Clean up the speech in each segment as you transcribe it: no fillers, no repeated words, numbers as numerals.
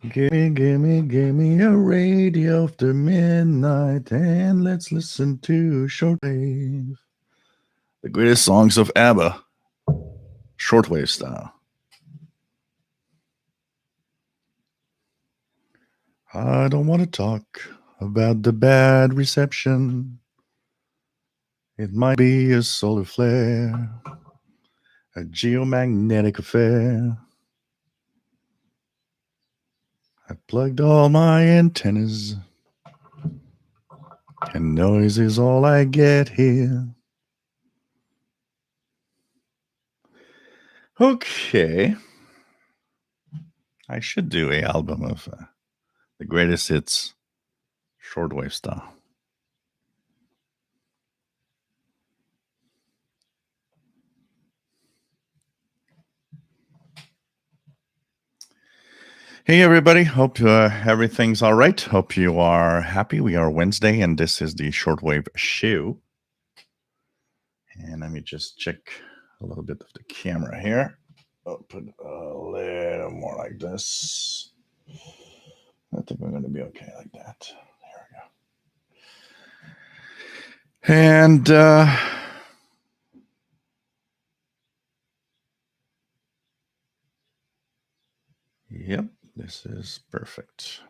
Give me a radio after midnight, and let's listen to Shortwave. The greatest songs of ABBA, Shortwave style. I don't want to talk about the bad reception. It might be a solar flare, a geomagnetic affair. I plugged all my antennas, and noise is all I get here. Okay. I should do an album of the greatest hits, shortwave style. Hey, everybody. Hope everything's all right. Hope you are happy. We are Wednesday, and this is the Shortwave Show. And let me just check a little bit of the camera here. I'll put a little more like this. I think we're going to be okay like that. There we go. And yep, this is perfect.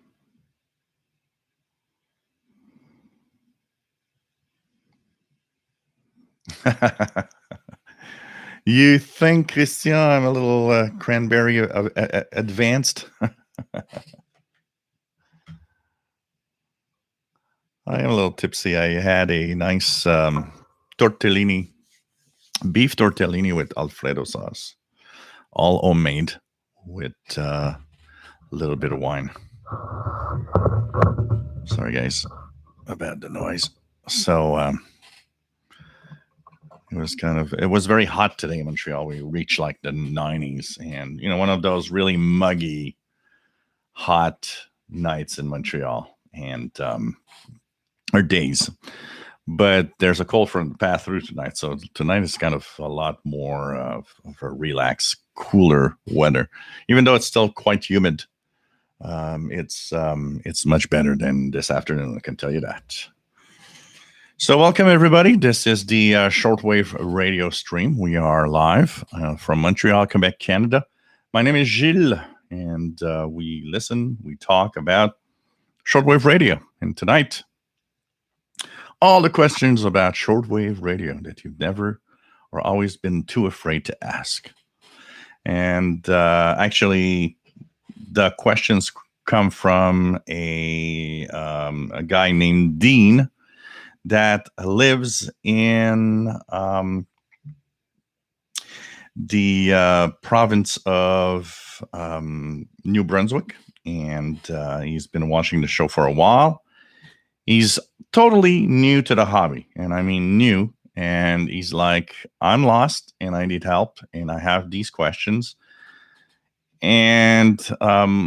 You think, Christian, I'm a little cranberry advanced? I am a little tipsy. I had a nice tortellini, beef tortellini with Alfredo sauce, all homemade with a little bit of wine. Sorry, guys, about the noise. So it was very hot today in Montreal. We reached like the 90s, and one of those really muggy, hot nights in Montreal, and or days. But there's a cold front path through tonight, so tonight is kind of a lot more of a relaxed, cooler weather. Even though it's still quite humid, it's much better than this afternoon. I can tell you that. So welcome, everybody. This is the Shortwave radio stream. We are live from Montreal, Quebec, Canada. My name is Gilles, and we talk about shortwave radio. And tonight, all the questions about shortwave radio that you've never or always been too afraid to ask. And actually, the questions come from a guy named Dean that lives in the province of New Brunswick, and he's been watching the show for a while. He's totally new to the hobby, and I mean new, and he's like, I'm lost, and I need help, and I have these questions. And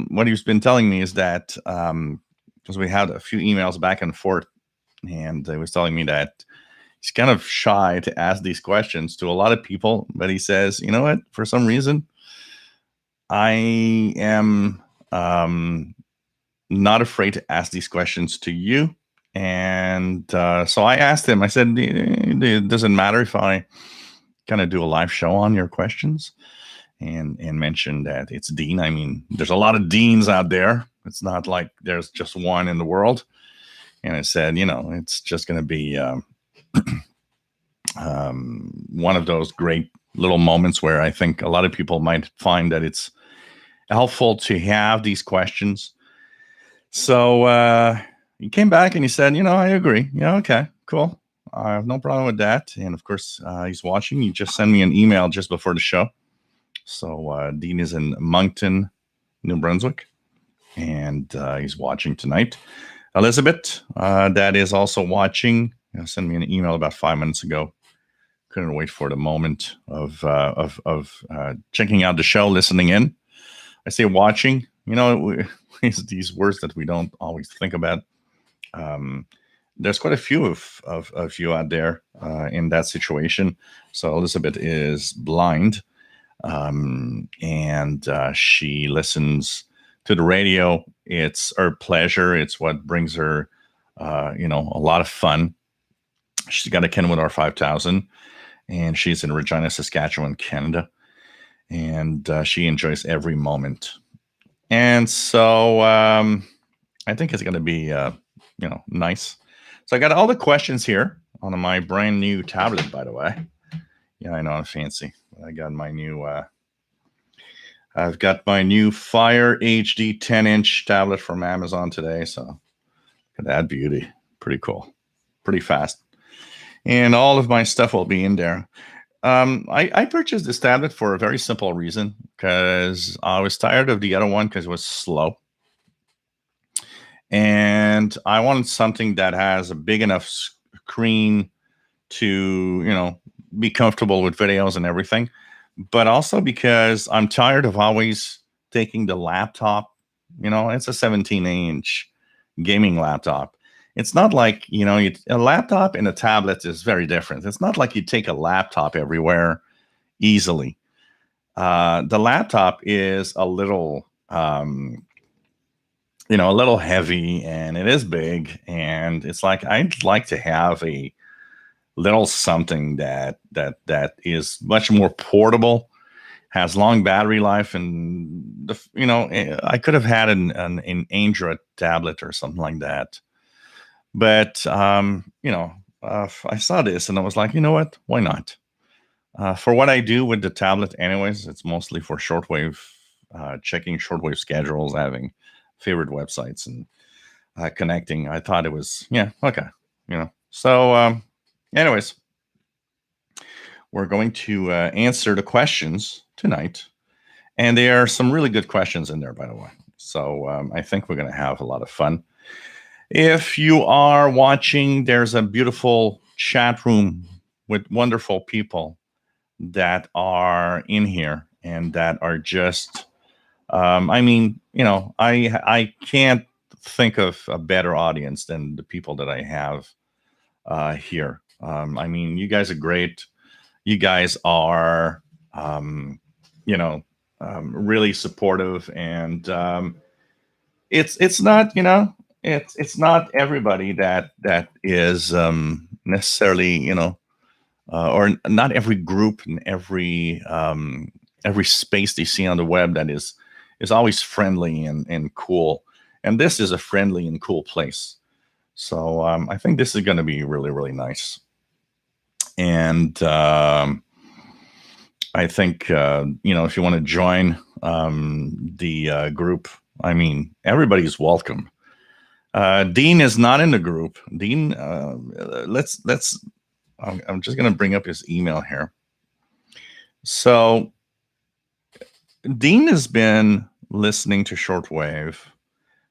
what he's been telling me is that, because we had a few emails back and forth, and he was telling me that he's kind of shy to ask these questions to a lot of people, but he says, you know what, for some reason, I am not afraid to ask these questions to you. And so I asked him, I said, it doesn't matter if I kind of do a live show on your questions, and mentioned that it's Dean. I mean, there's a lot of Deans out there. It's not like there's just one in the world. And I said, it's just going to be one of those great little moments where I think a lot of people might find that it's helpful to have these questions. So he came back and he said, I agree. Yeah, okay, cool. I have no problem with that. And of course, he's watching. He just sent me an email just before the show. So Dean is in Moncton, New Brunswick, and he's watching tonight. Elizabeth, that is also watching, sent me an email about 5 minutes ago. Couldn't wait for the moment of checking out the show, listening in. I say watching, these words that we don't always think about. There's quite a few of you out there in that situation. So Elizabeth is blind, and she listens to the radio. It's her pleasure. It's what brings her, a lot of fun. She's got a Kenwood R5000, and she's in Regina, Saskatchewan, Canada, and she enjoys every moment. And so I think it's going to be, nice. So I got all the questions here on my brand new tablet, by the way. Yeah, I know I'm fancy. I got my new. I've got my new Fire HD 10-inch tablet from Amazon today. So look at that beauty. Pretty cool. Pretty fast. And all of my stuff will be in there. I purchased this tablet for a very simple reason, because I was tired of the other one because it was slow. And I wanted something that has a big enough screen to, be comfortable with videos and everything. But also because I'm tired of always taking the laptop. It's a 17-inch gaming laptop. It's not like, a laptop and a tablet is very different. It's not like you take a laptop everywhere easily. The laptop is a little, a little heavy, and it is big. And it's like, I'd like to have a little something that is much more portable, has long battery life, and I could have had an Android tablet or something like that. But I saw this and I was like, you know what? Why not? For what I do with the tablet, anyways, it's mostly for shortwave, checking shortwave schedules, having favorite websites, and connecting. I thought it was okay. So. Anyways, we're going to answer the questions tonight. And there are some really good questions in there, by the way. So I think we're going to have a lot of fun. If you are watching, there's a beautiful chat room with wonderful people that are in here and that are just, I can't think of a better audience than the people that I have here. You guys are great. You guys are, really supportive, and it's not, it's not everybody that is necessarily, or not every group and every space they see on the web that is always friendly and cool. And this is a friendly and cool place. So I think this is going to be really, really nice. And I think, if you want to join the group, everybody's welcome. Dean is not in the group. Dean, I'm just going to bring up his email here. So Dean has been listening to Shortwave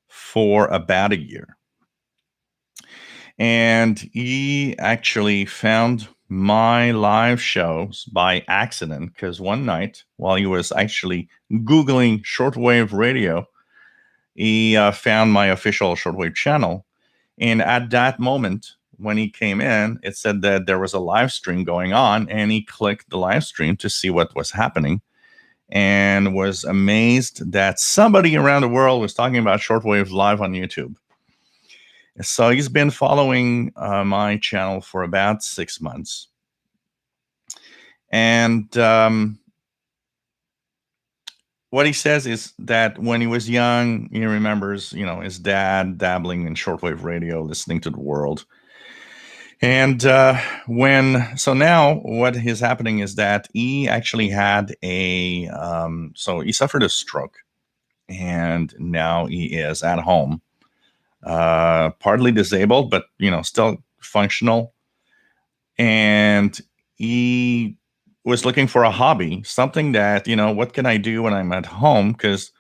for about a year. And he actually found my live shows by accident, because one night while he was actually Googling shortwave radio, he found my official shortwave channel. And at that moment, when he came in, it said that there was a live stream going on, and he clicked the live stream to see what was happening and was amazed that somebody around the world was talking about shortwave live on YouTube. So he's been following my channel for about 6 months. And what he says is that when he was young, he remembers, his dad dabbling in shortwave radio, listening to the world. And so now what is happening is that he actually had so he suffered a stroke, and now he is at home. Partly disabled, but still functional. And he was looking for a hobby, something that, what can I do when I'm at home? Because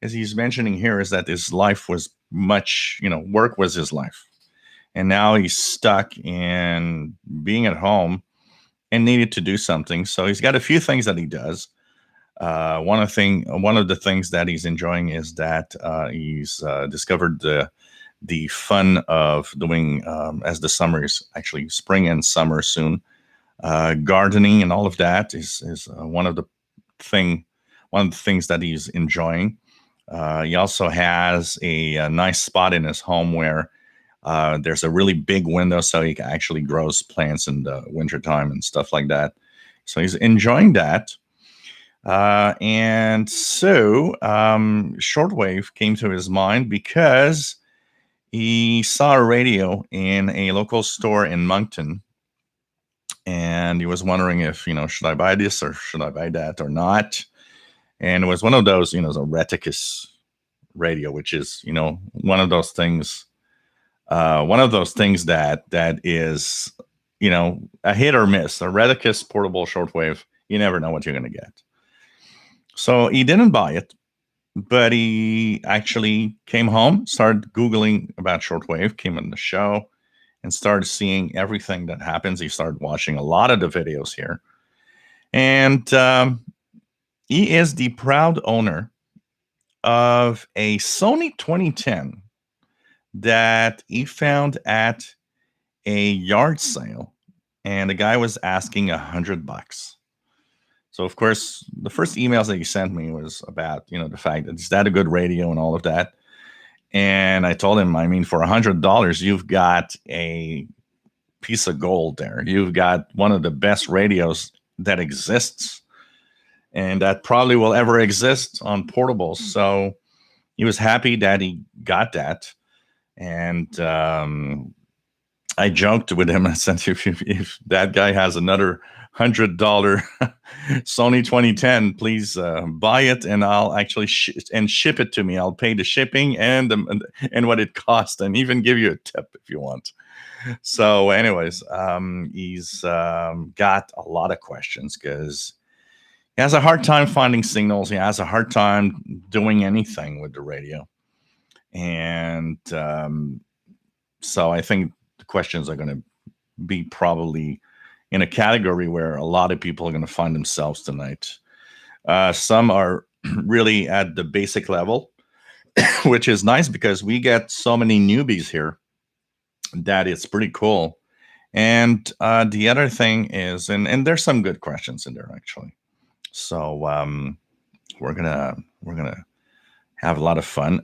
as he's mentioning here, is that his life was much, work was his life. And now he's stuck in being at home and needed to do something. So he's got a few things that he does. One of the things that he's enjoying is that he's discovered the fun of doing, as the summer is actually spring and summer soon, gardening and all of that is one of the things that he's enjoying. He also has a nice spot in his home where there's a really big window, so he actually grows plants in the wintertime and stuff like that. So he's enjoying that. And so Shortwave came to his mind because he saw a radio in a local store in Moncton. And he was wondering if, should I buy this or should I buy that or not? And it was one of those, the Reticus radio, which is, one of those things that is, a hit or miss. A Reticus portable shortwave, you never know what you're going to get. So he didn't buy it, but he actually came home, started Googling about shortwave, came on the show, and started seeing everything that happens. He started watching a lot of the videos here. And he is the proud owner of a Sony 2010 that he found at a yard sale, and the guy was asking $100. So of course, the first emails that he sent me was about the fact that is that a good radio and all of that. And I told him, I mean, for $100, you've got a piece of gold there. You've got one of the best radios that exists, and that probably will ever exist on portables. So he was happy that he got that. And I joked with him. I said, if that guy has another $100 Sony 2010, please buy it, and I'll actually ship it to me. I'll pay the shipping and what it costs, and even give you a tip if you want. So, anyways, he's got a lot of questions because he has a hard time finding signals. He has a hard time doing anything with the radio, and so I think the questions are going to be probably in a category where a lot of people are going to find themselves tonight. Some are really at the basic level, which is nice because we get so many newbies here that it's pretty cool. And the other thing is, and there's some good questions in there actually. So we're gonna have a lot of fun.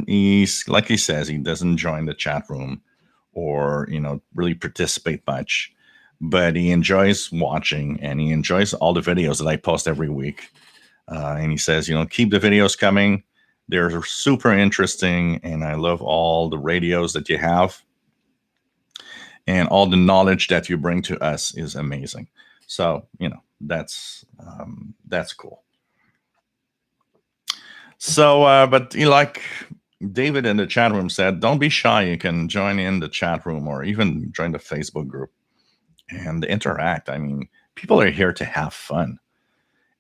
He's like he says, he doesn't join the chat room or really participate much, but he enjoys watching and he enjoys all the videos that I post every week. And he says, keep the videos coming. They're super interesting, and I love all the radios that you have, and all the knowledge that you bring to us is amazing. So that's cool. So, but like David in the chat room said, don't be shy. You can join in the chat room or even join the Facebook group and interact. I mean, people are here to have fun,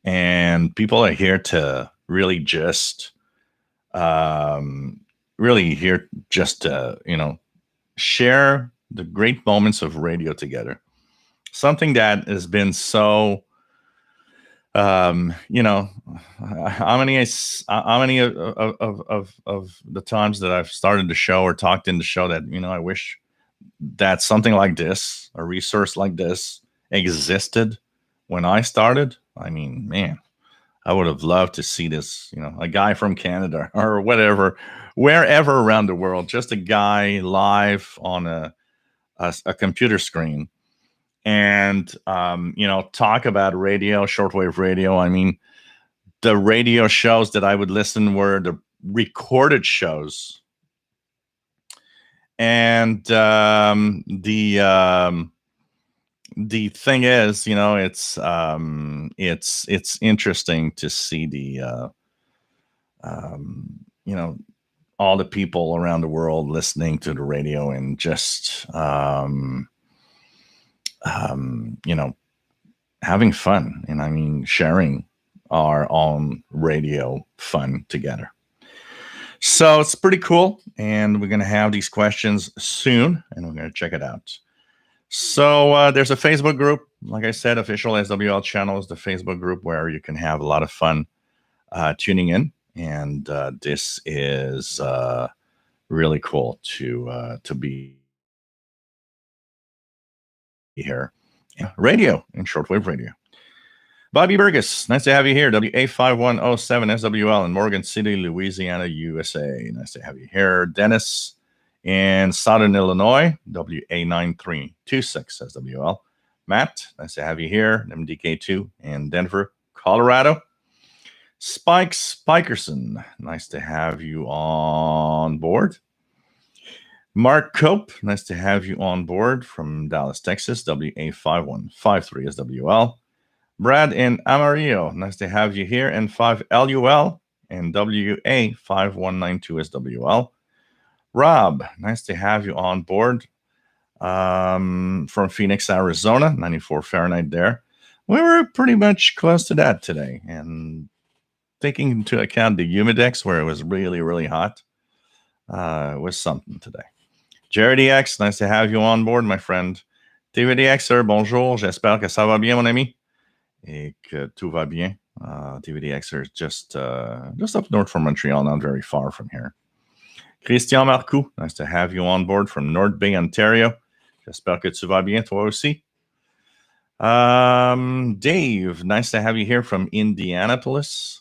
and people are here to really just, share the great moments of radio together. Something that has been so, how many of the times that I've started the show or talked in the show that I wish that something like this, a resource like this, existed when I started. I mean, man, I would have loved to see this, a guy from Canada or whatever, wherever around the world, just a guy live on a computer screen, and talk about radio, shortwave radio. I mean, the radio shows that I would listen were the recorded shows, and the thing is, it's interesting to see the all the people around the world listening to the radio and just having fun, and I mean sharing our own radio fun together. So it's pretty cool, and we're going to have these questions soon, and we're going to check it out. So there's a Facebook group, like I said, official SWL channel is the Facebook group where you can have a lot of fun tuning in, and this is really cool to be here. Radio and shortwave radio. Bobby Burgess, nice to have you here. WA5107 SWL in Morgan City, Louisiana, USA. Nice to have you here. Dennis in Southern Illinois, WA9326 SWL. Matt, nice to have you here. MDK2 in Denver, Colorado. Spike Spikerson, nice to have you on board. Mark Cope, nice to have you on board from Dallas, Texas, WA5153 SWL. Brad in Amarillo, nice to have you here. N5LUL and WA5192 SWL. Rob, nice to have you on board from Phoenix, Arizona, 94 Fahrenheit there. We were pretty much close to that today. And taking into account the humidex where it was really, really hot, it was something today. Jerry X, nice to have you on board, my friend. TVDX, sir, bonjour. J'espère que ça va bien, mon ami. Et que tout va bien. TVDX are just up north from Montreal, not very far from here. Christian Marcoux, nice to have you on board from North Bay, Ontario. J'espère que tu vas bien, toi aussi. Dave, nice to have you here from Indianapolis.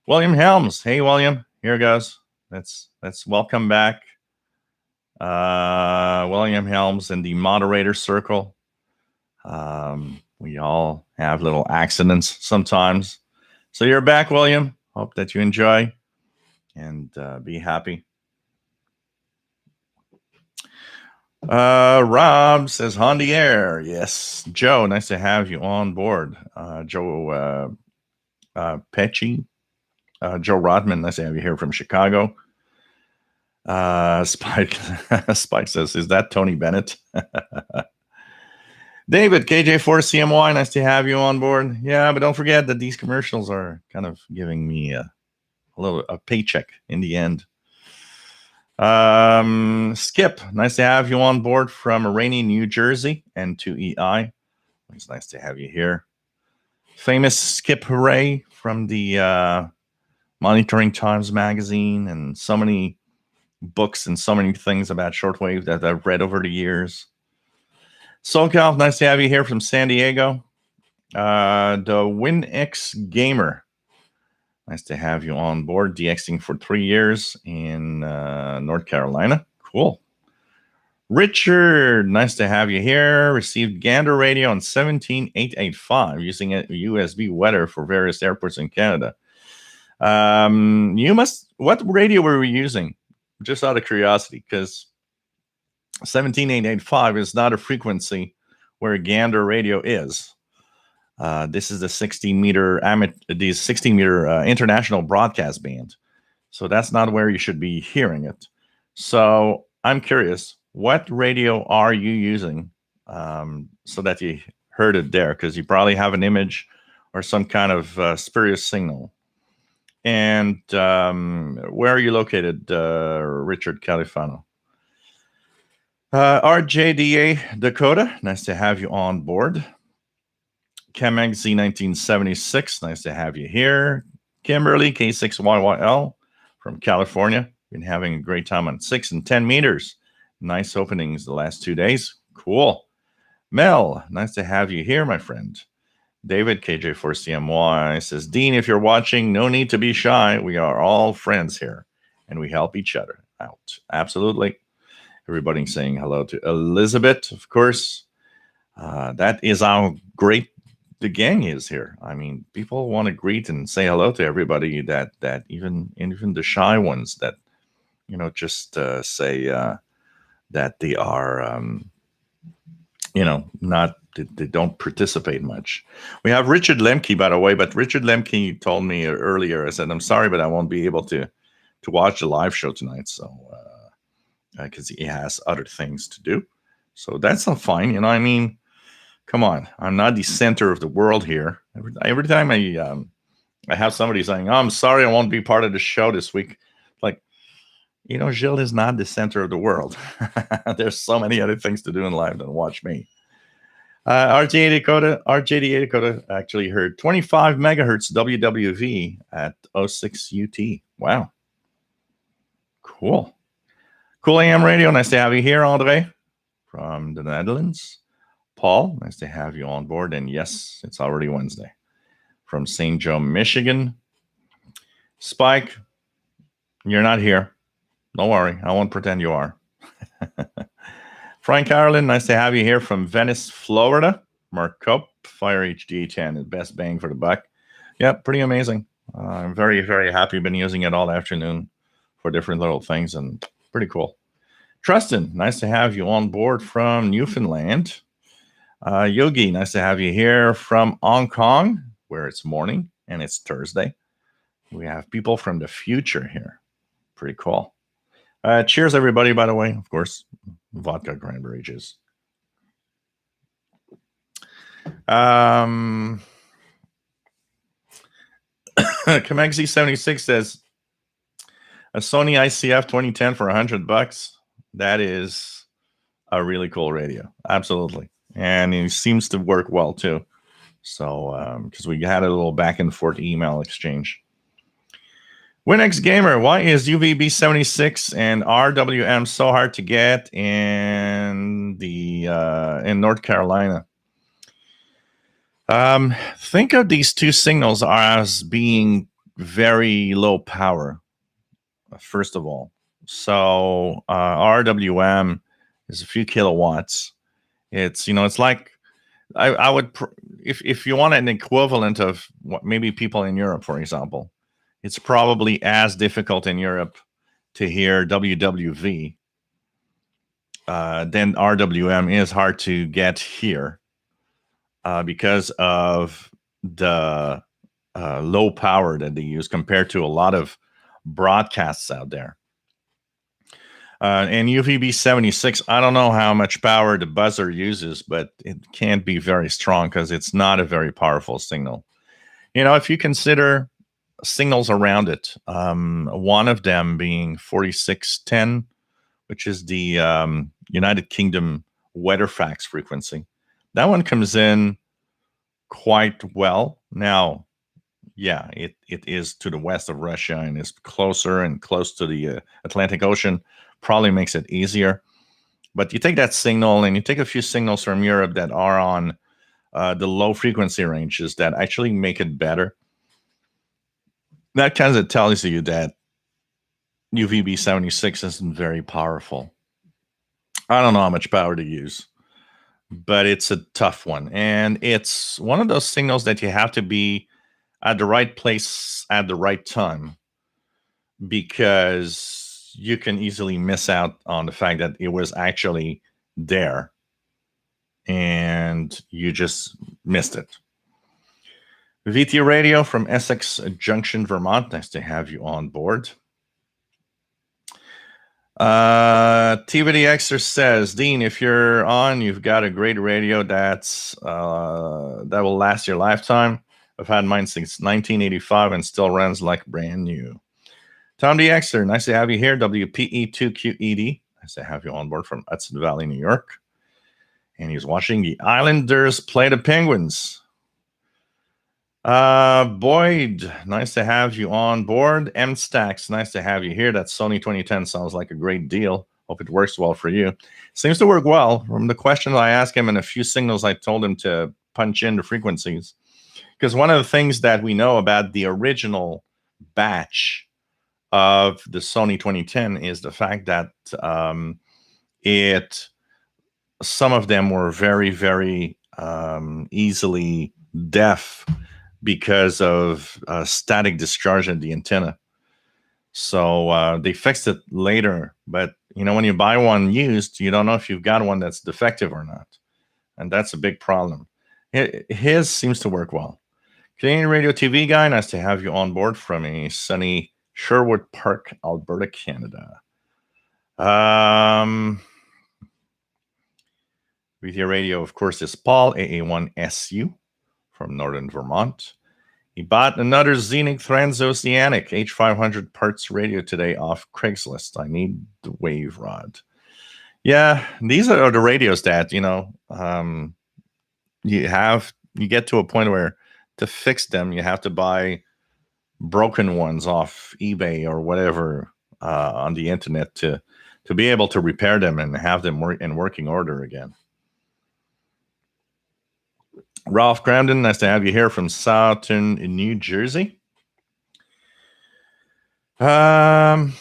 William Helms, hey William, here goes. Let's welcome back William Helms in the moderator circle. We all have little accidents sometimes. So you're back, William. Hope that you enjoy and be happy. Rob says, on the air. Yes. Joe, nice to have you on board. Joe Pecci. Joe Rodman, nice to have you here from Chicago. Spike says, is that Tony Bennett? David, KJ4CMY, nice to have you on board. Yeah, but don't forget that these commercials are kind of giving me a paycheck in the end. Skip, nice to have you on board from rainy New Jersey and N2EI. It's nice to have you here. Famous Skip Hooray from the Monitoring Times magazine, and so many books and so many things about shortwave that I've read over the years. SoCal, nice to have you here from San Diego. The WinX Gamer, nice to have you on board. DXing for 3 years in North Carolina. Cool. Richard, nice to have you here. Received Gander radio on 17885 using a USB weather for various airports in Canada. What radio were we using? Just out of curiosity, because 17885 is not a frequency where Gander radio is. This is the 16-meter international broadcast band. So that's not where you should be hearing it. So I'm curious, what radio are you using so that you heard it there? Because you probably have an image or some kind of spurious signal. And where are you located, Richard Califano? RJDA Dakota, nice to have you on board. Chemeg Z1976, nice to have you here. Kimberly K6YYL from California, been having a great time on 6 and 10 meters. Nice openings the last 2 days. Cool. Mel, nice to have you here, my friend. David KJ4CMY says, Dean, if you're watching, no need to be shy. We are all friends here, and we help each other out. Absolutely. Everybody saying hello to Elizabeth, of course. That is how great the gang is here. I mean, people want to greet and say hello to everybody. That even the shy ones that just say that they are not. They don't participate much. We have Richard Lemke, by the way, but Richard Lemke told me earlier, I said, I'm sorry, but I won't be able to watch the live show tonight. So, because he has other things to do. So that's not fine. I mean, come on. I'm not the center of the world here. Every time I have somebody saying, oh, I'm sorry, I won't be part of the show this week. Like, Gilles is not the center of the world. There's so many other things to do in life than watch me. RJD Dakota actually heard 25 megahertz WWV at 06 UT. Wow. Cool. Cool AM radio. Nice to have you here, Andre, from the Netherlands. Paul, nice to have you on board. And yes, it's already Wednesday. from St. Joe, Michigan. Spike, you're not here. Don't worry. I won't pretend you are. Frank Ireland, nice to have you here from Venice, Florida. Mark Cope, Fire HD10, the best bang for the buck. Yeah, pretty amazing. I'm very, very happy. Been using it all afternoon for different little things, and pretty cool. Tristan, nice to have you on board from Newfoundland. Yogi, nice to have you here from Hong Kong, where it's morning and it's Thursday. We have people from the future here. Pretty cool. Cheers, everybody, by the way. Of course, vodka cranberry juice. Kamexi76 says, a Sony ICF 2010 for $100. That is a really cool radio. Absolutely. And it seems to work well, too. So, because we had a little back and forth email exchange. Winx Gamer, why is UVB 76 and RWM so hard to get in North Carolina? Think of these two signals as being very low power, first of all. So RWM is a few kilowatts. It's like I would if you want an equivalent of what maybe people in Europe, for example. It's probably as difficult in Europe to hear WWV than RWM is hard to get here because of the low power that they use compared to a lot of broadcasts out there. And UVB 76, I don't know how much power the buzzer uses, but it can't be very strong because it's not a very powerful signal. If you consider signals around it, one of them being 4610, which is the United Kingdom WeatherFax frequency. That one comes in quite well. Now, yeah, it is to the west of Russia and is closer and close to the Atlantic Ocean. Probably makes it easier. But you take that signal and you take a few signals from Europe that are on the low frequency ranges that actually make it better. That kind of tells you that UVB 76 isn't very powerful. I don't know how much power to use, but it's a tough one. And it's one of those signals that you have to be at the right place at the right time, because you can easily miss out on the fact that it was actually there and you just missed it. VT Radio from Essex Junction, Vermont. Nice to have you on board. TVDXer says, Dean, if you're on, you've got a great radio that will last your lifetime. I've had mine since 1985 and still runs like brand new. Tom DXer, nice to have you here. WPE2QED. Nice to have you on board from Hudson Valley, New York. And he's watching the Islanders play the Penguins. Boyd, nice to have you on board. M Stacks, nice to have you here. That Sony 2010 sounds like a great deal. Hope it works well for you. Seems to work well. From the questions I asked him and a few signals I told him to punch in the frequencies. Because one of the things that we know about the original batch of the Sony 2010 is the fact that some of them were very, very easily deaf because of static discharge in the antenna. So they fixed it later. But, when you buy one used, you don't know if you've got one that's defective or not. And that's a big problem. His seems to work well. Canadian Radio TV guy, nice to have you on board from a sunny Sherwood Park, Alberta, Canada. With your radio, of course, is Paul, AA1SU from Northern Vermont. He bought another Zenith Transoceanic H500 parts radio today off Craigslist. I need the wave rod. Yeah, these are the radios that, you get to a point where to fix them, you have to buy broken ones off eBay or whatever on the internet to be able to repair them and have them in working order again. Ralph Cramden, nice to have you here from Southern New Jersey. What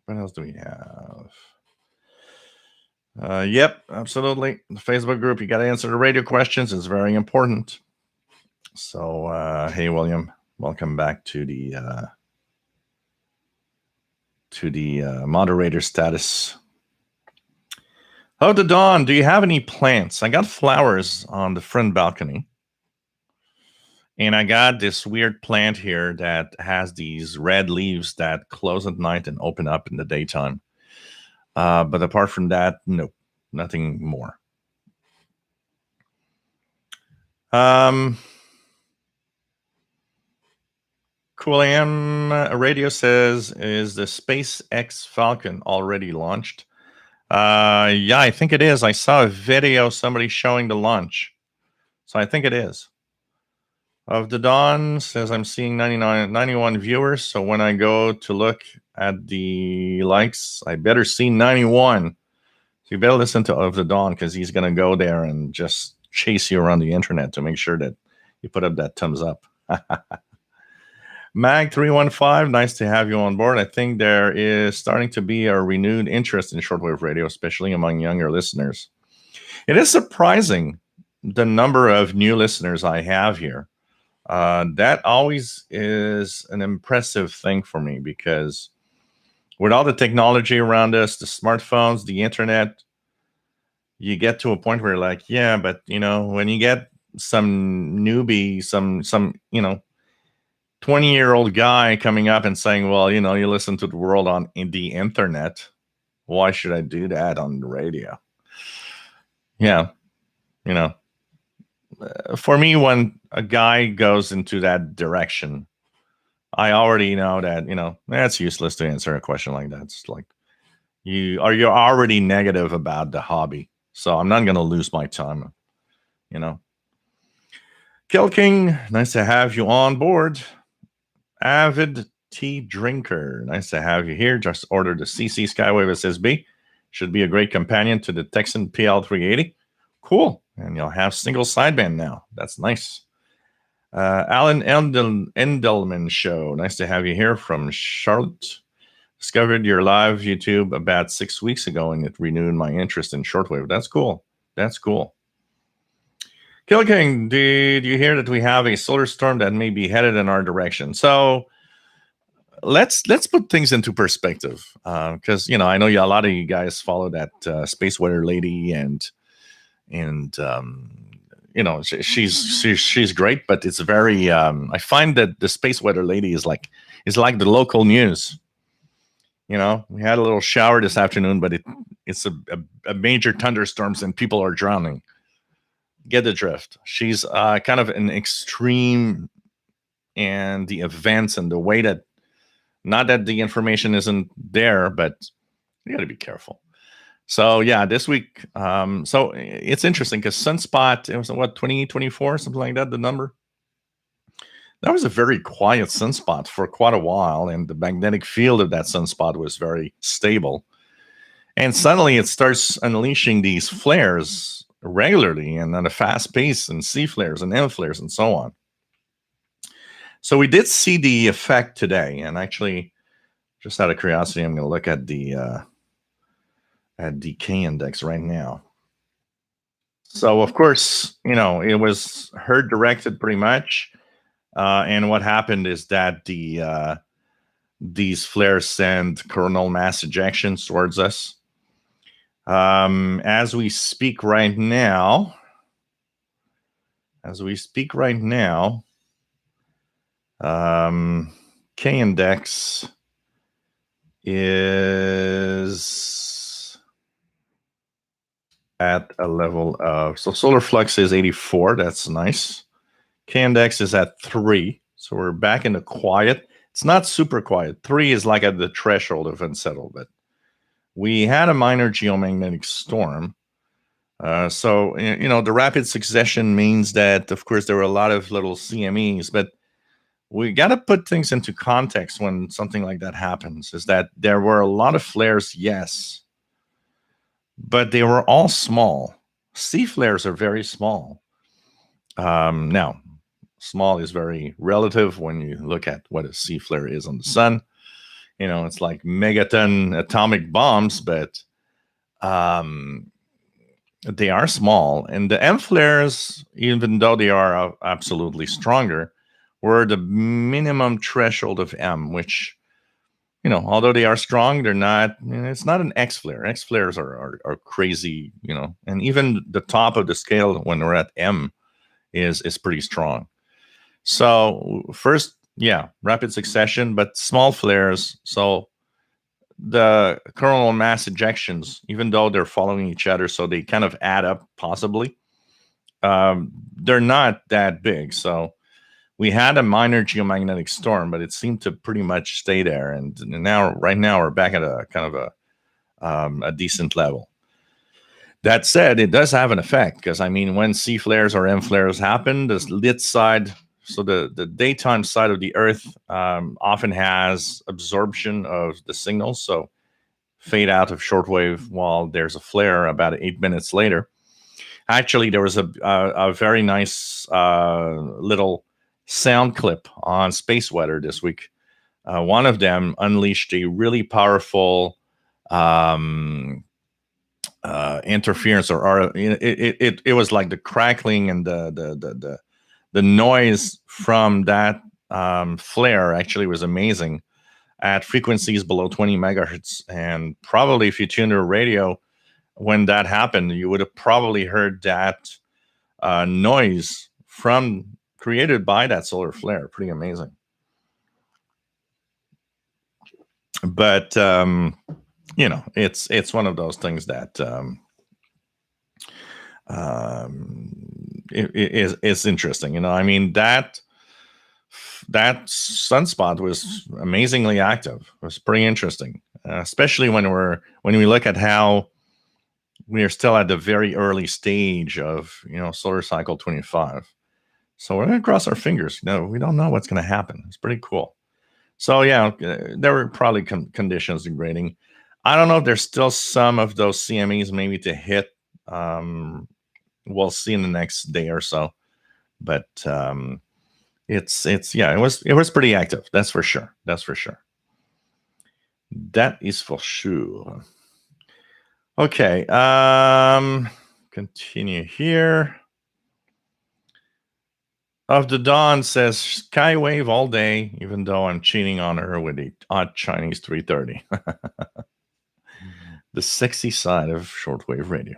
else do we have? Yep, absolutely. The Facebook group, you got to answer the radio questions. It's very important. So, hey, William, welcome back to the moderator status. Oh, the Dawn, do you have any plants? I got flowers on the front balcony. And I got this weird plant here that has these red leaves that close at night and open up in the daytime. But apart from that, no, nothing more. Cool AM Radio says, is the SpaceX Falcon already launched? Yeah, I think it is. I saw a video, somebody showing the launch. So I think it is. Of the Dawn says, I'm seeing 91 viewers. So when I go to look at the likes, I better see 91. So you better listen to Of the Dawn, because he's going to go there and just chase you around the internet to make sure that you put up that thumbs up. Mag315, nice to have you on board. I think there is starting to be a renewed interest in shortwave radio, especially among younger listeners. It is surprising the number of new listeners I have here. That always is an impressive thing for me, because with all the technology around us, the smartphones, the internet, you get to a point where you're like, yeah, but when you get some newbie, some 20-year-old guy coming up and saying, well, you listen to the world on the internet, why should I do that on the radio? Yeah, for me, when a guy goes into that direction, I already know that, that's useless to answer a question like that. It's like you're already negative about the hobby. So I'm not going to lose my time, Kill King, nice to have you on board. Avid tea drinker, nice to have you here. Just ordered the CC Skywave SSB. Should be a great companion to the Texan PL380. Cool. And you'll have single sideband now. That's nice. Alan Endelman Show, nice to have you here from Charlotte. Discovered your live YouTube about 6 weeks ago, and it renewed my interest in shortwave. That's cool. Kill King, did you hear that we have a solar storm that may be headed in our direction? So let's put things into perspective, because I know a lot of you guys follow that space weather lady, and she's great, but it's very I find that the space weather lady is like the local news. We had a little shower this afternoon, but it's a major thunderstorms and people are drowning. Get the drift. She's kind of an extreme, and the events and the way that, not that the information isn't there, but you got to be careful. So yeah, this week, so it's interesting because Sunspot, it was 2024, something like that, the number. That was a very quiet sunspot for quite a while, and the magnetic field of that sunspot was very stable. And suddenly it starts unleashing these flares regularly and at a fast pace, and C flares and M flares and so on. So we did see the effect today, and actually, just out of curiosity, I'm going to look at the K index right now. So of course, it was herd directed pretty much. And what happened is that these flares send coronal mass ejections towards us. As we speak right now, K index is at a level of, so solar flux is 84. That's nice. K index is at 3. So we're back into quiet. It's not super quiet. 3 is like at the threshold of unsettled, but we had a minor geomagnetic storm. So, the rapid succession means that, of course, there were a lot of little CMEs, but we got to put things into context when something like that happens, is that there were a lot of flares, yes, but they were all small. C flares are very small. Now, small is very relative when you look at what a C flare is on the sun. It's like megaton atomic bombs, but um, they are small. And the M flares, even though they are absolutely stronger, were the minimum threshold of M, which, although they are strong, they're not, it's not an X flare. X flares are crazy, and even the top of the scale when we're at M is pretty strong. So first, yeah, rapid succession, but small flares. So the coronal mass ejections, even though they're following each other, so they kind of add up possibly, they're not that big. So we had a minor geomagnetic storm, but it seemed to pretty much stay there. And right now, we're back at a kind of a decent level. That said, it does have an effect because, when C flares or M flares happen, the lit side, so the daytime side of the Earth often has absorption of the signals. So fade out of shortwave while there's a flare about 8 minutes later. Actually, there was a very nice little sound clip on Space Weather this week. One of them unleashed a really powerful interference, or it was like the crackling and the noise from that flare actually was amazing at frequencies below 20 megahertz. And probably if you tuned your radio when that happened, you would have probably heard that noise created by that solar flare. Pretty amazing. But it's one of those things that it's interesting. That sunspot was amazingly active. It was pretty interesting, especially when we look at how we are still at the very early stage of solar cycle 25. So we're going to cross our fingers. We don't know what's going to happen. It's pretty cool. So yeah, there were probably conditions degrading. I don't know if there's still some of those CMEs maybe to hit. We'll see in the next day or so. But it was pretty active. That's for sure. That is for sure. Okay. Continue here. Of the Dawn says Skywave all day, even though I'm cheating on her with a odd Chinese 330. The sexy side of shortwave radio.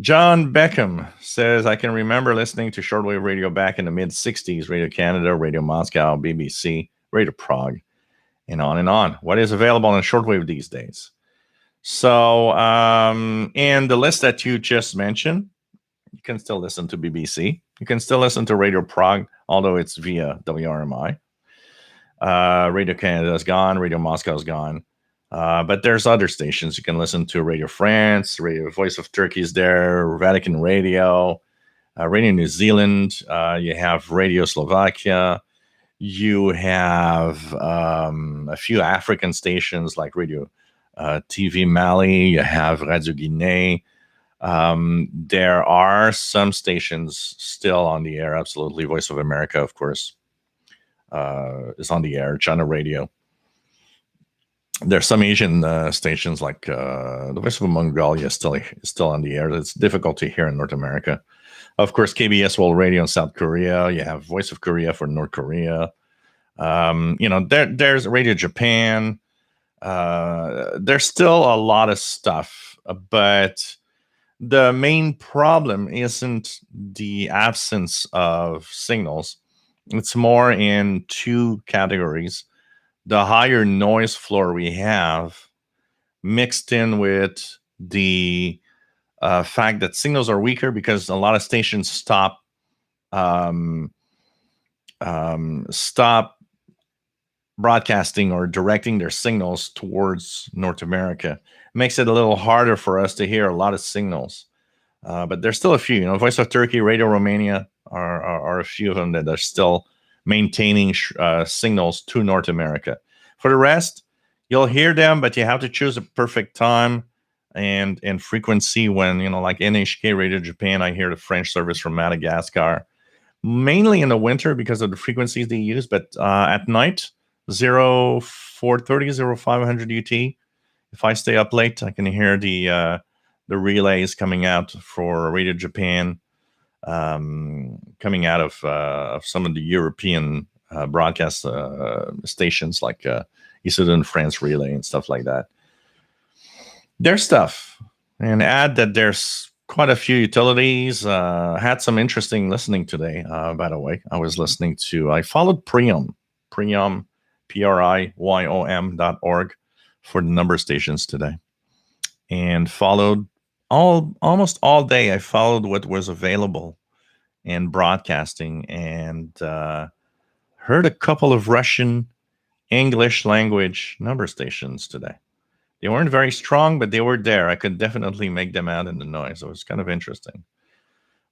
John Beckham says, I can remember listening to shortwave radio back in the mid-60s, Radio Canada, Radio Moscow, BBC, Radio Prague, and on and on. What is available on shortwave these days? So, in the list that you just mentioned, you can still listen to BBC. You can still listen to Radio Prague, although it's via WRMI. Radio Canada is gone. Radio Moscow is gone. But there's other stations. You can listen to Radio France, Radio Voice of Turkey is there, Vatican Radio, Radio New Zealand. You have Radio Slovakia. You have a few African stations like Radio TV Mali. You have Radio Guinea. There are some stations still on the air. Absolutely. Voice of America, of course, is on the air. China Radio. There's some Asian stations like the Voice of Mongolia is still on the air. It's difficult to hear in North America. Of course, KBS World Radio in South Korea. You have Voice of Korea for North Korea. There's Radio Japan. There's still a lot of stuff, but the main problem isn't the absence of signals. It's more in two categories. The higher noise floor we have mixed in with the fact that signals are weaker because a lot of stations stop broadcasting or directing their signals towards North America. It makes it a little harder for us to hear a lot of signals. But there's still a few. Voice of Turkey, Radio Romania are a few of them that are still maintaining signals to North America. For the rest, you'll hear them, but you have to choose a perfect time. and frequency when, like NHK Radio Japan, I hear the French service from Madagascar, mainly in the winter because of the frequencies they use, but at night, 0430, 0500 UT, if I stay up late, I can hear the relays coming out for Radio Japan, coming out of some of the European broadcast stations like Eastern France Relay and stuff like that. There's stuff, and add that there's quite a few utilities. Had some interesting listening today, by the way. I followed Priom, PRIYOM.org for the number stations today, and followed almost all day. I followed what was available in broadcasting, and heard a couple of Russian English language number stations today. They weren't very strong, but they were there. I could definitely make them out in the noise. It was kind of interesting.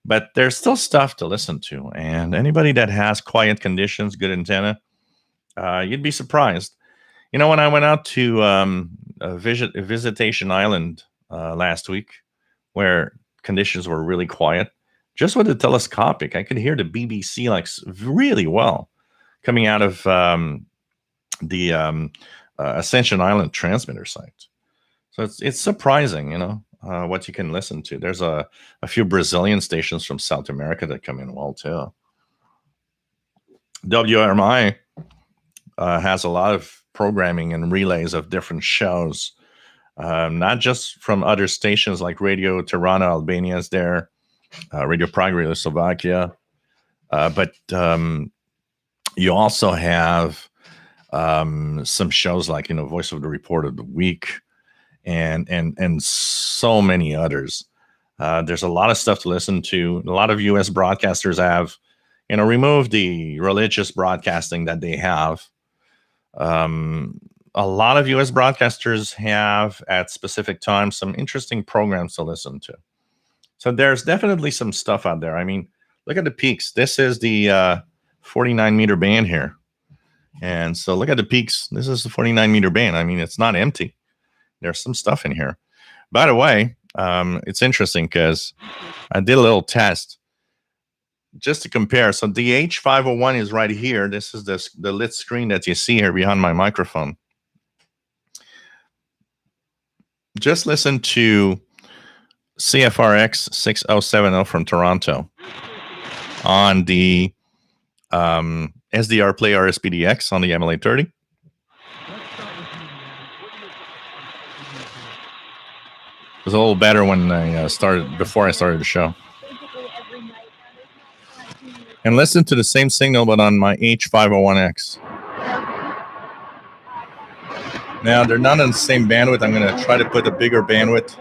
But there's still stuff to listen to. And anybody that has quiet conditions, good antenna, you'd be surprised. When I went out to a Visitation Island last week, where conditions were really quiet, just with the telescopic, I could hear the BBC really well coming out of the Ascension Island transmitter site. So it's surprising, what you can listen to. There's a few Brazilian stations from South America that come in well too. WRMI has a lot of programming and relays of different shows, not just from other stations like Radio Tirana, Albania is there, Radio Prague, Slovakia, but you also have some shows like Voice of the Report of the Week, and so many others. There's a lot of stuff to listen to. A lot of U.S. broadcasters have removed the religious broadcasting that they have. A lot of U.S. broadcasters have at specific times some interesting programs to listen to. So there's definitely some stuff out there. I mean, look at the peaks. This is the 49 meter band here. And so look at the peaks. This is the 49 meter band. I mean, it's not empty. There's some stuff in here. By the way, it's interesting because I did a little test just to compare. So the H501 is right here. This is the lit screen that you see here behind my microphone. Just listen to CFRX 6070 from Toronto on the SDR Play RSPDX on the MLA30. It was a little better when before I started the show. And listen to the same signal, but on my H501X. Now, they're not on the same bandwidth. I'm going to try to put a bigger bandwidth.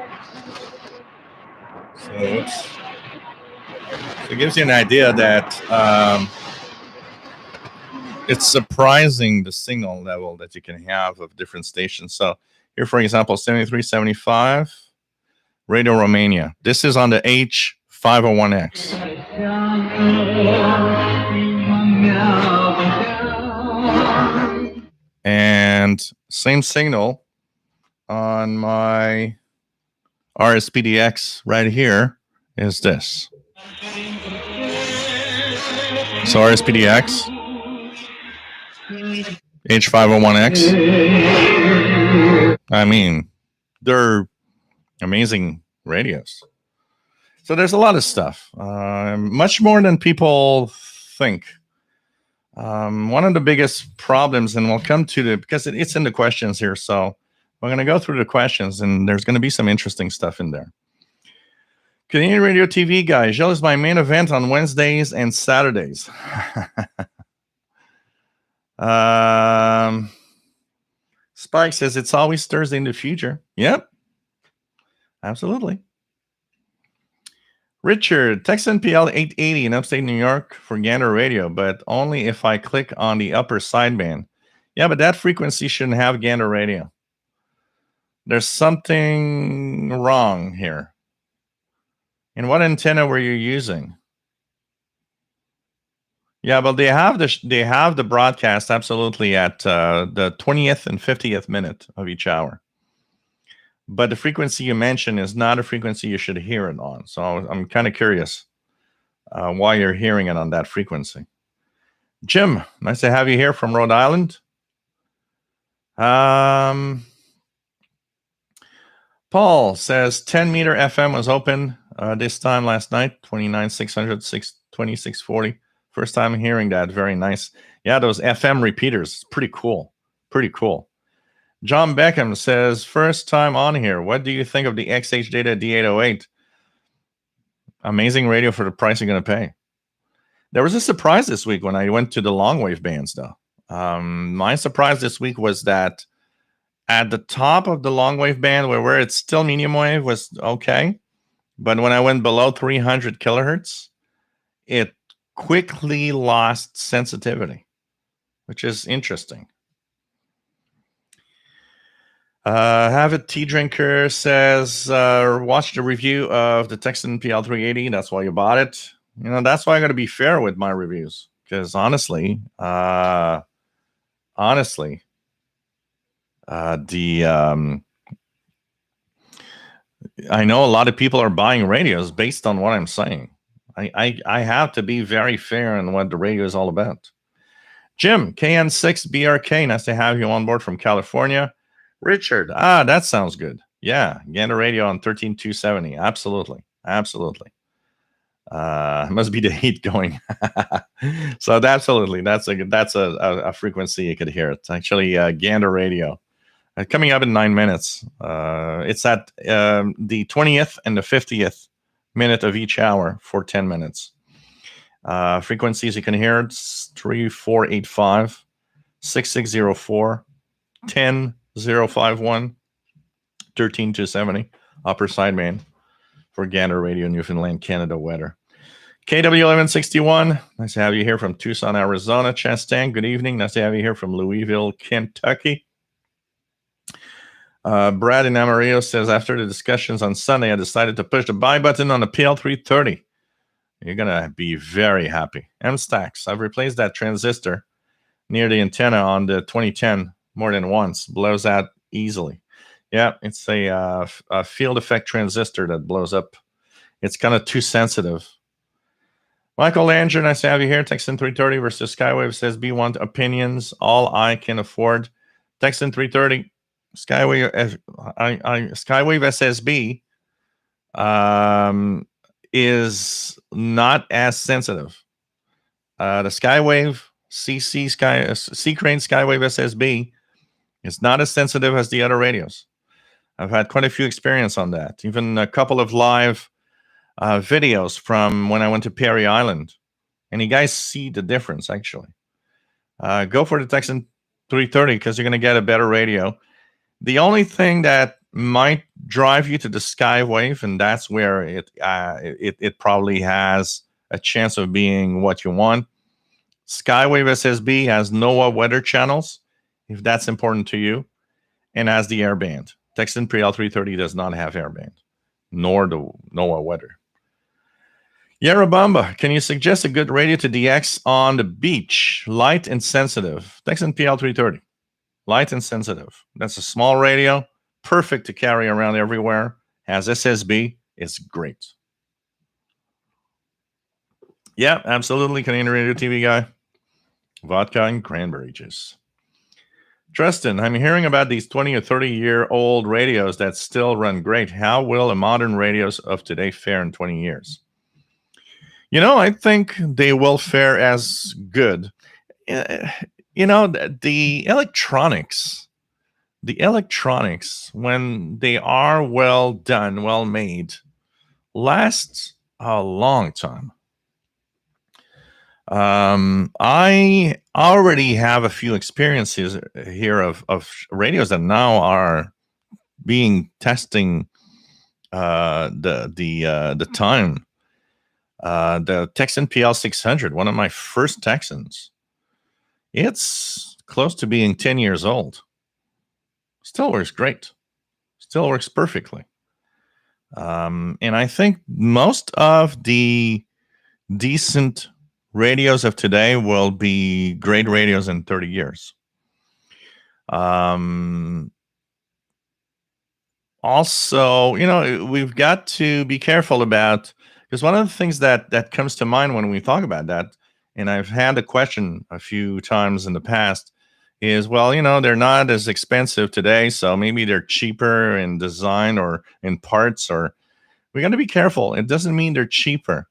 So, it gives you an idea that it's surprising the signal level that you can have of different stations. So here, for example, 7375, Radio Romania. This is on the H501X. And same signal on my RSPDX right here is this. So RSPDX, H501X. I mean, they're amazing radios. So there's a lot of stuff, much more than people think. One of the biggest problems, and we'll come to because it's in the questions here, so we're going to go through the questions, and there's going to be some interesting stuff in there. Canadian Radio TV guy, Gilles is my main event on Wednesdays and Saturdays. Spike says it's always Thursday in the future. Yep, absolutely. Richard, Texan PL 880 in upstate New York for Gander Radio, but only if I click on the upper sideband. Yeah, but that frequency shouldn't have Gander Radio. There's something wrong here. And what antenna were you using? Yeah, but they have the broadcast absolutely at the 20th and 50th minute of each hour. but the frequency you mentioned is not a frequency you should hear it on. So I'm kind of curious why you're hearing it on that frequency. Jim, nice to have you here from Rhode Island. Paul says 10 meter FM was open this time last night, 29,600, 2640. First time hearing that. Very nice. Yeah, those FM repeaters. Pretty cool. Pretty cool. John Beckham says, first time on here. What do you think of the XH Data D808? Amazing radio for the price you're going to pay. There was a surprise this week when I went to the long wave bands, though. My surprise this week was that at the top of the long wave band, where it's still medium wave, was okay. But when I went below 300 kilohertz, it quickly lost sensitivity, which is interesting. Have a tea drinker says, watch the review of the Texan PL380. That's why you bought it. You know, that's why I got to be fair with my reviews. Because honestly, I know a lot of people are buying radios based on what I'm saying. I have to be very fair on what the radio is all about. Jim, KN6BRK, nice to have you on board from California. Richard, that sounds good. Yeah, Gander Radio on 13270. Absolutely. Absolutely. Must be the heat going. So absolutely, that's a frequency you could hear. It's actually Gander Radio. Coming up in 9 minutes. It's at the 20th and the 50th minute of each hour for 10 minutes. Frequencies you can hear, it's 3485, 6604, 10051, 13270, upper sideband for Gander Radio, Newfoundland, Canada weather. KW1161, nice to have you here from Tucson, Arizona. Chastain, good evening. Nice to have you here from Louisville, Kentucky. Brad in Amarillo says, after the discussions on Sunday, I decided to push the buy button on the PL330. You're going to be very happy. M-Stacks, I've replaced that transistor near the antenna on the 2010 more than once. Blows out easily. Yeah, it's a field effect transistor that blows up. It's kind of too sensitive. Michael Langer, nice to have you here. Texan 330 versus Skywave says, B1 opinions, all I can afford. Texan 330, Skywave SSB is not as sensitive. The Skywave C-Crane Skywave SSB is not as sensitive as the other radios. I've had quite a few experience on that. Even a couple of live videos from when I went to Perry Island. And you guys see the difference, actually. Go for the Texan 330 because you're going to get a better radio. The only thing that might drive you to the Skywave, and that's where it probably has a chance of being what you want. Skywave SSB has NOAA weather channels, if that's important to you, and has the airband. Texan PL330 does not have airband, nor the NOAA weather. Yarabamba, can you suggest a good radio to DX on the beach? Light and sensitive. Texan PL330. Light and sensitive. That's a small radio. Perfect to carry around everywhere. Has SSB. It's great. Yeah, absolutely. Canadian Radio TV guy. Vodka and cranberry juice. Tristan, I'm hearing about these 20 or 30-year-old radios that still run great. How will the modern radios of today fare in 20 years? You know, I think they will fare as good. You know, the electronics, when they are well done, well made, last a long time. I already have a few experiences here of radios that now are being testing the time. The Texan PL600, one of my first Texans, it's close to being 10 years old. Still works great. Still works perfectly. And I think most of the decent radios of today will be great radios in 30 years. Also, we've got to be careful about, because one of the things that comes to mind when we talk about that, and I've had a question a few times in the past, is, well, they're not as expensive today, so maybe they're cheaper in design or in parts, or we got to be careful. It doesn't mean they're cheaper.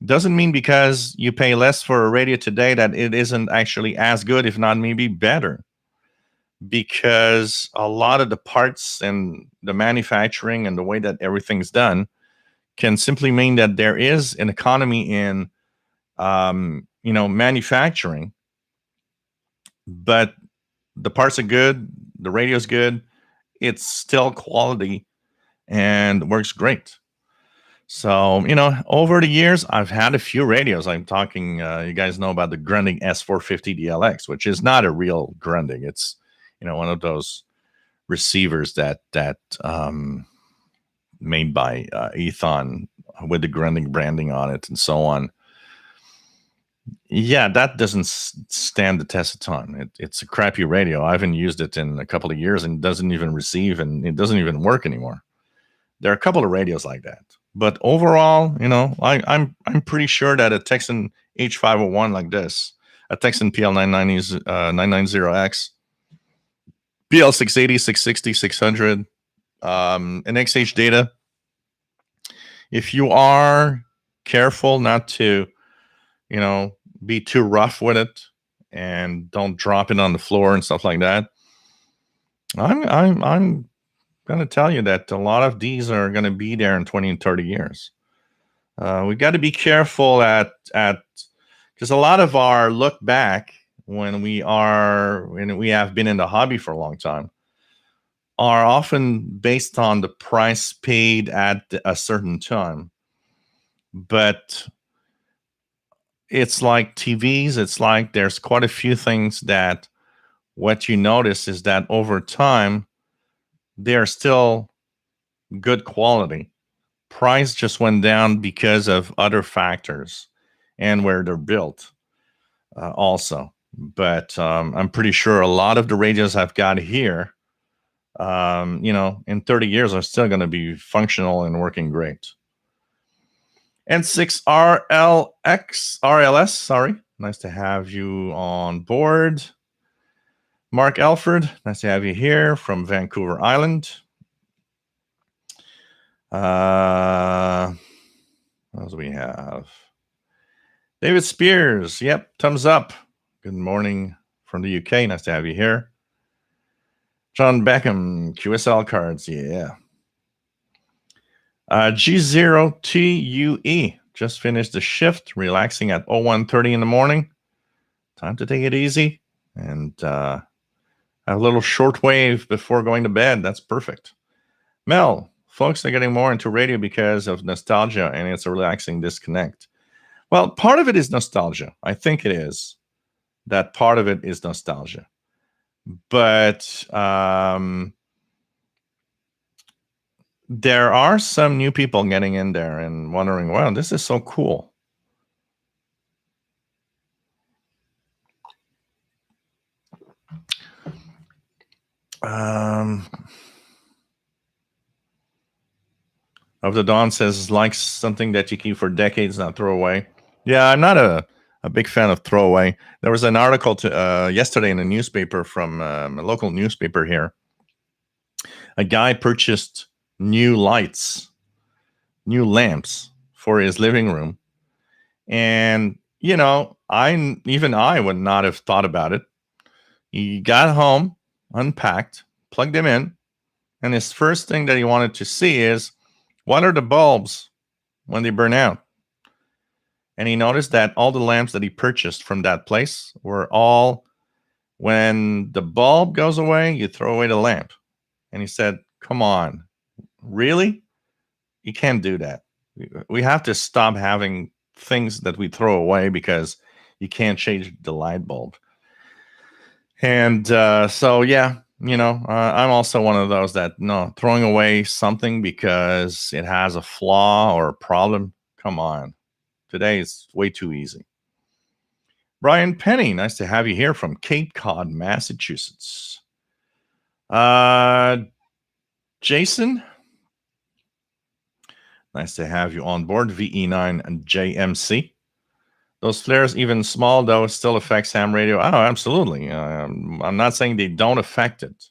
Doesn't mean because you pay less for a radio today that it isn't actually as good, if not maybe better, because a lot of the parts and the manufacturing and the way that everything's done can simply mean that there is an economy in manufacturing, but the parts are good, the radio's good, it's still quality and works great. So, over the years, I've had a few radios. I'm talking, you guys know about the Grundig S450 DLX, which is not a real Grundig. It's, one of those receivers that made by Ethon with the Grundig branding on it and so on. Yeah, that doesn't stand the test of time. It's a crappy radio. I haven't used it in a couple of years and it doesn't even receive and it doesn't even work anymore. There are a couple of radios like that. But overall, I'm pretty sure that a Texan H501 like this, a Texan PL990 990X, PL680, 660, 600, an XH data. If you are careful not to, be too rough with it and don't drop it on the floor and stuff like that, I'm going to tell you that a lot of these are going to be there in 20 and 30 years. We got to be careful at because a lot of our look back when we have been in the hobby for a long time are often based on the price paid at a certain time. But it's like TVs, it's like there's quite a few things that what you notice is that over time, they're still good quality. Price just went down because of other factors and where they're built also. But I'm pretty sure a lot of the radios I've got here, in 30 years are still going to be functional and working great. N6 RLS, sorry. Nice to have you on board. Mark Alford, nice to have you here from Vancouver Island. What else do we have? David Spears, yep, thumbs up. Good morning from the UK. Nice to have you here. John Beckham, QSL cards, yeah. G0TUE, just finished the shift, relaxing at 01:30 in the morning. Time to take it easy and have a little shortwave before going to bed. That's perfect. Mel, folks are getting more into radio because of nostalgia and it's a relaxing disconnect. Well, part of it is nostalgia. I think it is. That part of it is nostalgia. But there are some new people getting in there and wondering, wow, this is so cool. Of the Dawn says, like something that you keep for decades, not throw away. Yeah, I'm not a big fan of throwaway. There was an article yesterday in a newspaper from a local newspaper here. A guy purchased new lights, new lamps for his living room. And, I would not have thought about it. He got home, unpacked, plugged them in, and his first thing that he wanted to see is, what are the bulbs when they burn out? And he noticed that all the lamps that he purchased from that place were all, when the bulb goes away, you throw away the lamp. And he said, come on, really? You can't do that. We have to stop having things that we throw away because you can't change the light bulb. And so, yeah, I'm also one of those that, no, throwing away something because it has a flaw or a problem. Come on. Today is way too easy. Brian Penny, nice to have you here from Cape Cod, Massachusetts. Jason, nice to have you on board. VE9 and JMC. Those flares, even small though, still affects ham radio. Oh, absolutely. I'm not saying they don't affect it.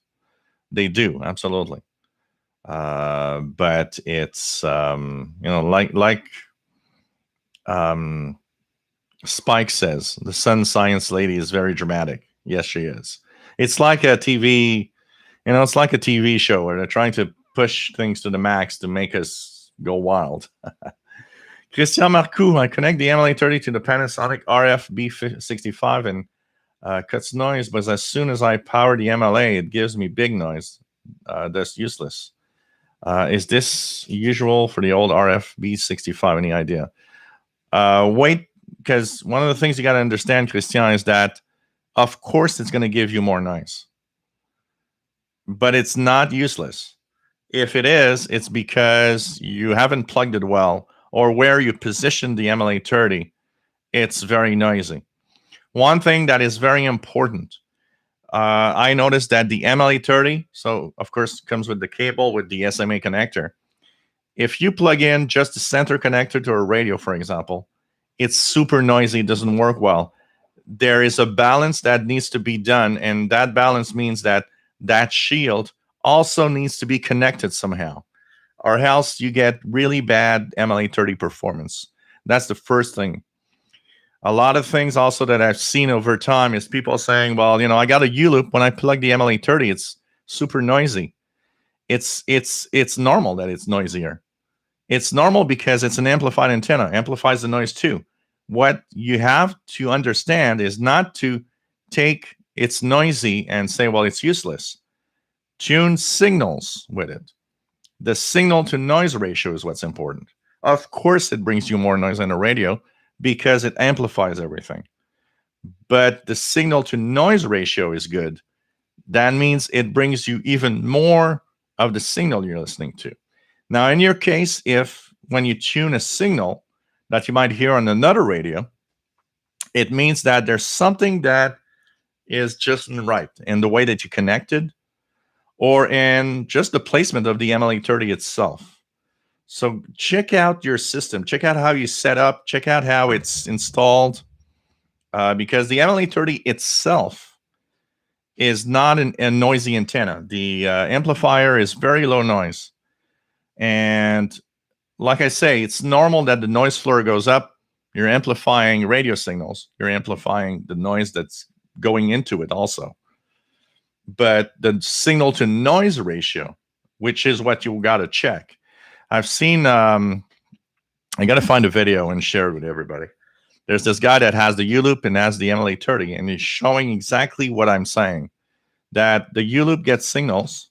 They do, absolutely. But it's like Spike says, the sun science lady is very dramatic. Yes, she is. It's like a TV, it's like a TV show where they're trying to push things to the max to make us go wild. Christian Marcoux, I connect the MLA30 to the Panasonic RF B65 and cuts noise, but as soon as I power the MLA, it gives me big noise. That's useless. Is this usual for the old RF B65? Any idea? Wait, because one of the things you got to understand, Christian, is that of course it's going to give you more noise, but it's not useless. If it is, it's because you haven't plugged it well, or where you position the MLA30, it's very noisy. One thing that is very important, I noticed that the MLA30, so of course comes with the cable with the SMA connector. If you plug in just the center connector to a radio, for example, it's super noisy, it doesn't work well. There is a balance that needs to be done, and that balance means that that shield also needs to be connected somehow, or else you get really bad MLA30 performance. That's the first thing. A lot of things also that I've seen over time is people saying, well, I got a U-loop. When I plug the MLA30, it's super noisy. It's normal that it's noisier. It's normal because it's an amplified antenna, amplifies the noise too. What you have to understand is not to take it's noisy and say, well, it's useless. Tune signals with it. The signal to noise ratio is what's important. Of course, it brings you more noise on a radio because it amplifies everything. But the signal to noise ratio is good. That means it brings you even more of the signal you're listening to. Now, in your case, if when you tune a signal that you might hear on another radio, it means that there's something that is just right in the way that you connected or in just the placement of the MLA30 itself. So check out your system. Check out how you set up. Check out how it's installed. Because the MLA30 itself is not a noisy antenna. The amplifier is very low noise. And like I say, it's normal that the noise floor goes up. You're amplifying radio signals. You're amplifying the noise that's going into it also. But the signal to noise ratio, which is what you got to check. I've seen, I got to find a video and share it with everybody. There's this guy that has the U-loop and has the MLA30, and he's showing exactly what I'm saying, that the U-loop gets signals,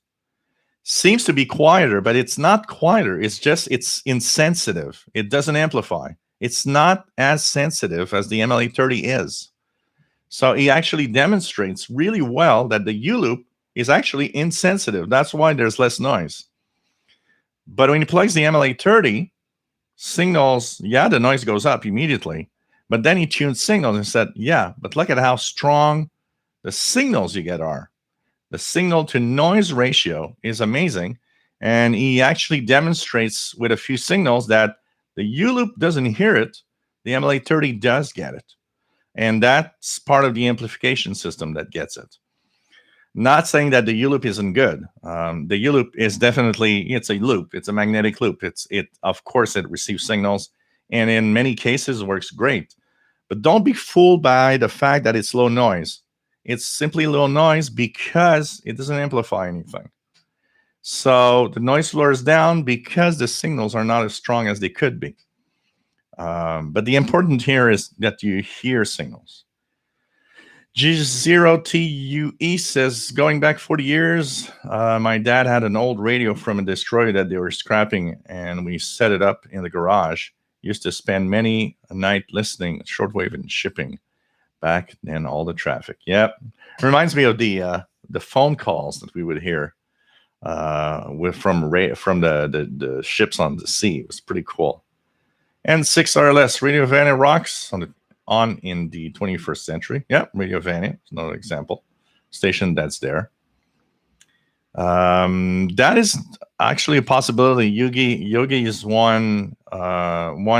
seems to be quieter, but it's not quieter. It's insensitive. It doesn't amplify. It's not as sensitive as the MLA30 is. So he actually demonstrates really well that the U-loop is actually insensitive. That's why there's less noise. But when he plugs the MLA30, signals, the noise goes up immediately. But then he tuned signals and said, but look at how strong the signals you get are. The signal to noise ratio is amazing. And he actually demonstrates with a few signals that the U-loop doesn't hear it. The MLA30 does get it. And that's part of the amplification system that gets it. Not saying that the U-loop isn't good. The U-loop is definitely, it's a loop. It's a magnetic loop. Of course, it receives signals. And in many cases, it works great. But don't be fooled by the fact that it's low noise. It's simply low noise because it doesn't amplify anything. So the noise floor is down because the signals are not as strong as they could be. But the important here is that you hear signals. G0TUE says, going back 40 years, my dad had an old radio from a destroyer that they were scrapping, and we set it up in the garage. Used to spend many a night listening, shortwave and shipping. Back then, all the traffic. Yep. Reminds me of the phone calls that we would hear from the ships on the sea. It was pretty cool. And 6RLS, Radio Vania rocks on in the 21st century. Yeah, Radio Vania is another example. Station that's there. That is actually a possibility. Yogi is one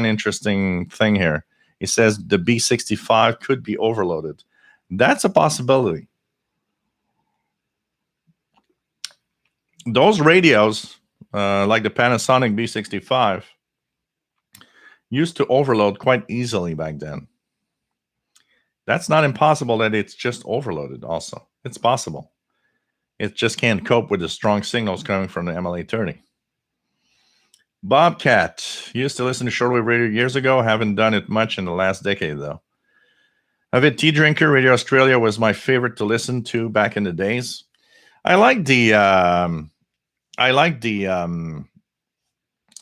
interesting thing here. He says the B65 could be overloaded. That's a possibility. Those radios, like the Panasonic B65, used to overload quite easily back then. That's not impossible that it's just overloaded also. It's possible. It just can't cope with the strong signals coming from the MLA30. Bobcat used to listen to shortwave radio years ago. Haven't done it much in the last decade, though. Avid tea drinker. Radio Australia was my favorite to listen to back in the days. I like the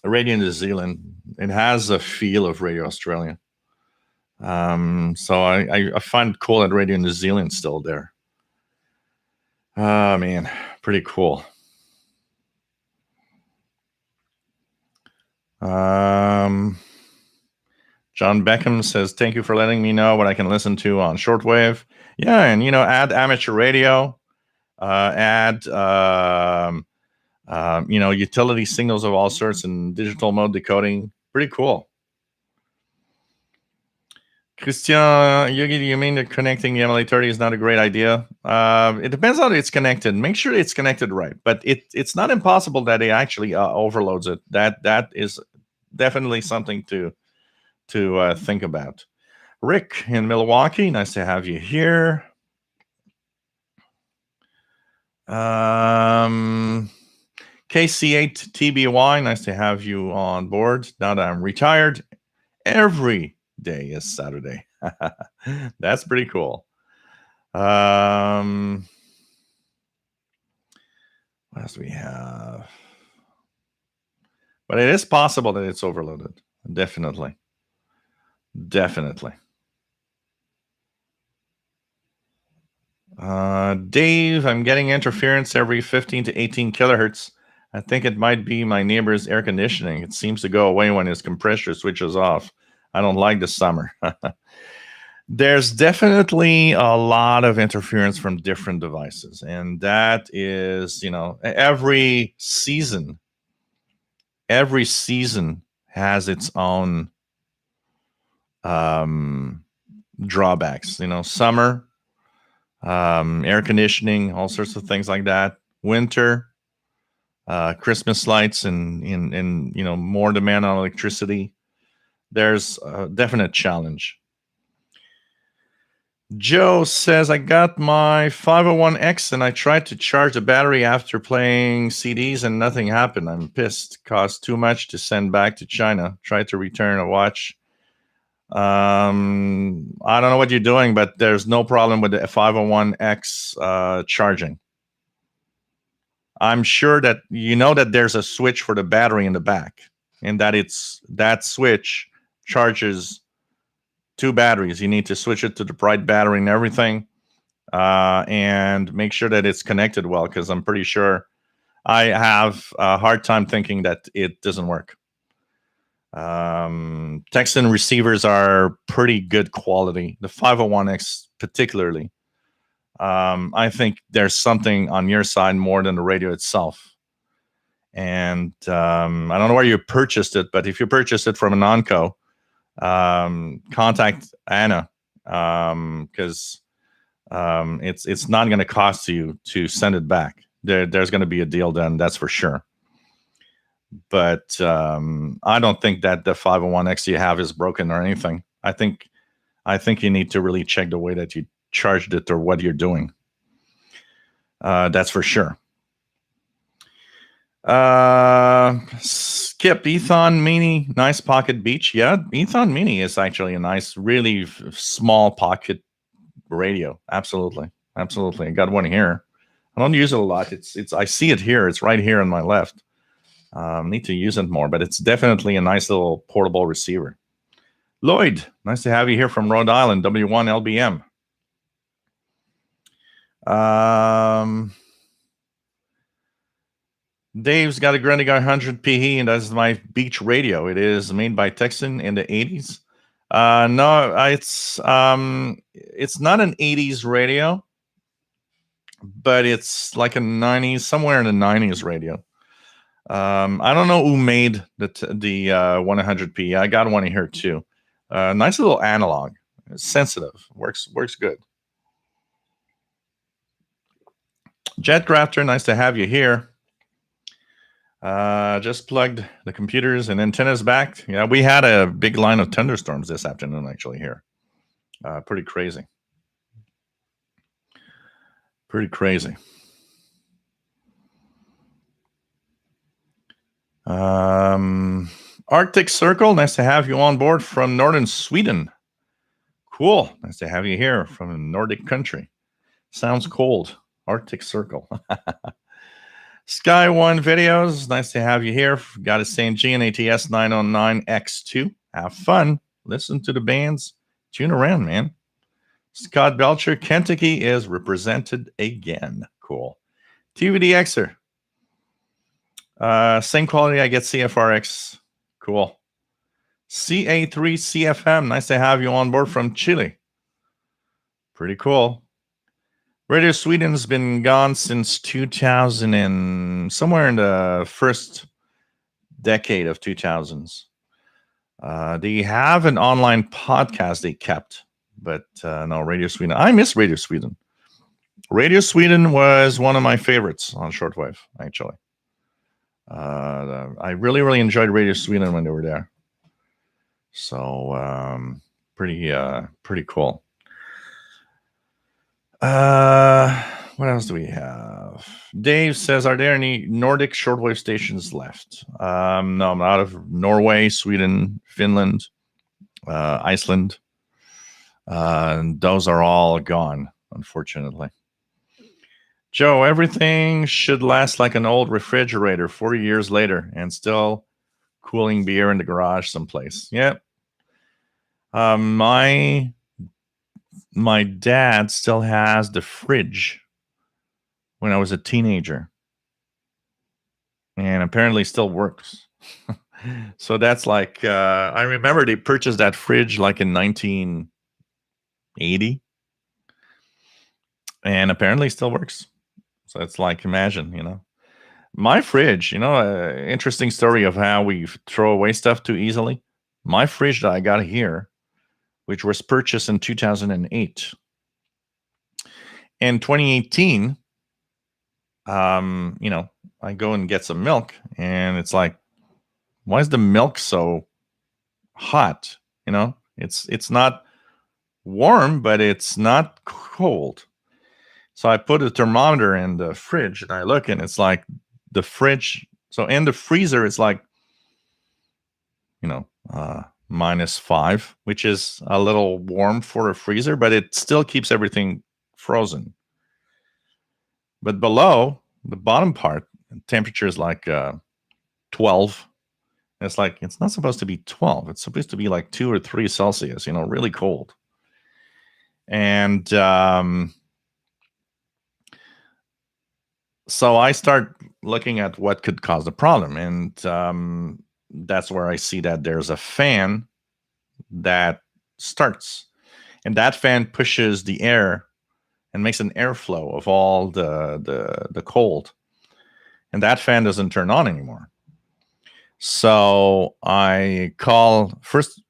Radio New Zealand. It has a feel of Radio Australia. So I find it cool that Radio New Zealand's still there. Oh, man, pretty cool. John Beckham says, thank you for letting me know what I can listen to on shortwave. Yeah, and, add amateur radio, add, utility signals of all sorts and digital mode decoding. Pretty cool. Christian, Yogi, do you mean that connecting the MLA30 is not a great idea? It depends on how it's connected. Make sure it's connected right. But it's not impossible that it actually overloads it. That is definitely something to think about. Rick in Milwaukee, nice to have you here. KC8TBY, nice to have you on board. Now that I'm retired, every day is Saturday. That's pretty cool. What else do we have? But it is possible that it's overloaded. Definitely. Dave, I'm getting interference every 15 to 18 kilohertz. I think it might be my neighbor's air conditioning. It seems to go away when his compressor switches off. I don't like the summer. There's definitely a lot of interference from different devices. And that is, every season has its own drawbacks. Summer, air conditioning, all sorts of things like that. Winter, Christmas lights, and more demand on electricity. There's a definite challenge. Joe says, I got my 501X and I tried to charge the battery after playing CDs and nothing happened. I'm pissed. Cost too much to send back to China. Tried to return a watch. I don't know what you're doing, but there's no problem with the 501X charging. I'm sure that that there's a switch for the battery in the back, and that switch charges two batteries. You need to switch it to the right battery and everything, and make sure that it's connected well, because I'm pretty sure I have a hard time thinking that it doesn't work. Texan receivers are pretty good quality. The 501X particularly. I think there's something on your side more than the radio itself. And I don't know where you purchased it, but if you purchased it from a non-co, contact Anna, because it's not going to cost you to send it back. There's going to be a deal done, that's for sure. But I don't think that the 501X you have is broken or anything. I think you need to really check the way that you charged it or what you're doing. That's for sure. Skip, Ethon Mini, nice pocket beach. Yeah, Ethon Mini is actually a nice, really small pocket radio. Absolutely. I got one here. I don't use it a lot. I see it here. It's right here on my left. Need to use it more, but it's definitely a nice little portable receiver. Lloyd, nice to have you here from Rhode Island, W1LBM. Dave's got a Grundig 100 PE, and that's my beach radio. It is made by Texan in the 80s. No, it's not an 80s radio. but it's like a 90s, somewhere in the 90s radio. I don't know who made the 100p. I got one here too. Nice little analog. It's sensitive. Works good. Jetgrafter, nice to have you here. Just plugged the computers and antennas back. Yeah, we had a big line of thunderstorms this afternoon actually here. Pretty crazy. Pretty crazy. Arctic Circle, nice to have you on board from northern Sweden. Cool. Nice to have you here from a Nordic country. Sounds cold. Arctic Circle. Sky One Videos, nice to have you here. Got a St. G and ATS 909X2. Have fun. Listen to the bands. Tune around, man. Scott Belcher, Kentucky is represented again. Cool. TVDXer. Same quality, I get CFRX. Cool. CA3CFM, nice to have you on board from Chile. Pretty cool. Radio Sweden's been gone since 2000 and somewhere in the first decade of 2000s. They have an online podcast they kept, but no, Radio Sweden. I miss Radio Sweden. Radio Sweden was one of my favorites on Shortwave, actually. I really, really enjoyed Radio Sweden when they were there. So pretty cool. What else do we have? Dave says, are there any Nordic shortwave stations left? No, I'm out of Norway, Sweden, Finland, Iceland. Those are all gone, unfortunately. Joe, everything should last like an old refrigerator 40 years later and still cooling beer in the garage someplace. Yep. My dad still has the fridge when I was a teenager, and apparently still works. So that's like, I remember they purchased that fridge like in 1980, and apparently still works. So it's like, imagine, my fridge, interesting story of how we throw away stuff too easily. My fridge that I got here, which was purchased in 2008. In 2018, I go and get some milk, and it's like, why is the milk so hot? It's not warm, but it's not cold. So I put a thermometer in the fridge, and I look, and it's like the fridge. So in the freezer, it's like, -5, which is a little warm for a freezer, but it still keeps everything frozen. But below the bottom part, the temperature is like 12. It's like, it's not supposed to be 12. It's supposed to be like 2 or 3 Celsius, really cold. And so I start looking at what could cause the problem. And that's where I see that there's a fan that starts, and that fan pushes the air and makes an airflow of all the cold, and that fan doesn't turn on anymore. So I call first.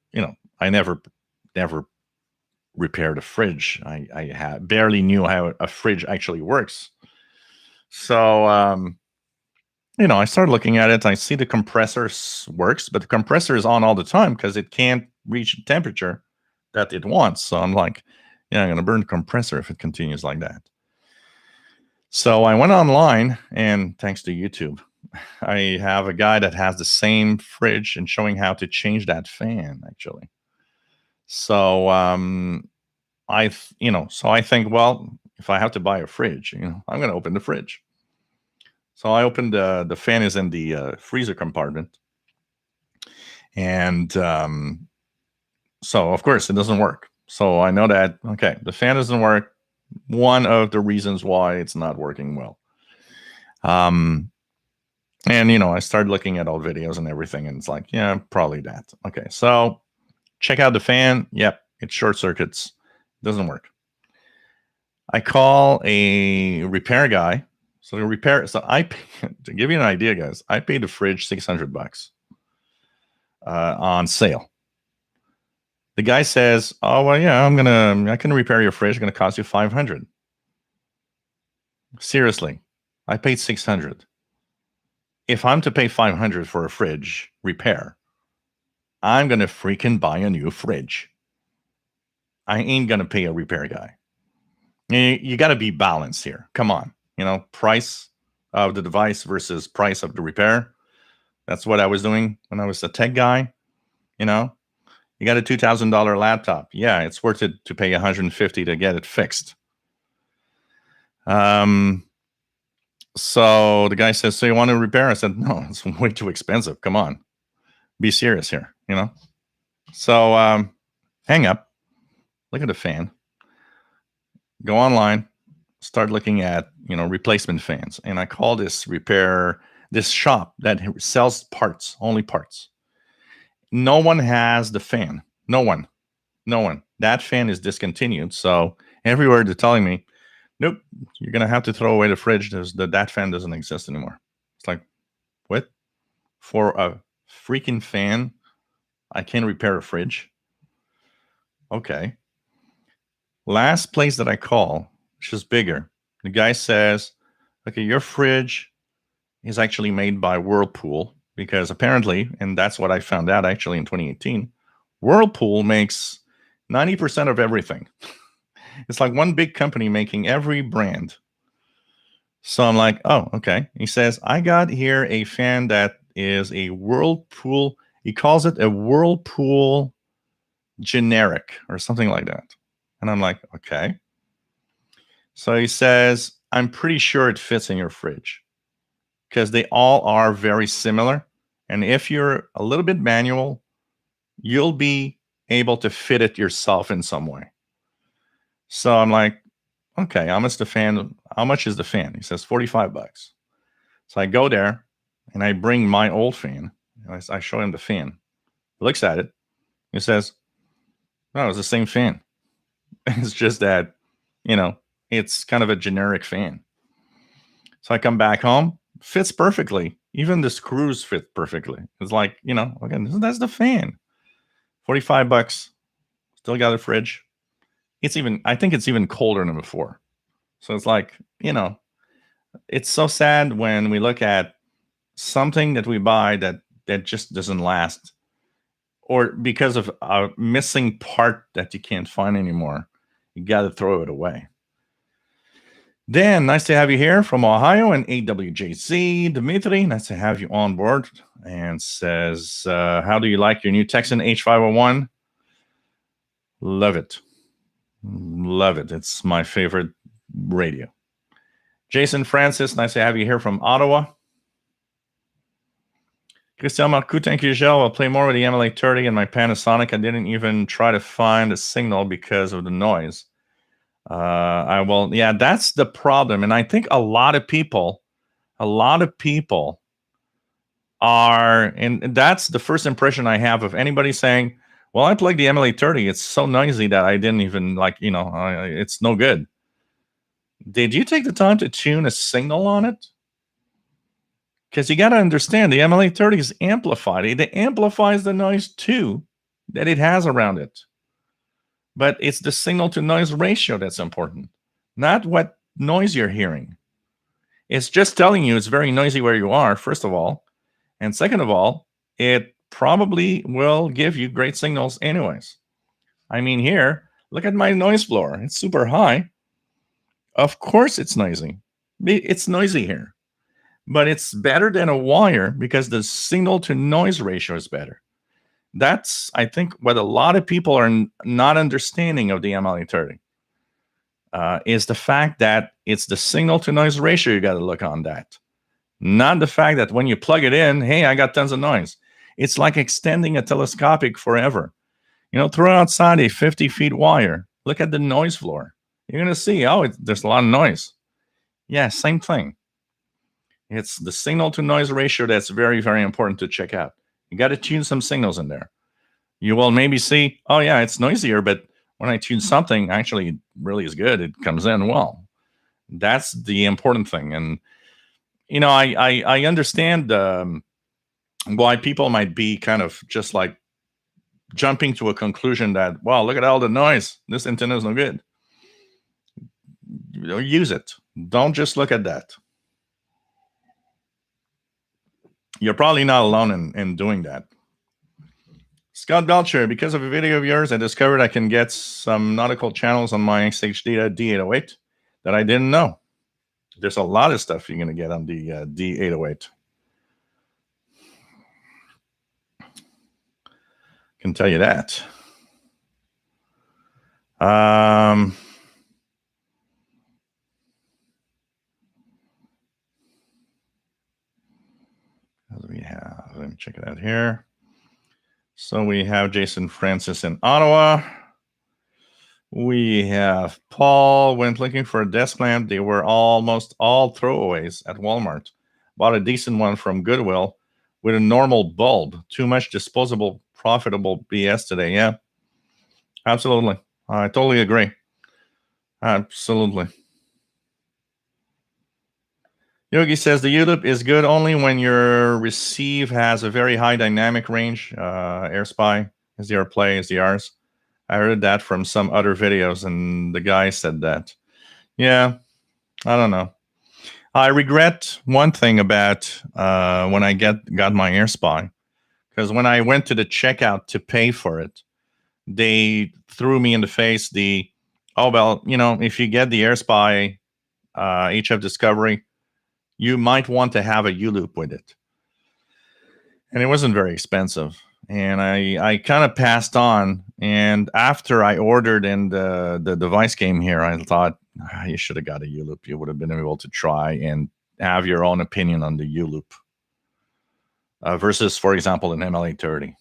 I never repaired a fridge. I barely knew how a fridge actually works. So I started looking at it. I see the compressor works, but the compressor is on all the time because it can't reach the temperature that it wants. So I'm like, I'm going to burn the compressor if it continues like that. So I went online, and thanks to YouTube, I have a guy that has the same fridge and showing how to change that fan, actually. So I think, well, if I have to buy a fridge, I'm going to open the fridge. So I opened the fan is in the freezer compartment. And so, of course, it doesn't work. So I know that, okay, the fan doesn't work. One of the reasons why it's not working well. And, I started looking at old videos and everything, and it's like, yeah, probably that. Okay, so check out the fan. Yep, it short circuits. Doesn't work. I call a repair guy. So to give you an idea, guys, I paid the fridge $600 on sale. The guy says, "Oh well, yeah, I can repair your fridge. It's gonna cost you $500." Seriously, I paid $600. If I'm to pay $500 for a fridge repair, I'm gonna freaking buy a new fridge. I ain't gonna pay a repair guy. You got to be balanced here. Come on, price of the device versus price of the repair. That's what I was doing when I was a tech guy. You got a $2,000 laptop. Yeah, it's worth it to pay $150 to get it fixed. So the guy says, "So you want to repair?" I said, "No, it's way too expensive. Come on, be serious here." So hang up. Look at the fan. Go online. Start looking at replacement fans, and I call this shop that sells parts, only parts. No one has the fan. No one. That fan is discontinued. So everywhere they're telling me, "Nope, you're gonna have to throw away the fridge. That fan doesn't exist anymore." It's like, what? For a freaking fan, I can't repair a fridge? Okay. Last place that I call, which is bigger, the guy says, "Okay, your fridge is actually made by Whirlpool," because apparently, and that's what I found out actually in 2018, Whirlpool makes 90% of everything. It's like one big company making every brand. So I'm like, "Oh, okay." He says, "I got here a fan that is a Whirlpool." He calls it a Whirlpool generic or something like that. And I'm like, "Okay." So he says, "I'm pretty sure it fits in your fridge because they all are very similar. And if you're a little bit manual, you'll be able to fit it yourself in some way." So I'm like, "Okay, how much is the fan?" He says $45. So I go there and I bring my old fan. I show him the fan. He looks at it. He says, "No, it's the same fan. It's just that, it's kind of a generic fan." So I come back home, fits perfectly. Even the screws fit perfectly. It's like, again, that's the fan. $45. Still got a fridge. I think it's even colder than before. So it's like, it's so sad when we look at something that we buy that just doesn't last, or because of a missing part that you can't find anymore, you got to throw it away. Dan, nice to have you here from Ohio, and AWJC. Dimitri, nice to have you on board. And says, "How do you like your new Texan H501? Love it. Love it. It's my favorite radio." Jason Francis, nice to have you here from Ottawa. Christian Marcoux, thank you, Gilles. I'll play more with the MLA30 and my Panasonic. I didn't even try to find a signal because of the noise. I will. Yeah, that's the problem. And I think a lot of people are, and that's the first impression I have of anybody saying, "Well, I plugged the MLA30. It's so noisy that I didn't even it's no good." Did you take the time to tune a signal on it? Because you got to understand, the MLA30 is amplified. It amplifies the noise too that it has around it. But it's the signal to noise ratio that's important, not what noise you're hearing. It's just telling you it's very noisy where you are, first of all. And second of all, it probably will give you great signals anyways. I mean, here, look at my noise floor. It's super high. Of course it's noisy. It's noisy here. But it's better than a wire because the signal to noise ratio is better. That's, I think, what a lot of people are not understanding of the MLA30 is the fact that it's the signal to noise ratio you got to look on that. Not the fact that when you plug it in, hey, I got tons of noise. It's like extending a telescopic forever. Throw outside a 50 feet wire. Look at the noise floor. You're going to see, there's a lot of noise. Yeah, same thing. It's the signal to noise ratio that's very, very important to check out. You got to tune some signals in there. You will maybe see, oh yeah, it's noisier, but when I tune something actually really is good, it comes in well. That's the important thing. And I understand why people might be kind of just like jumping to a conclusion that, well, look at all the noise. This antenna is no good. Use it. Don't just look at that. You're probably not alone in doing that. Scott Belcher, because of a video of yours, I discovered I can get some nautical channels on my XH Data D808 that I didn't know. There's a lot of stuff you're going to get on the D808. Can tell you that. What do we have? Let me check it out here. So we have Jason Francis in Ottawa. We have Paul went looking for a desk lamp. They were almost all throwaways at Walmart. Bought a decent one from Goodwill with a normal bulb. Too much disposable, profitable BS today. Yeah, absolutely. I totally agree. Absolutely. Yogi says the ULIP is good only when your receive has a very high dynamic range. AirSpy, SDR Play, SDRs. I heard that from some other videos, and the guy said that. Yeah, I don't know. I regret one thing about when I got my AirSpy, because when I went to the checkout to pay for it, they threw me in the face if you get the AirSpy HF Discovery, you might want to have a U-loop with it. And it wasn't very expensive. And I kind of passed on. And after I ordered and the device came here, I thought, you should have got a U-loop. You would have been able to try and have your own opinion on the U-loop versus, for example, an ML830.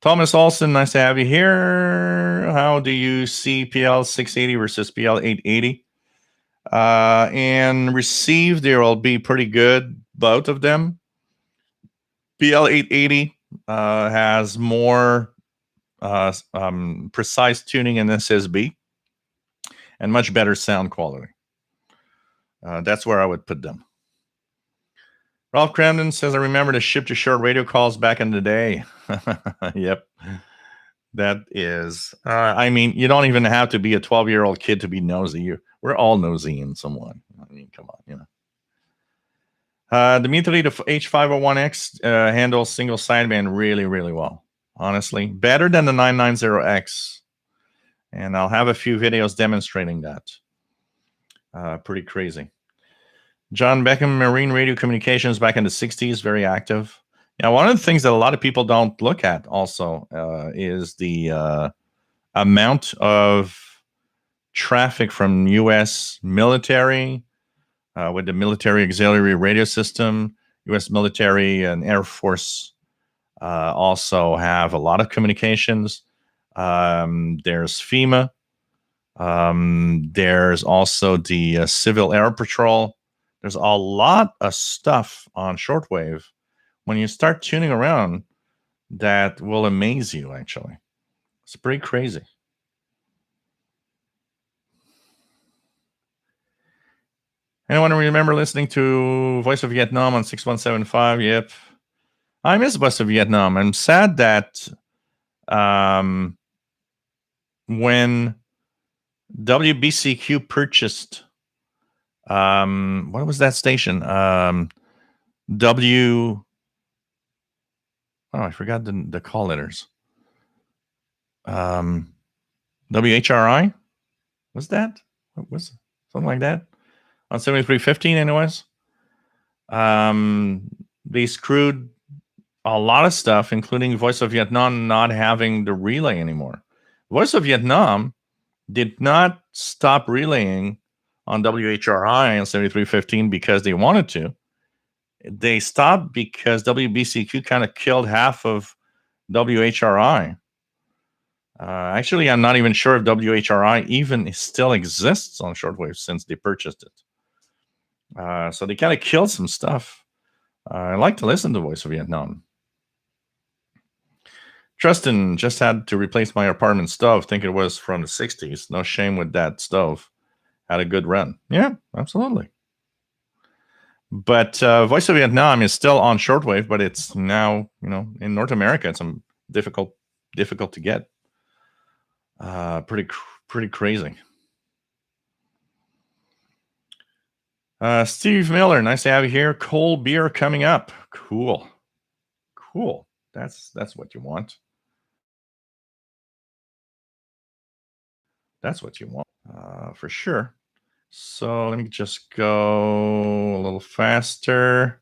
Thomas Olson, nice to have you here. How do you see PL680 versus PL880? And receive, there will be pretty good, both of them. PL880 has more precise tuning in SSB and much better sound quality. That's where I would put them. Ralph Cramden says, I remember the ship to short radio calls back in the day. Yep. That is, you don't even have to be a 12-year-old kid to be nosy. We're all nosy in someone. Come on, Dimitri, the H501X handles single sideband really, really well. Honestly, better than the 990X. And I'll have a few videos demonstrating that. Pretty crazy. John Beckham, Marine Radio Communications back in the 60s, very active. Now, one of the things that a lot of people don't look at also is the amount of traffic from U.S. military with the military auxiliary radio system. U.S. military and Air Force also have a lot of communications. There's FEMA. There's also the Civil Air Patrol. There's a lot of stuff on shortwave when you start tuning around that will amaze you, actually. It's pretty crazy. Anyone remember listening to Voice of Vietnam on 6175? Yep. I miss Voice of Vietnam. I'm sad that when WBCQ purchased, what was that station? I forgot the call letters. WHRI? Was that? What was it? Something like that? On 7315, anyways. They screwed a lot of stuff, including Voice of Vietnam not having the relay anymore. Voice of Vietnam did not stop relaying on WHRI on 7315 because they wanted to. They stopped because WBCQ kind of killed half of WHRI. Actually, I'm not even sure if WHRI even still exists on shortwave since they purchased it. So they kind of killed some stuff. I like to listen to Voice of Vietnam. Tristan just had to replace my apartment stove. Think it was from the 60s. No shame with that stove. Had a good run. Yeah, absolutely. But Voice of Vietnam is still on shortwave, but it's now, in North America, it's difficult to get. Pretty crazy. Steve Miller, nice to have you here. Cold beer coming up. Cool. That's what you want. That's what you want, for sure. So let me just go a little faster.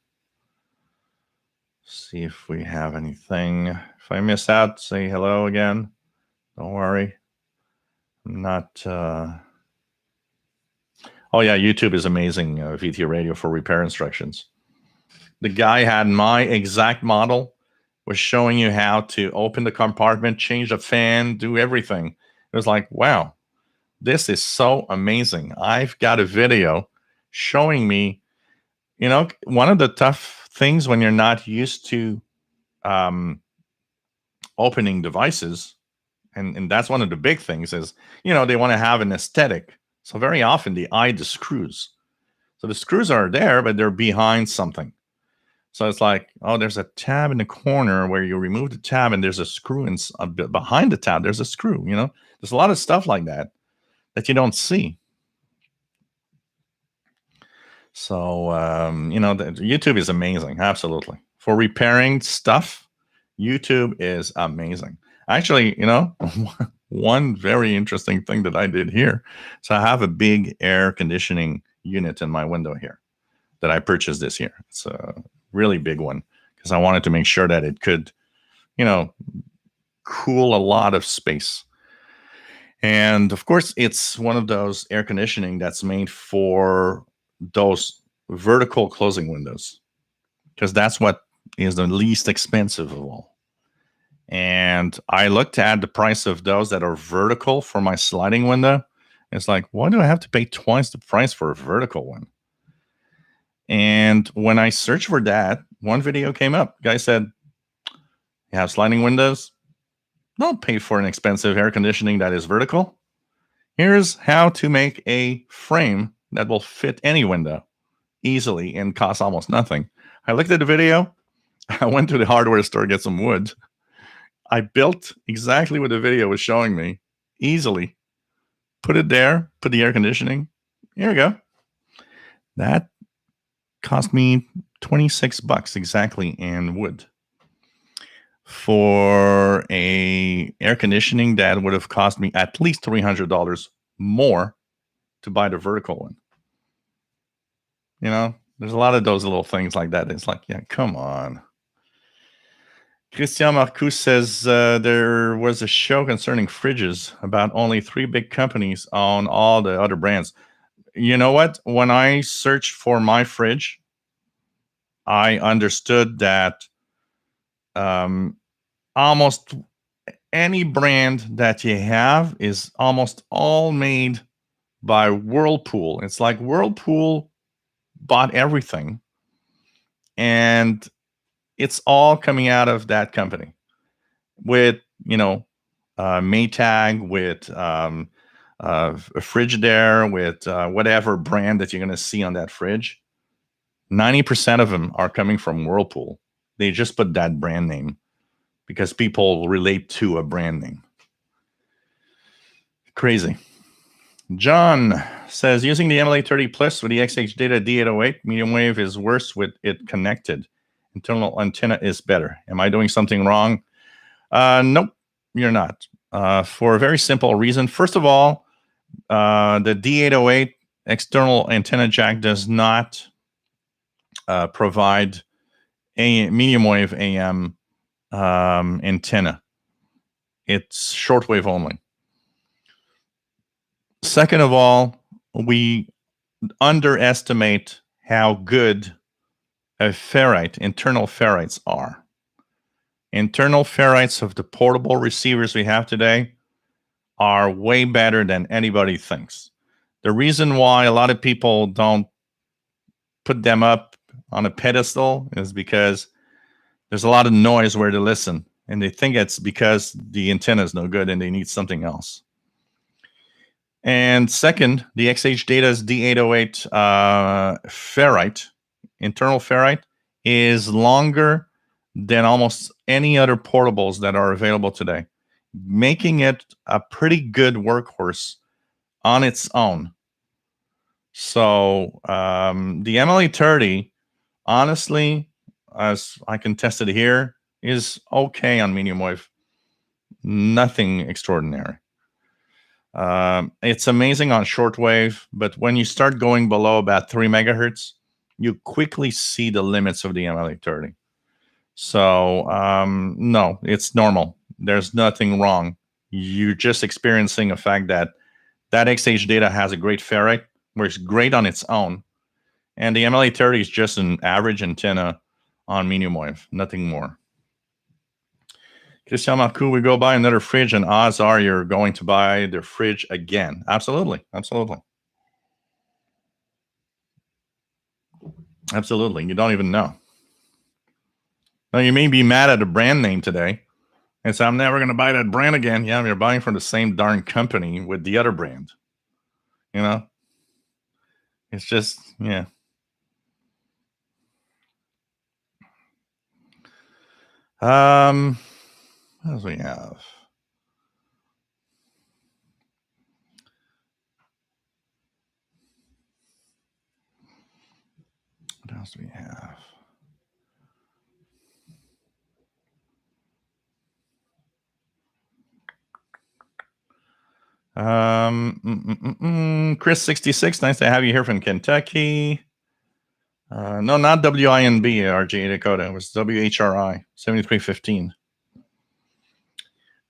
See if we have anything. If I miss out, say hello again. Don't worry. I'm not. Oh yeah, YouTube is amazing. VT Radio for repair instructions. The guy had my exact model, was showing you how to open the compartment, change the fan, do everything. It was like, wow, this is so amazing. I've got a video showing me, one of the tough things when you're not used to opening devices, and that's one of the big things is, they want to have an aesthetic. So very often they hide the screws. So the screws are there, but they're behind something. So it's like, oh, there's a tab in the corner where you remove the tab and there's a screw behind the tab. There's a screw, there's a lot of stuff like that you don't see. So, YouTube is amazing. Absolutely. For repairing stuff, YouTube is amazing. Actually, one very interesting thing that I did here. So I have a big air conditioning unit in my window here that I purchased this year. It's a really big one because I wanted to make sure that it could, cool a lot of space. And of course, it's one of those air conditioning that's made for those vertical closing windows because that's what is the least expensive of all. And I looked at the price of those that are vertical for my sliding window. It's like, why do I have to pay twice the price for a vertical one? And when I searched for that, one video came up. Guy said, you have sliding windows? Don't pay for an expensive air conditioning that is vertical. Here's how to make a frame that will fit any window easily and cost almost nothing. I looked at the video. I went to the hardware store to get some wood. I built exactly what the video was showing me easily. Put it there, put the air conditioning. Here we go. That cost me $26 exactly in wood. For a air conditioning that would have cost me at least $300 more to buy the vertical one. There's a lot of those little things like that. It's like, yeah, come on. Christian Marcus says there was a show concerning fridges about only 3 big companies on all the other brands. You know what? When I searched for my fridge, I understood that almost any brand that you have is almost all made by Whirlpool. It's like Whirlpool bought everything, and it's all coming out of that company with, Maytag, with Frigidaire, with whatever brand that you're going to see on that fridge. 90% of them are coming from Whirlpool. They just put that brand name because people relate to a brand name. Crazy. John says, using the MLA30 Plus with the XH Data D808, medium wave is worse with it connected. Internal antenna is better. Am I doing something wrong? Nope, you're not. For a very simple reason. First of all, the D808 external antenna jack does not provide a medium wave AM antenna. It's shortwave only. Second of all, we underestimate how good internal ferrites are. Internal ferrites of the portable receivers we have today are way better than anybody thinks. The reason why a lot of people don't put them up on a pedestal is because there's a lot of noise where to listen. and they think it's because the antenna is no good and they need something else. And second, the XH Data's D808 ferrite, internal ferrite, is longer than almost any other portables that are available today, making it a pretty good workhorse on its own. So the MLA30, honestly, as I can test it here, is okay on medium wave. Nothing extraordinary. It's amazing on shortwave, but when you start going below about 3 megahertz, you quickly see the limits of the MLA30. So no, it's normal. There's nothing wrong. You're just experiencing a fact that XH Data has a great ferrite, where it's great on its own, and the MLA30 is just an average antenna on medium wave, nothing more. Christian Marcoux, we go buy another fridge, and odds are you're going to buy the fridge again. Absolutely. Absolutely. Absolutely. You don't even know. Now, you may be mad at a brand name today and say, I'm never going to buy that brand again. Yeah, you're buying from the same darn company with the other brand. You know? It's just, yeah. What else we have? What else do we have? Chris 66, nice to have you here from Kentucky. No, not WINB, RJ Dakota. It was WHRI 7315.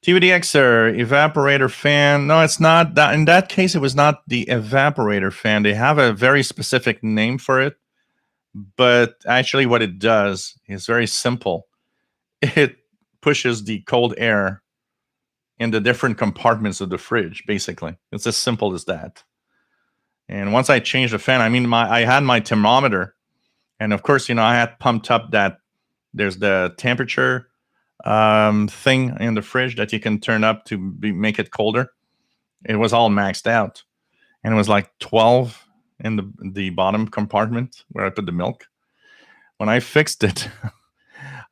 TVDXer, evaporator fan. No, it's not that. In that case, it was not the evaporator fan. They have a very specific name for it. But actually, what it does is very simple. It pushes the cold air in the different compartments of the fridge, basically. It's as simple as that. And once I changed the fan, I mean, I had my thermometer. And of course, I had pumped up that there's the temperature thing in the fridge that you can turn up to make it colder. It was all maxed out. And it was like 12 in the bottom compartment where I put the milk. When I fixed it,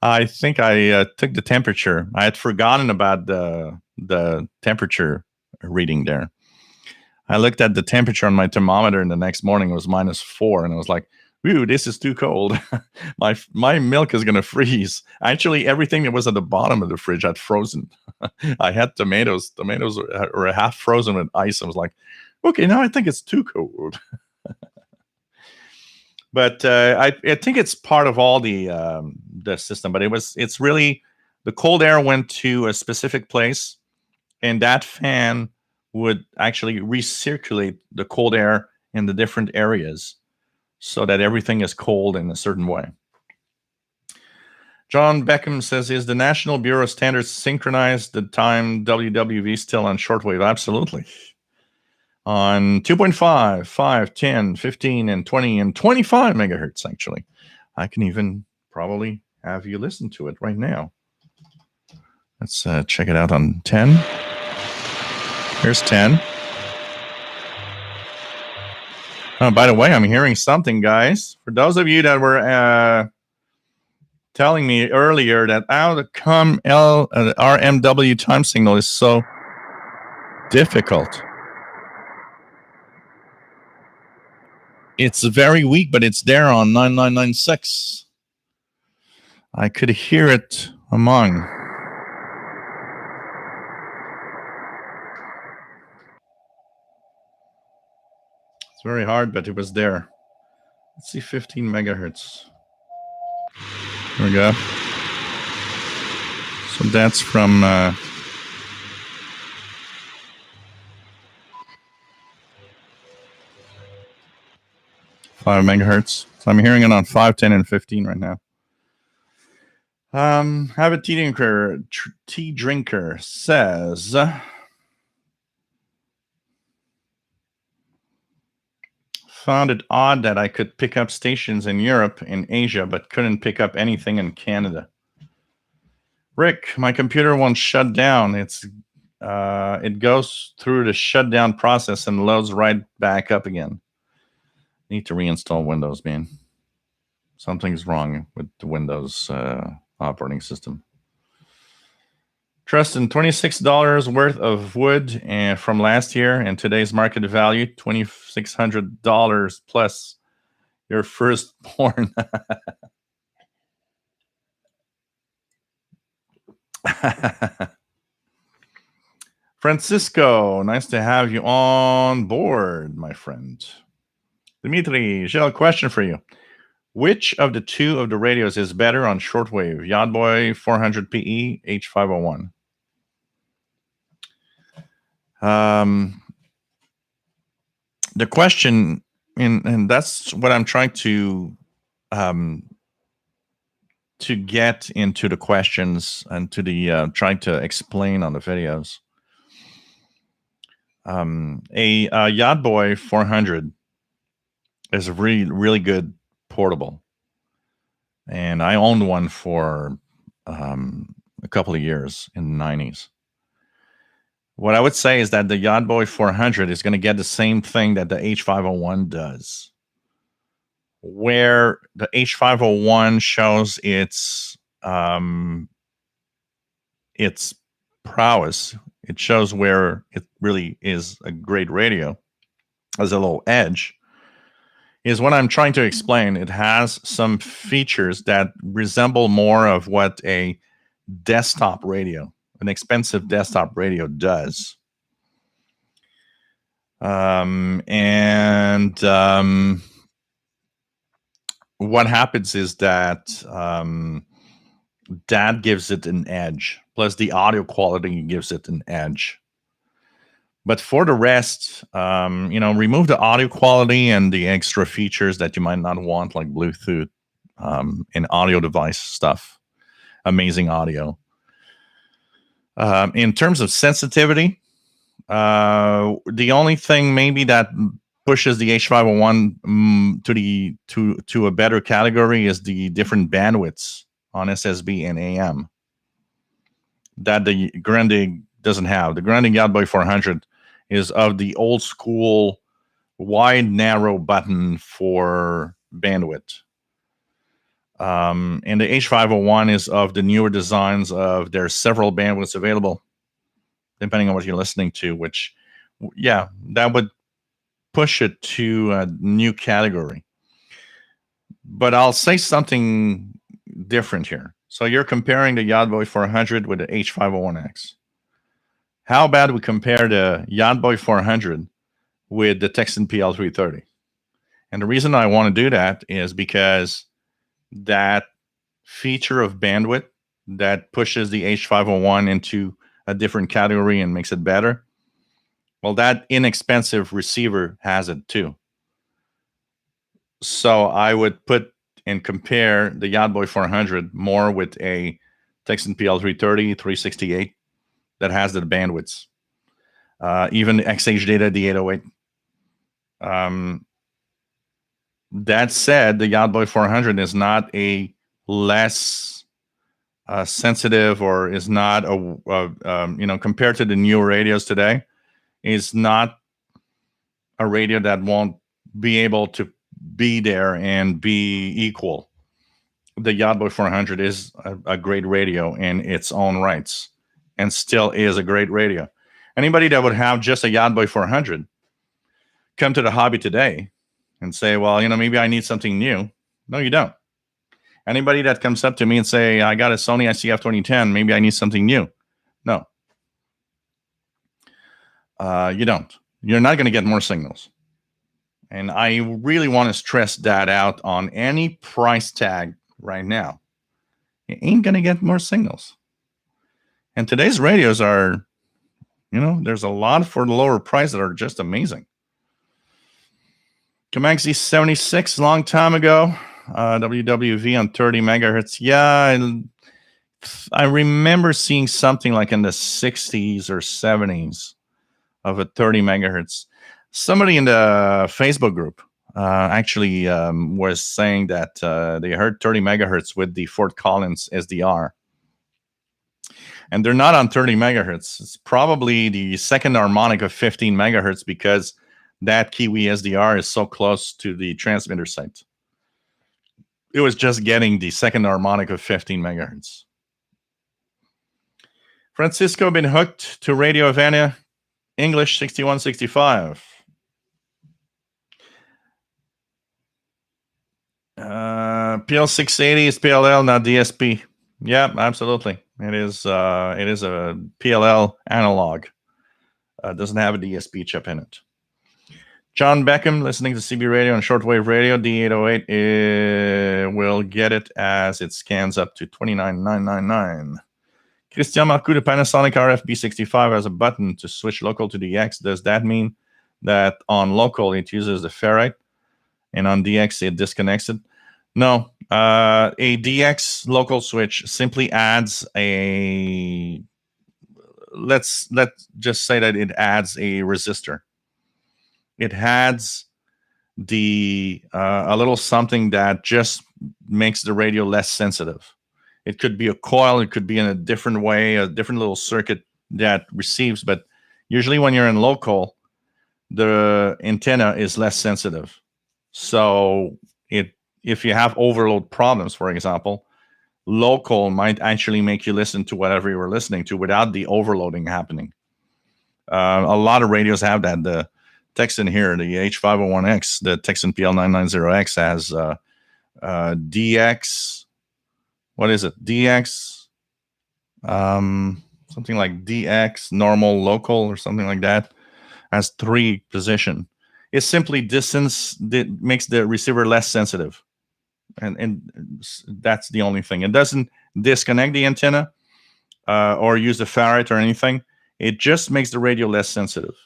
I think I took the temperature. I had forgotten about the temperature reading there. I looked at the temperature on my thermometer, and the next morning it was -4, and I was like, "Ooh, this is too cold. my milk is gonna freeze." Actually, everything that was at the bottom of the fridge had frozen. I had tomatoes. Tomatoes were half frozen with ice. I was like, "Okay, now I think it's too cold." But I think it's part of all the system. But it's really the cold air went to a specific place, and that fan would actually recirculate the cold air in the different areas so that everything is cold in a certain way. John Beckham says, is the National Bureau of Standards synchronized the time WWV still on shortwave? Absolutely. On 2.5, 5, 10, 15, and 20, and 25 megahertz, actually. I can even probably have you listen to it right now. Let's check it out on 10. Here's 10. Oh, by the way, I'm hearing something, guys. For those of you that were telling me earlier that how the RMW time signal is so difficult. It's very weak, but it's there on 9996. I could hear it among. It's very hard, but it was there. Let's see, 15 megahertz. There we go. So that's from 5 megahertz. So I'm hearing it on 5, 10, and 15 right now. Have a tea drinker says, found it odd that I could pick up stations in Europe and Asia, but couldn't pick up anything in Canada. Rick, my computer won't shut down. It goes through the shutdown process and loads right back up again. Need to reinstall Windows, man. Something's wrong with the Windows operating system. Tristan, $26 worth of wood from last year and today's market value, $2,600 plus your firstborn. Francisco, nice to have you on board, my friend. Dimitri, Gilles, question for you. Which of the two of the radios is better on shortwave? Yachtboy 400 PE, H501. The question, and that's what I'm trying to get into the questions and to the trying to explain on the videos. A Yachtboy 400 is a really, really good portable. And I owned one for a couple of years in the 90s. What I would say is that the Yachtboy 400 is going to get the same thing that the H501 does. Where the H501 shows its prowess, it shows where it really is a great radio as a little edge, is what I'm trying to explain. It has some features that resemble more of what a desktop radio, an expensive desktop radio does. What happens is that that gives it an edge, plus the audio quality gives it an edge. But for the rest, remove the audio quality and the extra features that you might not want, like Bluetooth and audio device stuff. Amazing audio. In terms of sensitivity, the only thing maybe that pushes the H501 to a better category is the different bandwidths on SSB and AM that the Grundig doesn't have. The Grundig Yachtboy 400 is of the old school wide narrow button for bandwidth. And the H501 is of the newer designs of there's several bandwidths available, depending on what you're listening to, which, yeah, that would push it to a new category. But I'll say something different here. So you're comparing the Yachtboy 400 with the H501X. How about we compare the Yachtboy 400 with the Texan PL330? And the reason I want to do that is because that feature of bandwidth that pushes the H501 into a different category and makes it better, well, that inexpensive receiver has it too. So I would put and compare the Yachtboy 400 more with a Texan PL330, 368 that has the bandwidths. Even the XH data, the 808. That said, the Yachtboy 400 is not a less sensitive, or is not compared to the newer radios today, is not a radio that won't be able to be there and be equal. The Yachtboy 400 is a great radio in its own rights, and still is a great radio. Anybody that would have just a Yachtboy 400 come to the hobby today and say, well, maybe I need something new. No, you don't. Anybody that comes up to me and say, I got a Sony ICF 2010, maybe I need something new. No. You don't. You're not going to get more signals. And I really want to stress that out on any price tag right now. You ain't going to get more signals. And today's radios are, there's a lot for the lower price that are just amazing. Comanxi 76, long time ago. WWV on 30 megahertz. Yeah, I remember seeing something like in the 60s or 70s of a 30 megahertz. Somebody in the Facebook group actually was saying that they heard 30 megahertz with the Fort Collins SDR. And they're not on 30 megahertz. It's probably the second harmonic of 15 megahertz because that Kiwi SDR is so close to the transmitter site. It was just getting the second harmonic of 15 megahertz. Francisco been hooked to Radio Havana English 6165. PL 680 is PLL, not DSP. Yeah, absolutely. It is a PLL analog. Doesn't have a DSP chip in it. John Beckham, listening to CB radio and shortwave radio, D808 will get it as it scans up to 29999. Christian Marcoux, the Panasonic RFB65 has a button to switch local to DX. Does that mean that on local it uses the ferrite and on DX it disconnects it? No. A DX local switch simply adds a, let's just say that it adds a resistor. It adds a little something that just makes the radio less sensitive. It could be a coil, it could be in a different way, a different little circuit that receives, but usually when you're in local, the antenna is less sensitive. So if you have overload problems, for example, local might actually make you listen to whatever you were listening to without the overloading happening. A lot of radios have that. The Texan here, the H501X, the Texan PL990X has DX. What is it? DX, something like DX, normal, local, or something like that. Has 3 position. It's simply distance that makes the receiver less sensitive. And that's the only thing. It doesn't disconnect the antenna or use the ferrite or anything. It just makes the radio less sensitive.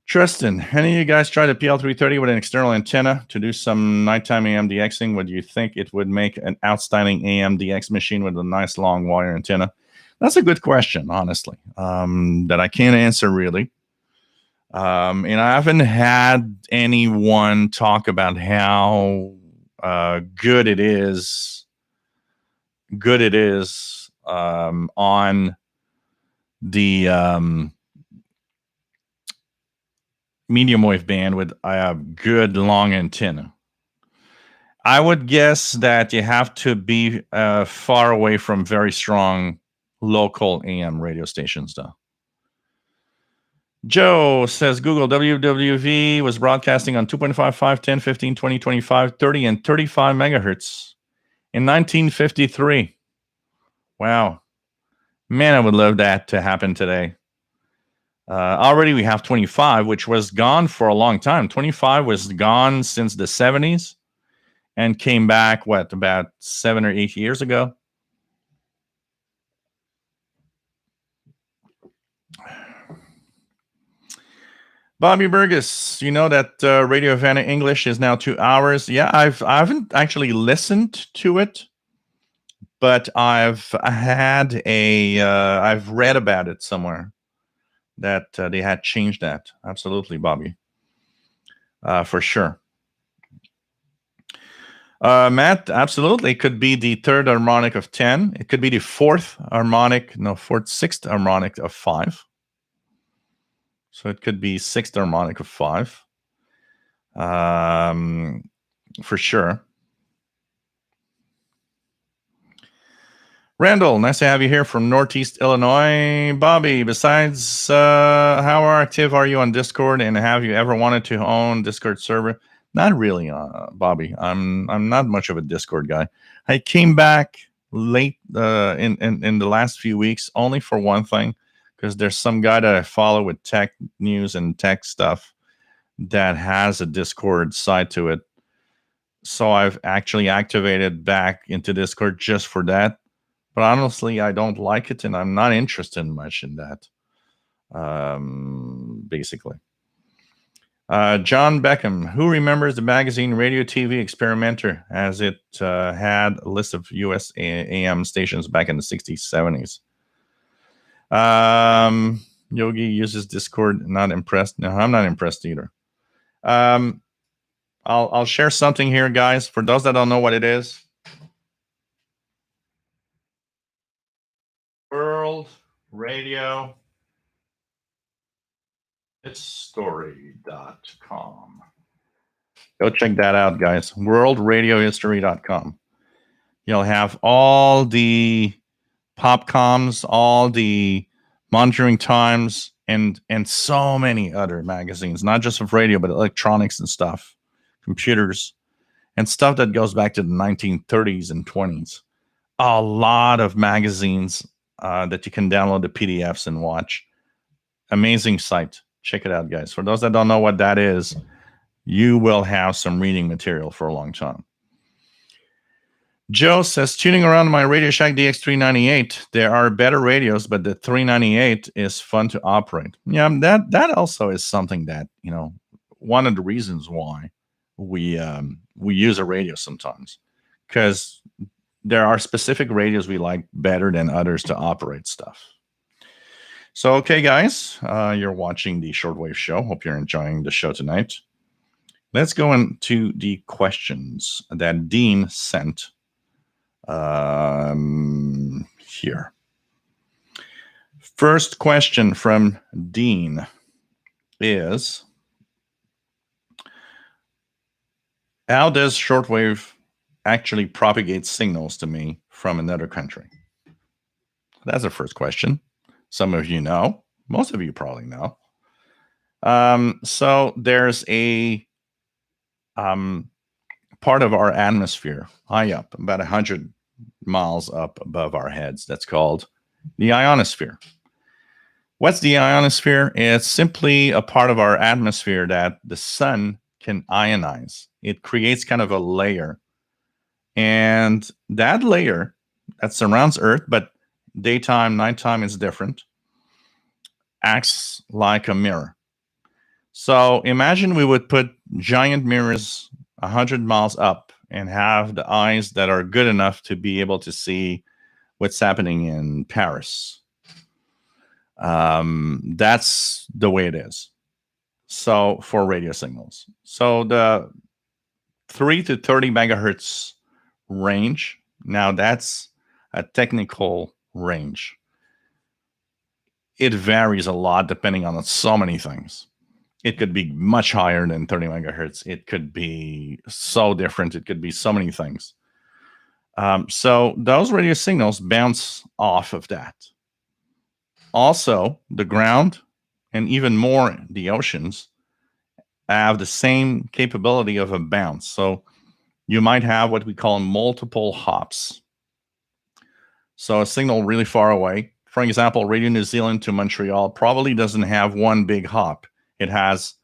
Tristan, any of you guys tried a PL330 with an external antenna to do some nighttime AM DXing? Would you think it would make an outstanding AM DX machine with a nice long wire antenna? That's a good question, honestly, that I can't answer really. And I haven't had anyone talk about how good it is on the medium wave band with a good long antenna. I would guess that you have to be far away from very strong local AM radio stations, though. Joe says Google WWV was broadcasting on 2.5, 5, 10, 15, 20, 25, 30, and 35 megahertz in 1953. Wow. Man, I would love that to happen today. Already we have 25, which was gone for a long time. 25 was gone since the 70s and came back, about 7 or 8 years ago. Bobby Burgess, you know that Radio Havana English is now 2 hours. Yeah, I haven't actually listened to it, but I've read about it somewhere that they had changed that. Absolutely, Bobby, for sure. Matt, absolutely. It could be the third harmonic of 10. It could be the sixth harmonic of 5. So it could be sixth harmonic of 5. For sure. Randall, nice to have you here from Northeast Illinois. Bobby, besides how active are you on Discord, and have you ever wanted to own Discord server? Not really, Bobby. I'm not much of a Discord guy. I came back late in the last few weeks only for one thing, because there's some guy that I follow with tech news and tech stuff that has a Discord side to it. So I've actually activated back into Discord just for that. But honestly, I don't like it, and I'm not interested much in that, basically. John Beckham, who remembers the magazine Radio TV Experimenter, as it had a list of US AM stations back in the 60s, 70s. Yogi uses Discord, not impressed. No, I'm not impressed either. I'll share something here, guys. For those that don't know what it is, World Radio History.com. Go check that out, guys. worldradiohistory.com. You'll have all the popcoms, all the monitoring times, and so many other magazines, not just of radio, but electronics and stuff, computers, and stuff that goes back to the 1930s and 20s. A lot of magazines that you can download the PDFs and watch. Amazing site. Check it out, guys. For those that don't know what that is, you will have some reading material for a long time. Joe says, tuning around my Radio Shack DX398, there are better radios, but the 398 is fun to operate. Yeah, that also is something that, one of the reasons why we use a radio sometimes, because there are specific radios we like better than others to operate stuff. So, okay, guys, you're watching the Shortwave Show. Hope you're enjoying the show tonight. Let's go into the questions that Dean sent here. First question from Dean is, how does shortwave actually propagate signals to me from another country? That's the first question. Some of you know. Most of you probably know. So there's a part of our atmosphere high up, about 100 miles up above our heads, that's called the ionosphere. What's the ionosphere? It's simply a part of our atmosphere that the sun can ionize. It creates kind of a layer. And that layer that surrounds Earth, but daytime, nighttime is different, acts like a mirror. So imagine we would put giant mirrors 100 miles up and have the eyes that are good enough to be able to see what's happening in Paris. That's the way it is. So for radio signals. So the 3 to 30 megahertz range, now that's a technical range. It varies a lot depending on so many things. It could be much higher than 30 megahertz. It could be so different. It could be so many things. So those radio signals bounce off of that. Also, the ground and even more the oceans have the same capability of a bounce. So you might have what we call multiple hops. So a signal really far away, for example, Radio New Zealand to Montreal probably doesn't have one big hop. It has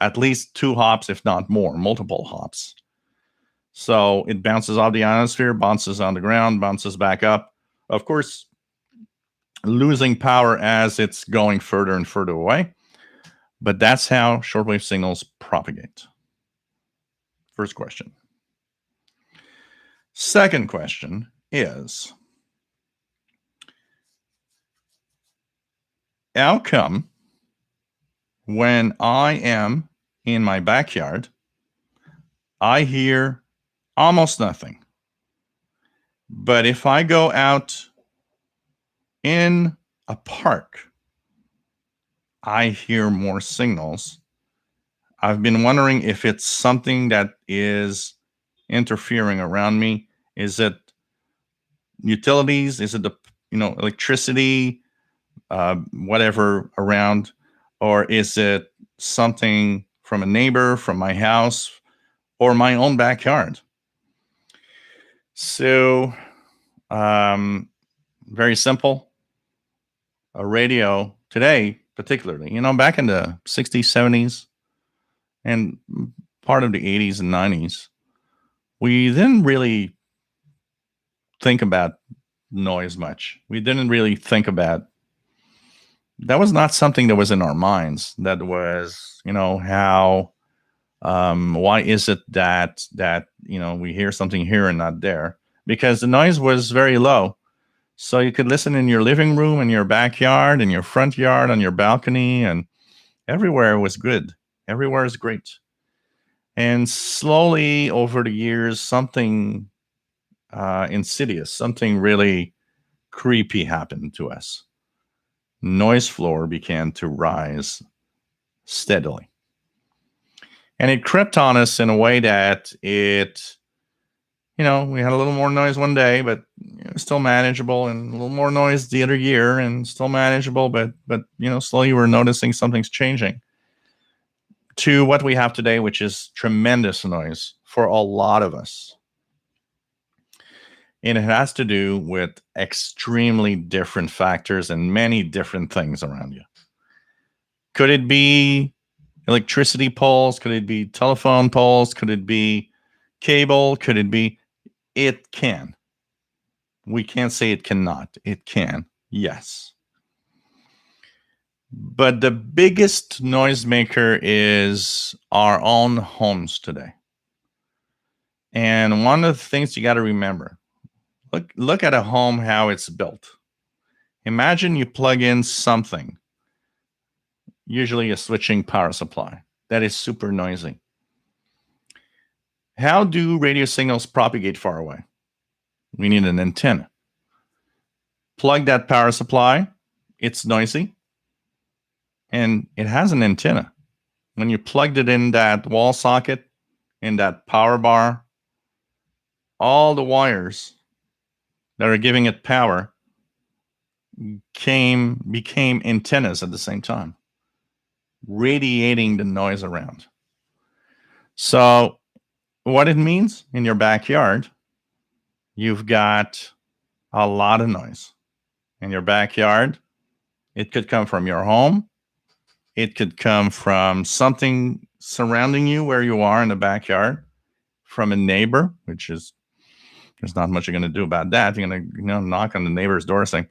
at least 2 hops, if not more, multiple hops. So it bounces off the ionosphere, bounces on the ground, bounces back up. Of course, losing power as it's going further and further away. But that's how shortwave signals propagate. First question. Second question is, how come when I am in my backyard, I hear almost nothing? But if I go out in a park, I hear more signals. I've been wondering if it's something that is interfering around me. Is it utilities? Is it the electricity, whatever around? Or is it something from a neighbor, from my house, or my own backyard? So, very simple. A radio today, particularly, back in the 60s, 70s, and part of the 80s and 90s, we didn't really think about noise much. We didn't really think about, that was not something that was in our minds. That was, how, why is it that we hear something here and not there? Because the noise was very low. So you could listen in your living room, in your backyard, in your front yard, on your balcony, and everywhere was good. Everywhere is great. And slowly over the years, something insidious, something really creepy happened to us. Noise floor began to rise steadily. And it crept on us in a way that it, we had a little more noise one day, but still manageable, and a little more noise the other year and still manageable, but slowly we're noticing something's changing to what we have today, which is tremendous noise for a lot of us. And it has to do with extremely different factors and many different things around you. Could it be electricity poles? Could it be telephone poles? Could it be cable? Could it be? It can. We can't say it cannot. It can. Yes. But the biggest noisemaker is our own homes today. And one of the things you got to remember, look at a home, how it's built. Imagine you plug in something, usually a switching power supply, that is super noisy. How do radio signals propagate far away? We need an antenna. Plug that power supply, it's noisy, and it has an antenna. When you plugged it in that wall socket, in that power bar, all the wires that are giving it power became antennas at the same time, radiating the noise around. So what it means in your backyard, you've got a lot of noise in your backyard. It could come from your home. It could come from something surrounding you where you are in the backyard, from a neighbor, which is, there's not much you're going to do about that. You're going to knock on the neighbor's door saying,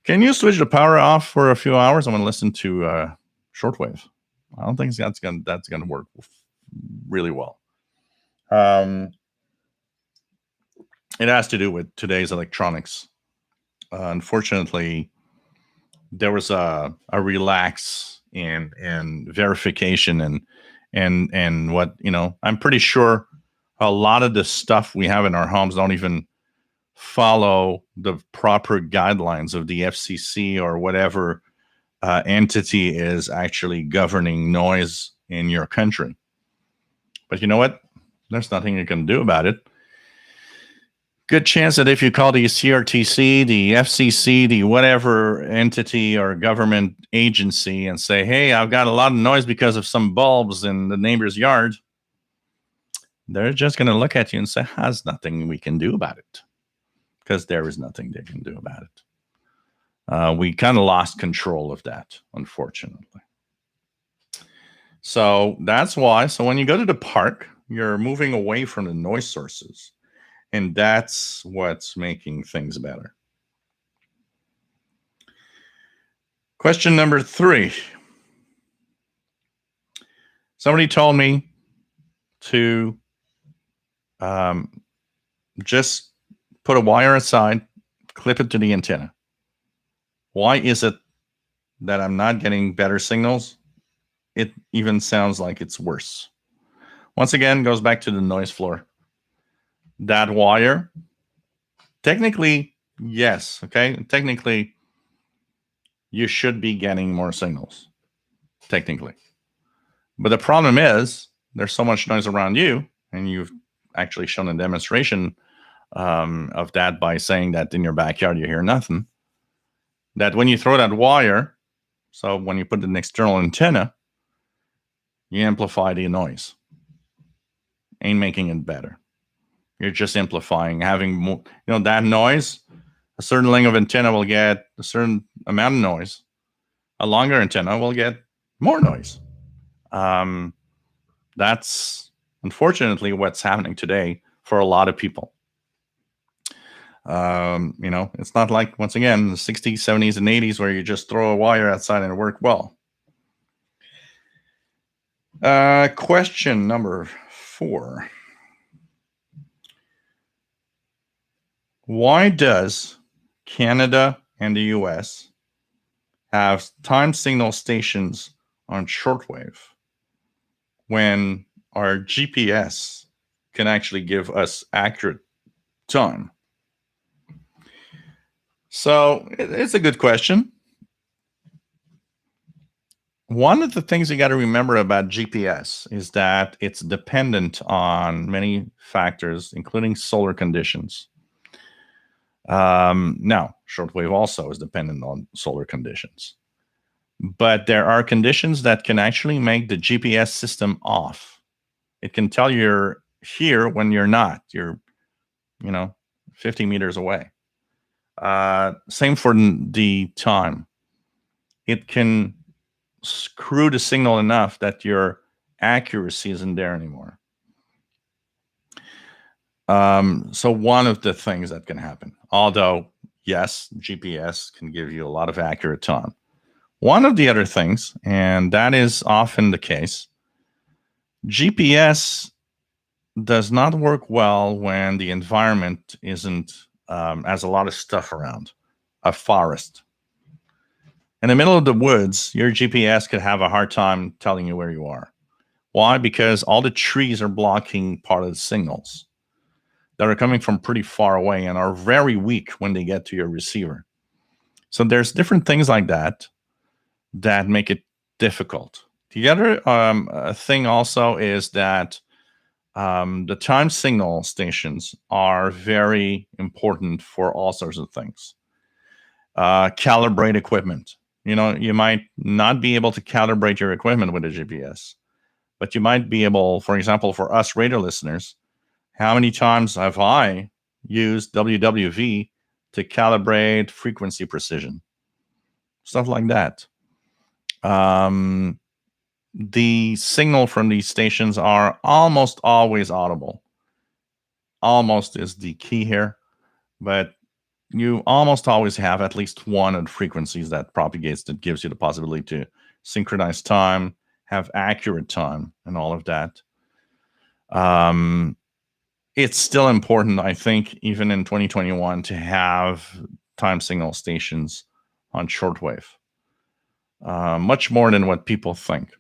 can you switch the power off for a few hours? I want to listen to Shortwave. I don't think that's going to work really well. It has to do with today's electronics. Unfortunately, there was a relax in verification and what, I'm pretty sure a lot of the stuff we have in our homes don't even follow the proper guidelines of the FCC or whatever entity is actually governing noise in your country. But you know what? There's nothing you can do about it. Good chance that if you call the CRTC, the FCC, the whatever entity or government agency and say, hey, I've got a lot of noise because of some bulbs in the neighbor's yard, they're just going to look at you and say, there's nothing we can do about it, because there is nothing they can do about it. We kind of lost control of that, unfortunately. So that's why. So when you go to the park, you're moving away from the noise sources. And that's what's making things better. Question number 3. Somebody told me to just put a wire aside, clip it to the antenna. Why is it that I'm not getting better signals? It even sounds like it's worse. Once again, goes back to the noise floor. That wire, technically, yes, okay? Technically, you should be getting more signals, technically. But the problem is, there's so much noise around you, and you've actually shown a demonstration of that by saying that in your backyard you hear nothing, that when you throw that wire, so when you put an external antenna, you amplify the noise. Ain't making it better. You're just amplifying, having more, that noise. A certain length of antenna will get a certain amount of noise. A longer antenna will get more noise. That's unfortunately what's happening today for a lot of people. It's not like, once again, the 60s, 70s, and 80s where you just throw a wire outside and it worked well. Question number 4. Why does Canada and the US have time signal stations on shortwave when our GPS can actually give us accurate time? So it's a good question. One of the things you got to remember about GPS is that it's dependent on many factors, including solar conditions. Now, shortwave also is dependent on solar conditions. But there are conditions that can actually make the GPS system off. It can tell you're here when you're not. You're, 50 meters away. Same for the time. It can screw the signal enough that your accuracy isn't there anymore. So one of the things that can happen, although yes, GPS can give you a lot of accurate time. One of the other things, and that is often the case, GPS does not work well when the environment isn't has a lot of stuff around, a forest. In the middle of the woods, your GPS could have a hard time telling you where you are. Why? Because all the trees are blocking part of the signals that are coming from pretty far away and are very weak when they get to your receiver. So there's different things like that that make it difficult. The other thing also is that the time signal stations are very important for all sorts of things. Calibrate equipment. You might not be able to calibrate your equipment with a GPS, but you might be able, for example, for us radio listeners, how many times have I used WWV to calibrate frequency precision? Stuff like that. The signal from these stations are almost always audible. Almost is the key here, but you almost always have at least one of the frequencies that propagates that gives you the possibility to synchronize time, have accurate time, and all of that. It's still important, I think, even in 2021, to have time signal stations on shortwave. Much more than what people think.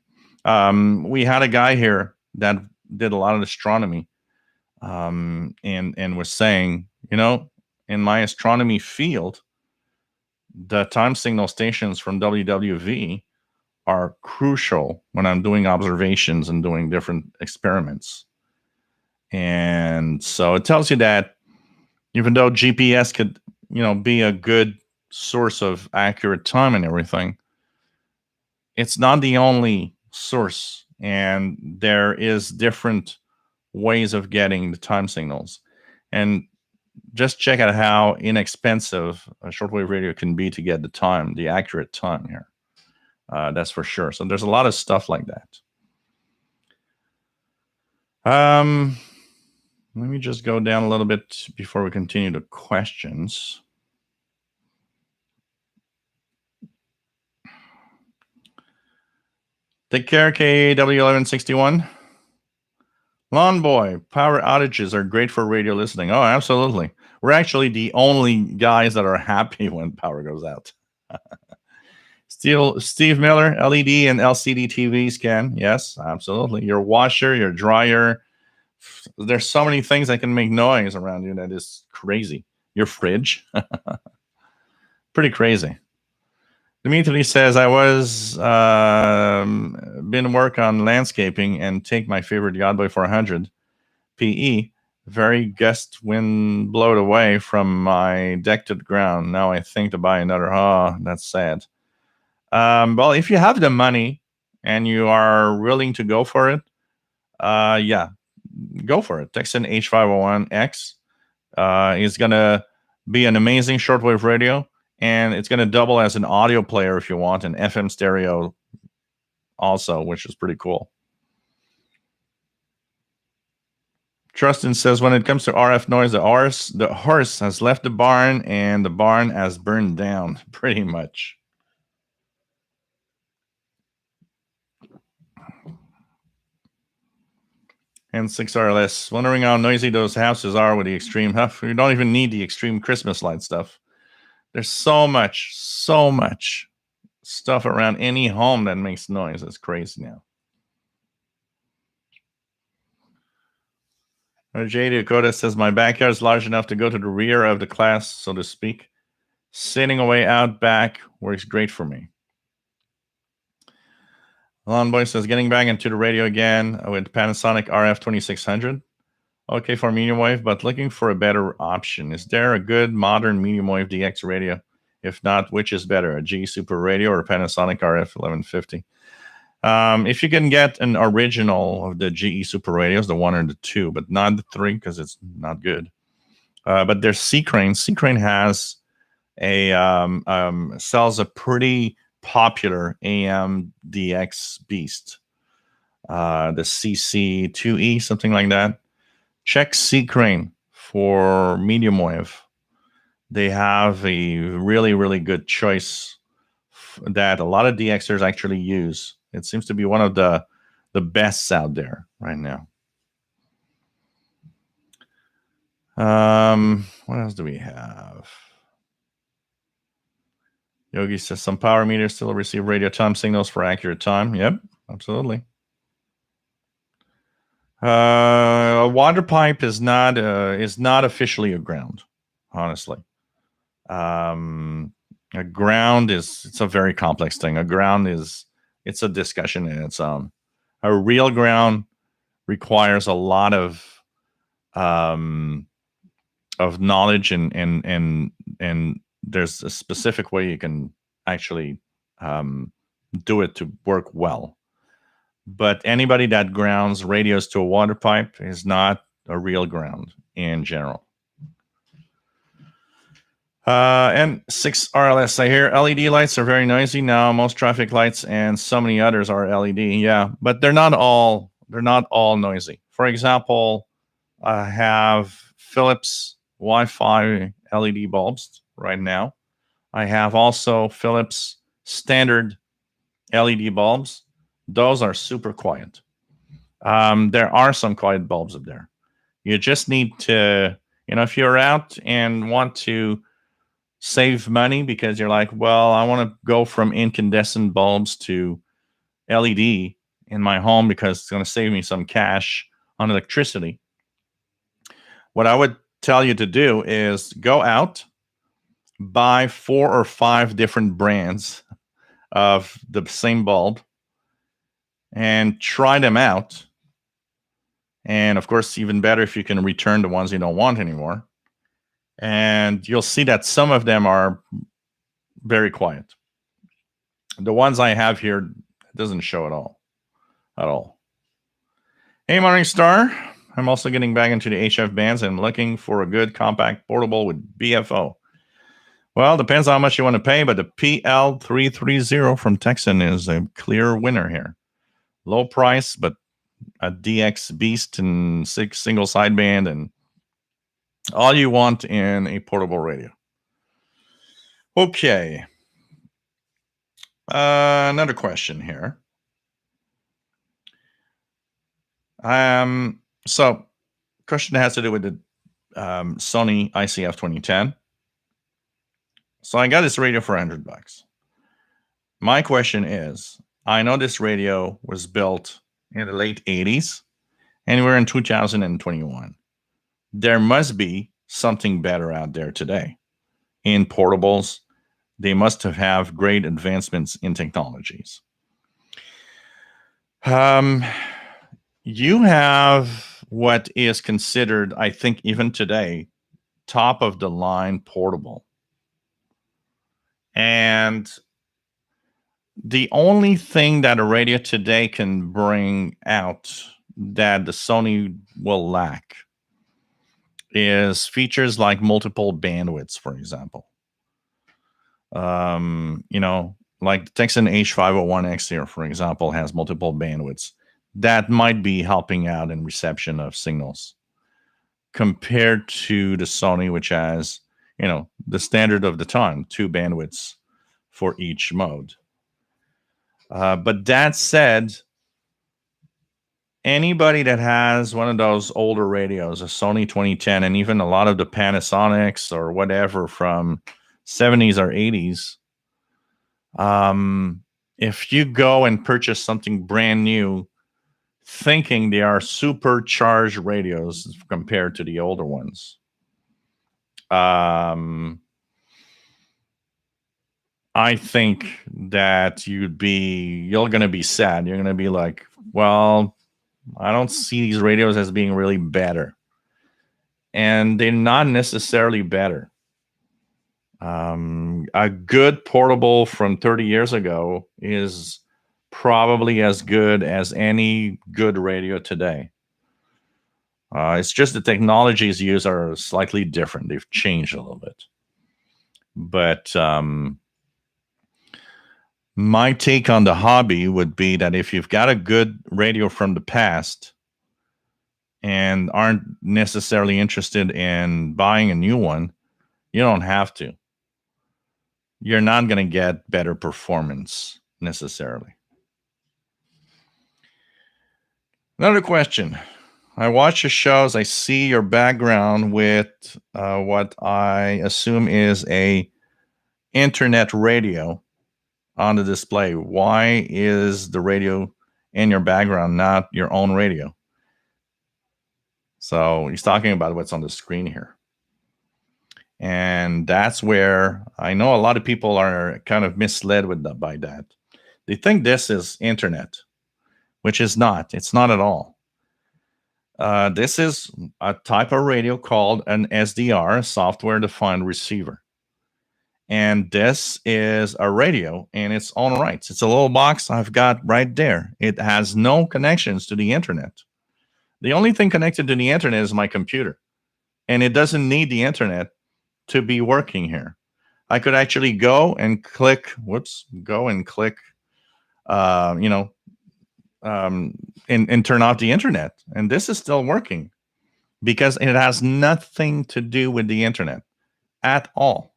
We had a guy here that did a lot of astronomy, and was saying, in my astronomy field, the time signal stations from WWV are crucial when I'm doing observations and doing different experiments. And so it tells you that even though GPS could, be a good source of accurate time and everything, it's not the only source. And there is different ways of getting the time signals. And just check out how inexpensive a shortwave radio can be to get the accurate time here. That's for sure. So there's a lot of stuff like that. Let me just go down a little bit before we continue the questions. Take care, KW1161. Lawn Boy, power outages are great for radio listening. Oh, absolutely. We're actually the only guys that are happy when power goes out. Steve Miller, LED and LCD TVs can. Yes, absolutely. Your washer, your dryer. There's so many things that can make noise around you that is crazy. Your fridge. Pretty crazy. Dimitri says, I was been work on landscaping and take my favorite Godboy 400 PE. Very gust wind blowed away from my deck to the ground. Now I think to buy another. Oh, that's sad. Well, if you have the money and you are willing to go for it, yeah, go for it. Texan H501X is going to be an amazing shortwave radio, and it's going to double as an audio player if you want, an FM stereo also, which is pretty cool. Trustin says, when it comes to RF noise, the horse has left the barn and the barn has burned down, pretty much. And 6RLS, wondering how noisy those houses are with the extreme. You don't even need the extreme Christmas light stuff. There's so much stuff around any home that makes noise. It's crazy now. Jay Dakota says, my backyard is large enough to go to the rear of the class, so to speak. Sitting away out back works great for me. Lon Boy says, getting back into the radio again with Panasonic RF 2600. Okay for medium wave, but looking for a better option. Is there a good modern medium wave DX radio? If not, which is better, a GE Super Radio or Panasonic RF 1150? If you can get an original of the GE Super Radios, the 1 or the 2, but not the 3 because it's not good. But there's C-Crane. C-Crane has sells a pretty popular AM DX beast, the CC2E, something like that. Check C-Crane for medium wave. They have a really, really good choice that a lot of DXers actually use. It seems to be one of the bests out there right now. What else do we have? Yogi says some power meters still receive radio time signals for accurate time. Yep, absolutely. A water pipe is not officially a ground, honestly. A ground it's a very complex thing. A ground it's a discussion in its own. A real ground requires a lot of knowledge and there's a specific way you can actually do it to work well. But anybody that grounds radios to a water pipe is not a real ground in general. And 6 RLS, I hear LED lights are very noisy now. Most traffic lights and so many others are LED. Yeah, but they're not all noisy. For example, I have Philips Wi-Fi LED bulbs right now. I have also Philips standard LED bulbs. Those are super quiet. There are some quiet bulbs up there. You just need to, if you're out and want to save money because you're like, well, I want to go from incandescent bulbs to LED in my home because it's going to save me some cash on electricity. What I would tell you to do is go out, buy 4 or 5 different brands of the same bulb and try them out. And of course, even better if you can return the ones you don't want anymore. And you'll see that some of them are very quiet. The ones I have here doesn't show at all. Hey, Morning Star. I'm also getting back into the HF bands and looking for a good compact portable with BFO. Well, depends on how much you want to pay, but the PL330 from Texan is a clear winner here. Low price, but a DX beast and 6 single sideband and all you want in a portable radio. Okay. Another question here. So question has to do with the Sony ICF 2010. So I got this radio for $100. My question is, I know this radio was built in the late 80s, and we're in 2021. There must be something better out there today. In portables, they must have great advancements in technologies. You have what is considered, I think, even today, top of the line portable. And the only thing that a radio today can bring out that the Sony will lack is features like multiple bandwidths, for example. Like the Texan H501X here, for example, has multiple bandwidths. That might be helping out in reception of signals compared to the Sony, which has, the standard of the time, 2 bandwidths for each mode. But that said, anybody that has one of those older radios, a Sony 2010, and even a lot of the Panasonics or whatever from 70s or 80s, if you go and purchase something brand new, thinking they are supercharged radios compared to the older ones, I think that you're going to be sad. You're going to be like, well, I don't see these radios as being really better. And they're not necessarily better. A good portable from 30 years ago is probably as good as any good radio today. It's just the technologies used are slightly different. They've changed a little bit. But my take on the hobby would be that if you've got a good radio from the past and aren't necessarily interested in buying a new one, you don't have to. You're not going to get better performance necessarily. Another question. I watch your shows. I see your background with what I assume is a internet radio on the display. Why is the radio in your background not your own radio? So he's talking about what's on the screen here. And that's where I know a lot of people are kind of misled by that. They think this is internet, which is not. It's not at all. This is a type of radio called an SDR, software-defined receiver. And this is a radio in its own rights. It's a little box I've got right there. It has no connections to the internet. The only thing connected to the internet is my computer. And it doesn't need the internet to be working here. I could actually go and click, and turn off the internet. And this is still working because it has nothing to do with the internet at all.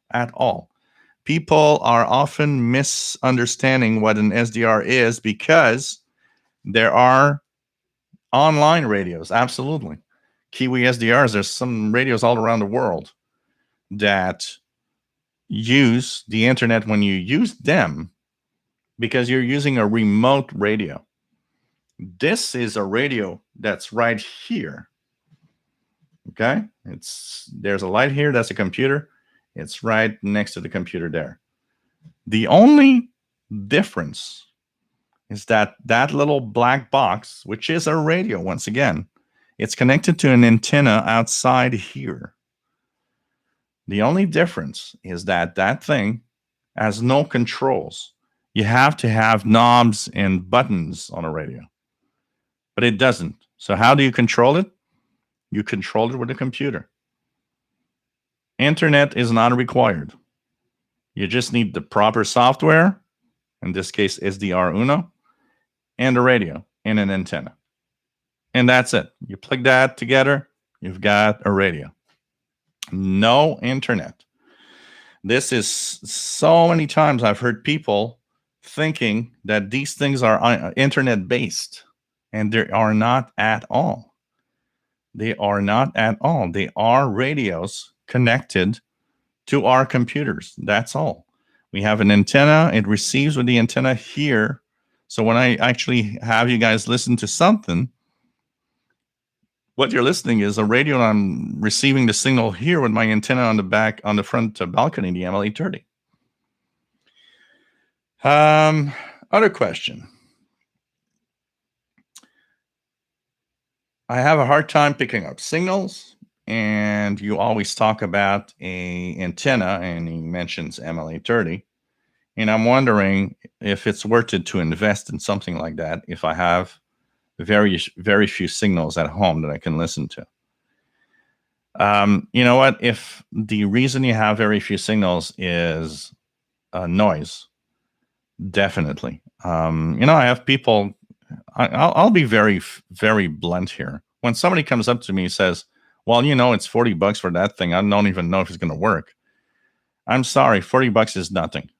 People are often misunderstanding what an SDR is because there are online radios. Absolutely. Kiwi SDRs, there's some radios all around the world that use the internet when you use them because you're using a remote radio. This is a radio that's right here. Okay? There's a light here, that's a computer. It's right next to the computer there. The only difference is that little black box, which is a radio, once again, it's connected to an antenna outside here. The only difference is that thing has no controls. You have to have knobs and buttons on a radio, but it doesn't. So how do you control it? You control it with a computer. Internet is not required. You just need the proper software, in this case SDR Uno, and a radio and an antenna. And that's it. You plug that together, you've got a radio. No internet. This is so many times I've heard people thinking that these things are internet based, and they are not at all. They are not at all. They are radios connected to our computers. That's all. We have an antenna. It receives with the antenna here. So when I actually have you guys listen to something, what you're listening is a radio, and I'm receiving the signal here with my antenna on the front balcony, the ML830. Other question. I have a hard time picking up signals, and you always talk about a antenna, and he mentions ML830. And I'm wondering if it's worth it to invest in something like that if I have very, very few signals at home that I can listen to. You know what? If the reason you have very few signals is noise, definitely. I have people. I'll be very, very blunt here. When somebody comes up to me and says, "Well, it's $40 for that thing. I don't even know if it's going to work." I'm sorry, $40 is nothing,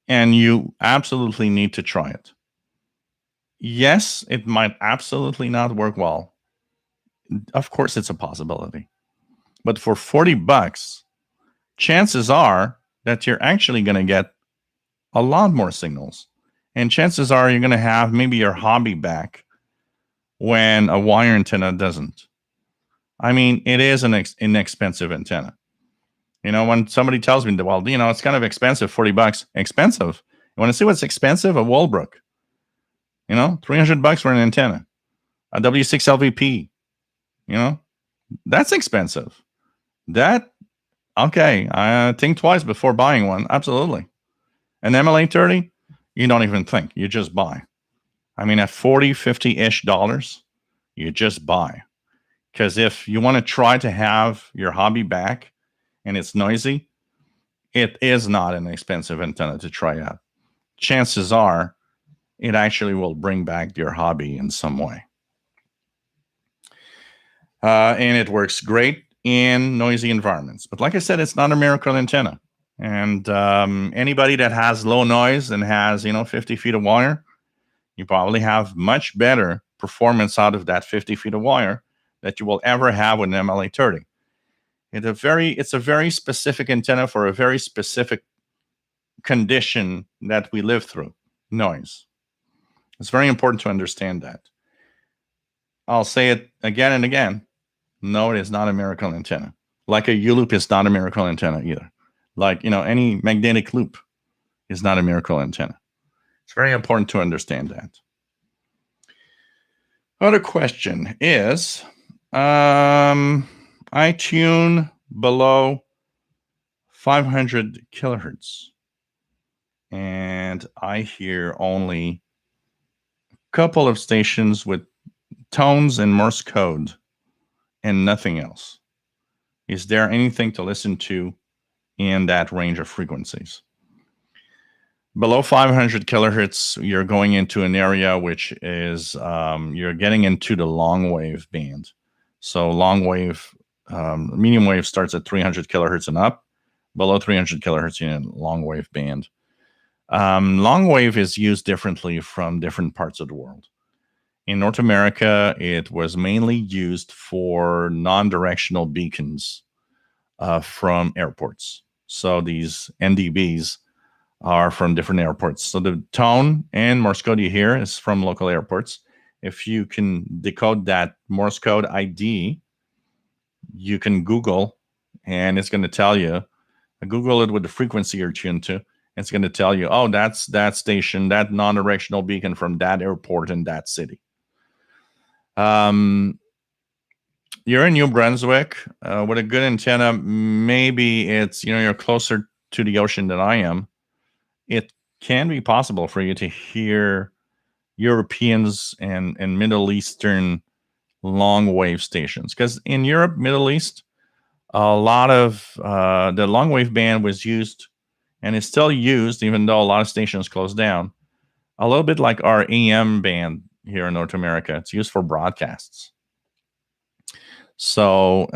and you absolutely need to try it. Yes, it might absolutely not work well. Of course, it's a possibility. But for $40, chances are that you're actually going to get a lot more signals. And chances are you're going to have maybe your hobby back when a wire antenna doesn't. I mean, it is an inexpensive antenna. When somebody tells me that, well, it's kind of expensive, $40. Expensive. You want to see what's expensive? A Walbrook. $300 for an antenna. A W6 LVP. That's expensive. Okay, I think twice before buying one. Absolutely. An MLA30, you don't even think. You just buy. I mean, at 40, 50-ish dollars, you just buy. Because if you want to try to have your hobby back and it's noisy, it is not an expensive antenna to try out. Chances are it actually will bring back your hobby in some way. And it works great in noisy environments. But like I said, it's not a miracle antenna. And anybody that has low noise and has, 50 feet of wire, you probably have much better performance out of that 50 feet of wire that you will ever have with an MLA30. It's a very specific antenna for a very specific condition that we live through, noise. It's very important to understand that. I'll say it again and again. No, it is not a miracle antenna. Like a U-loop is not a miracle antenna either. Like, any magnetic loop is not a miracle antenna. It's very important to understand that. Other question is, I tune below 500 kilohertz, and I hear only a couple of stations with tones and Morse code and nothing else. Is there anything to listen to in that range of frequencies? Below 500 kilohertz, you're going into an area which is, you're getting into the long wave band. So long wave, medium wave starts at 300 kilohertz and up. Below 300 kilohertz, you're in a long wave band. Long wave is used differently from different parts of the world. In North America, it was mainly used for non-directional beacons from airports. So these NDBs are from different airports. So the tone and Morse code you hear is from local airports. If you can decode that Morse code ID, you can Google, and it's going to tell you, Google it with the frequency you're tuned to. It's going to tell you, oh, that's that station, that non-directional beacon from that airport in that city. You're in New Brunswick with a good antenna. Maybe it's, you're closer to the ocean than I am. It can be possible for you to hear Europeans and Middle Eastern long wave stations. Because in Europe, Middle East, a lot of the long wave band was used and is still used, even though a lot of stations closed down. A little bit like our AM band here in North America. It's used for broadcasts. So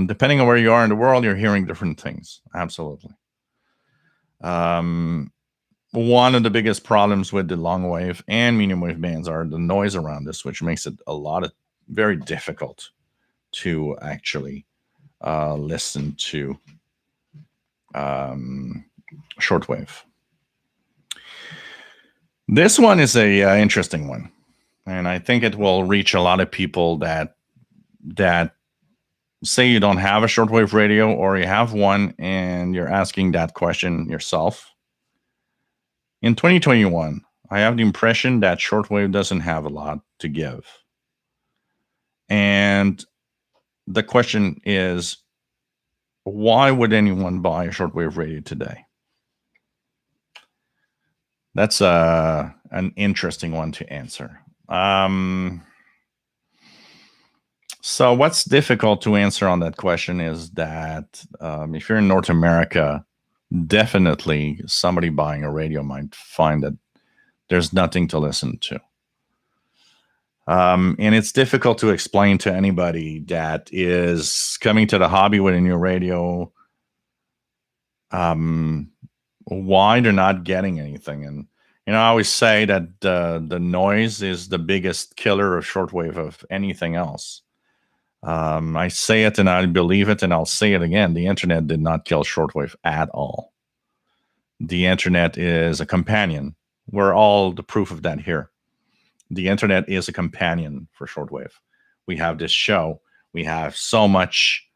depending on where you are in the world, you're hearing different things. Absolutely. One of the biggest problems with the long wave and medium wave bands are the noise around this, which makes it very difficult to actually listen to shortwave. This one is a interesting one, and I think it will reach a lot of people that say you don't have a shortwave radio, or you have one and you're asking that question yourself. In 2021, I have the impression that shortwave doesn't have a lot to give. And the question is, why would anyone buy a shortwave radio today? That's an interesting one to answer. So what's difficult to answer on that question is that if you're in North America, definitely somebody buying a radio might find that there's nothing to listen to. And it's difficult to explain to anybody that is coming to the hobby with a new radio why they're not getting anything. And, I always say that the noise is the biggest killer of shortwave of anything else. I say it and I believe it, and I'll say it again. The internet did not kill shortwave at all. The internet is a companion. We're all the proof of that here. The internet is a companion for shortwave. We have this show. We have so much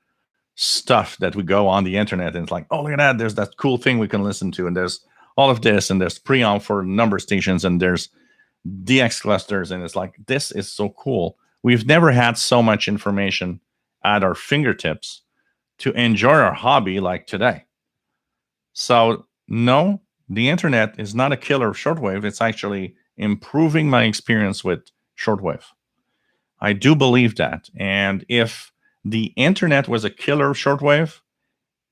stuff that we go on the internet, and it's like, oh, look at that, there's that cool thing we can listen to, and there's all of this, and there's preamp for number stations, and there's DX clusters, and it's like, this is so cool. We've never had so much information at our fingertips to enjoy our hobby like today. So no, the internet is not a killer of shortwave. It's actually improving my experience with shortwave. I do believe that. And if the internet was a killer of shortwave,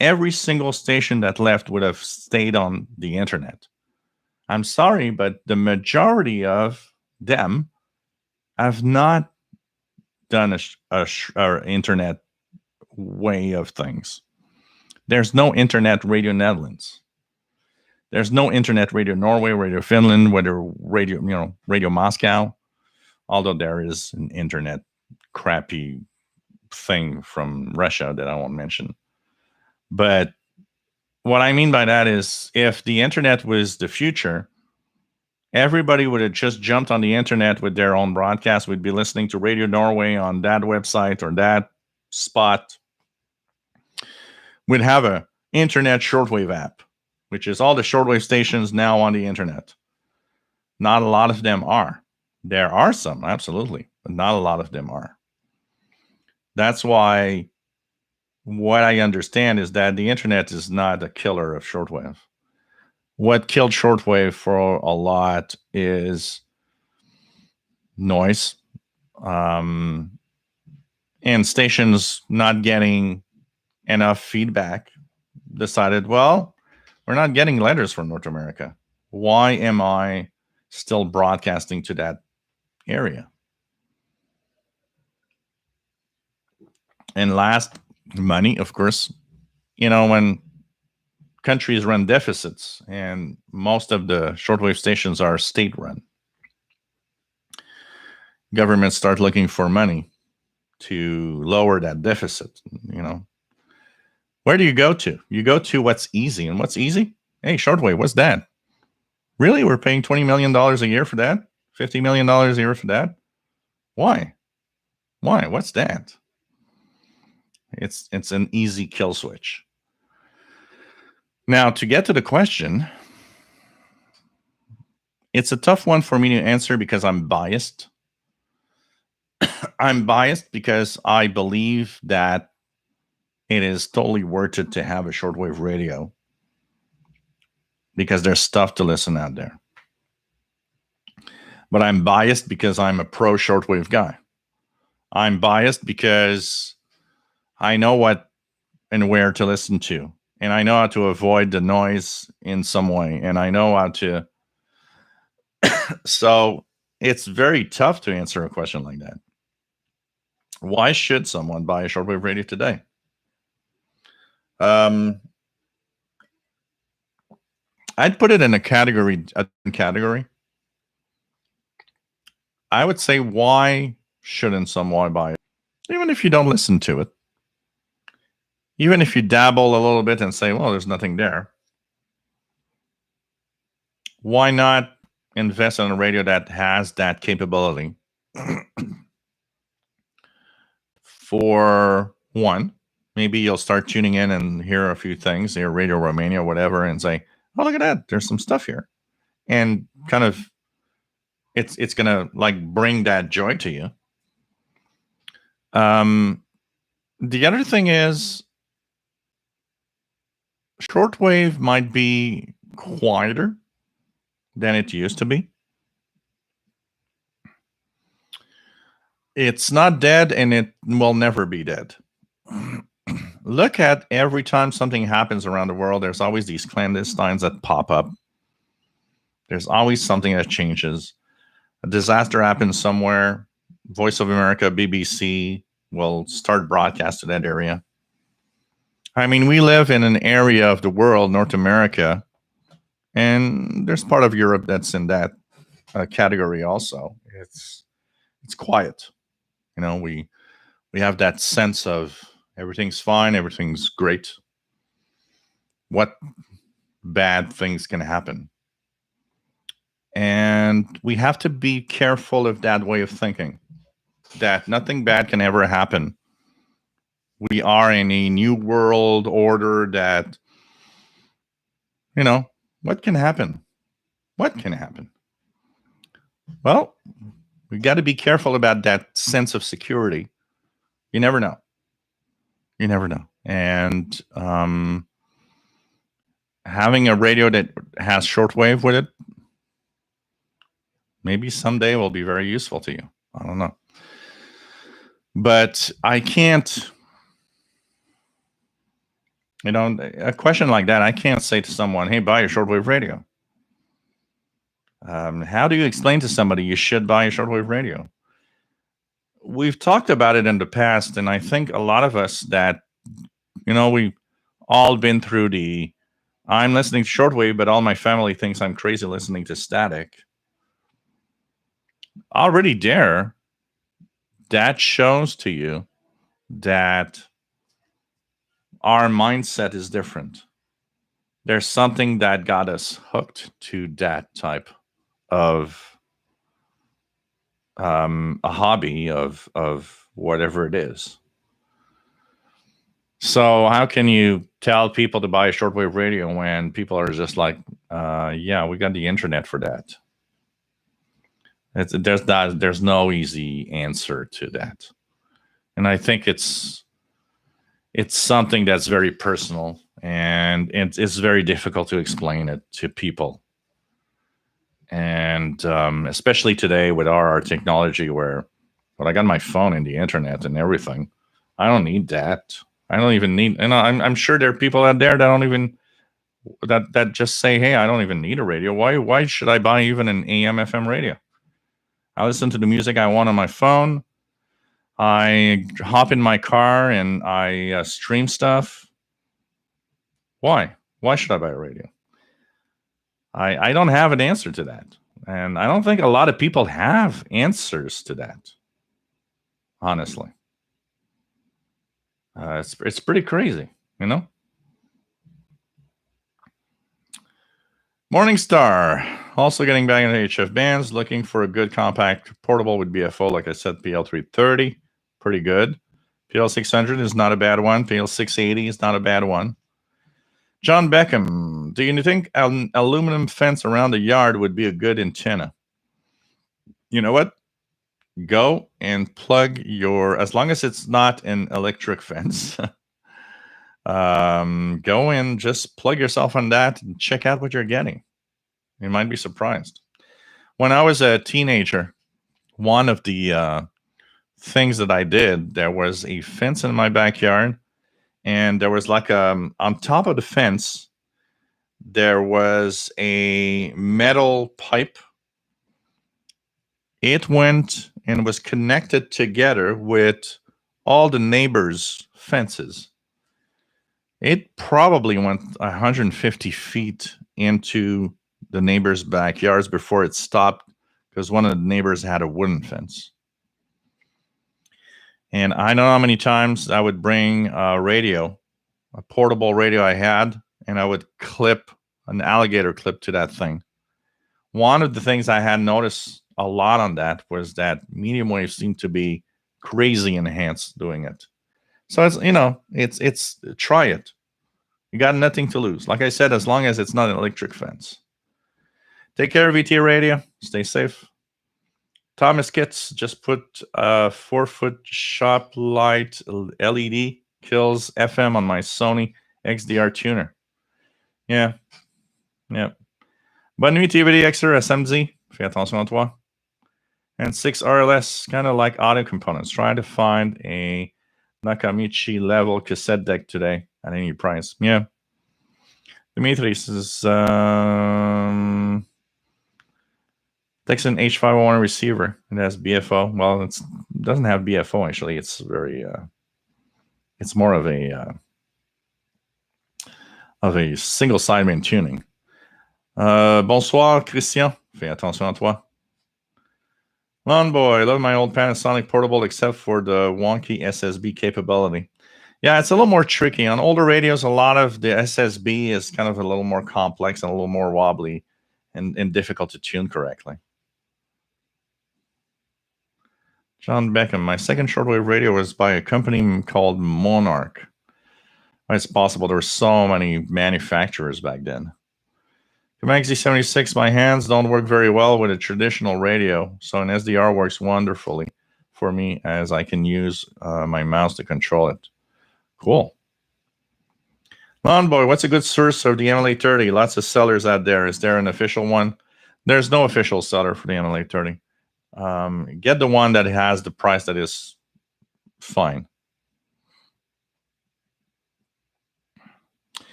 every single station that left would have stayed on the internet. I'm sorry, but the majority of them have not done a internet way of things. There's no internet Radio Netherlands. There's no internet Radio Norway, Radio Finland, Radio Moscow. Although there is an internet crappy thing from Russia that I won't mention. But what I mean by that is, if the internet was the future, everybody would have just jumped on the internet with their own broadcast. We'd be listening to Radio Norway on that website or that spot. We'd have a internet shortwave app, which is all the shortwave stations now on the internet. Not a lot of them are. There are some, absolutely, but not a lot of them are. That's why what I understand is that the internet is not a killer of shortwave. What killed shortwave for a lot is noise, and stations not getting enough feedback decided, well, we're not getting letters from North America. Why am I still broadcasting to that area? And last, money, of course. When countries run deficits, and most of the shortwave stations are state-run, governments start looking for money to lower that deficit. Where do you go to? You go to what's easy. And what's easy? Hey, shortwave, what's that? Really? We're paying $20 million a year for that? $50 million a year for that? Why? What's that? It's an easy kill switch. Now, to get to the question, it's a tough one for me to answer because I'm biased. I'm biased because I believe that it is totally worth it to have a shortwave radio because there's stuff to listen out there. But I'm biased because I'm a pro shortwave guy. I'm biased because I know what and where to listen to, and I know how to avoid the noise in some way, and I know how to. So it's very tough to answer a question like that. Why should someone buy a shortwave radio today? I'd put it in a category. I would say, why shouldn't someone buy it? Even if you don't listen to it. Even if you dabble a little bit and say, well, there's nothing there. Why not invest in a radio that has that capability? For one, maybe you'll start tuning in and hear a few things, hear Radio Romania, whatever, and say, oh, look at that, there's some stuff here. And kind of, it's going to like bring that joy to you. The other thing is, shortwave might be quieter than it used to be. It's not dead, and it will never be dead. Look at every time something happens around the world, there's always these clandestines that pop up. There's always something that changes. A disaster happens somewhere. Voice of America, BBC will start broadcast to that area. I mean, we live in an area of the world, North America, and there's part of Europe that's in that category also. It's quiet. We have that sense of everything's fine, everything's great. What bad things can happen? And we have to be careful of that way of thinking, that nothing bad can ever happen we are in a new world order that, what can happen? What can happen? Well, we got to be careful about that sense of security. You never know. You never know. And having a radio that has shortwave with it, maybe someday will be very useful to you. I don't know. But I can't, a question like that, I can't say to someone, hey, buy a shortwave radio. How do you explain to somebody you should buy a shortwave radio? We've talked about it in the past, and I think a lot of us that, we've all been through I'm listening to shortwave, but all my family thinks I'm crazy listening to static. Already there, that shows to you that our mindset is different. There's something that got us hooked to that type of a hobby of whatever it is. So how can you tell people to buy a shortwave radio when people are just like, yeah, we got the internet for that? There's no easy answer to that. And I think it's something that's very personal, and it's very difficult to explain it to people. And especially today with our technology where, I got my phone and the internet and everything. I don't need that. I don't even need, I'm sure there are people out there that don't even, that just say, hey, I don't even need a radio. Why should I buy even an AM FM radio? I listen to the music I want on my phone. I hop in my car and I stream stuff. Why? Why should I buy a radio? I don't have an answer to that. And I don't think a lot of people have answers to that. Honestly. It's pretty crazy, Morningstar, also getting back into HF bands, looking for a good compact portable with BFO, like I said, PL330, pretty good. PL600 is not a bad one. PL680 is not a bad one. John Beckham, do you think an aluminum fence around the yard would be a good antenna? You know what? Go and plug as long as it's not an electric fence, go and just plug yourself on that and check out what you're getting. You might be surprised. When I was a teenager, one of the things that I did, there was a fence in my backyard, and there was like on top of the fence, there was a metal pipe. It went and was connected together with all the neighbors' fences. It probably went 150 feet into the neighbors' backyards before it stopped, because one of the neighbors had a wooden fence. And I don't know how many times I would bring a portable radio I had, and I would clip an alligator clip to that thing. One of the things I had noticed a lot on that was that medium wave seemed to be crazy enhanced doing it. So it's try it. You got nothing to lose. Like I said, as long as it's not an electric fence. Take care, VT Radio. Stay safe. Thomas Kitts just put a 4-foot shop light LED kills FM on my Sony XDR tuner. Yeah. Bonne nuit, TVD Extra SMZ. Fais attention à toi. And 6 RLS, kind of like audio components. Try to find a Nakamichi level cassette deck today at any price. Yeah. Dimitris is Texan H501 receiver. It has BFO. Well, it doesn't have BFO actually. It's very it's more of a single sideband tuning. Bonsoir, Christian. Fais attention à toi. Lawn Boy, I love my old Panasonic portable except for the wonky SSB capability. Yeah, it's a little more tricky. On older radios, a lot of the SSB is kind of a little more complex and a little more wobbly and difficult to tune correctly. John Beckham, my second shortwave radio was by a company called Monarch. It's possible there were so many manufacturers back then. Maxi76, my hands don't work very well with a traditional radio, so an SDR works wonderfully for me as I can use my mouse to control it. Cool. Lawn Boy, what's a good source of the MLA30? Lots of sellers out there. Is there an official one? There's no official seller for the MLA30. Get the one that has the price that is fine.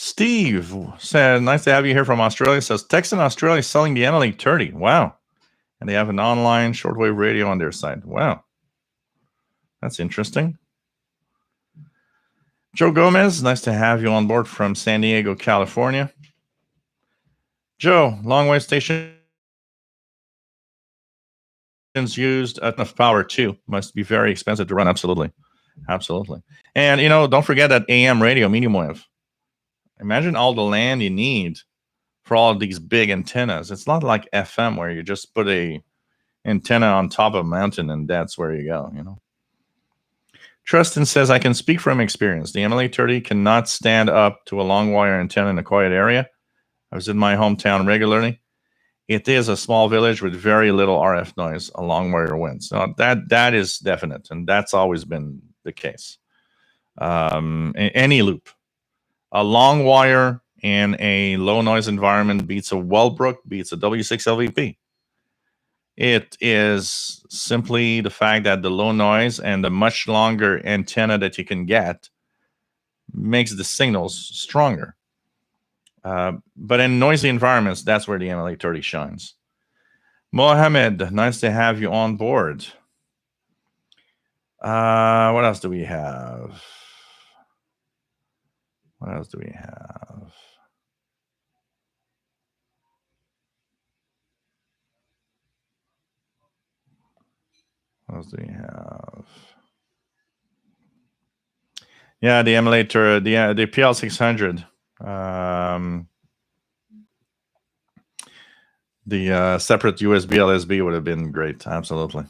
Steve said, nice to have you here from Australia. Says, Texan Australia is selling the MLA30. Wow. And they have an online shortwave radio on their site. Wow. That's interesting. Joe Gomez, nice to have you on board from San Diego, California. Joe, long wave stations used enough power too. Must be very expensive to run. Absolutely. Absolutely. And, don't forget that AM radio, medium wave. Imagine all the land you need for all of these big antennas. It's not like FM where you just put a antenna on top of a mountain and that's where you go, Trustin says, I can speak from experience. The MLA30 cannot stand up to a long wire antenna in a quiet area. I was in my hometown regularly. It is a small village with very little RF noise along wire winds. So that is definite, and that's always been the case. Any loop. A long wire in a low noise environment beats a Wellbrook, beats a W6 LVP. It is simply the fact that the low noise and the much longer antenna that you can get makes the signals stronger. But in noisy environments, that's where the MLA30 shines. Mohammed, nice to have you on board. What else do we have? What else do we have? What else do we have? Yeah, the emulator, the PL600. The separate USB LSB would have been great. Absolutely.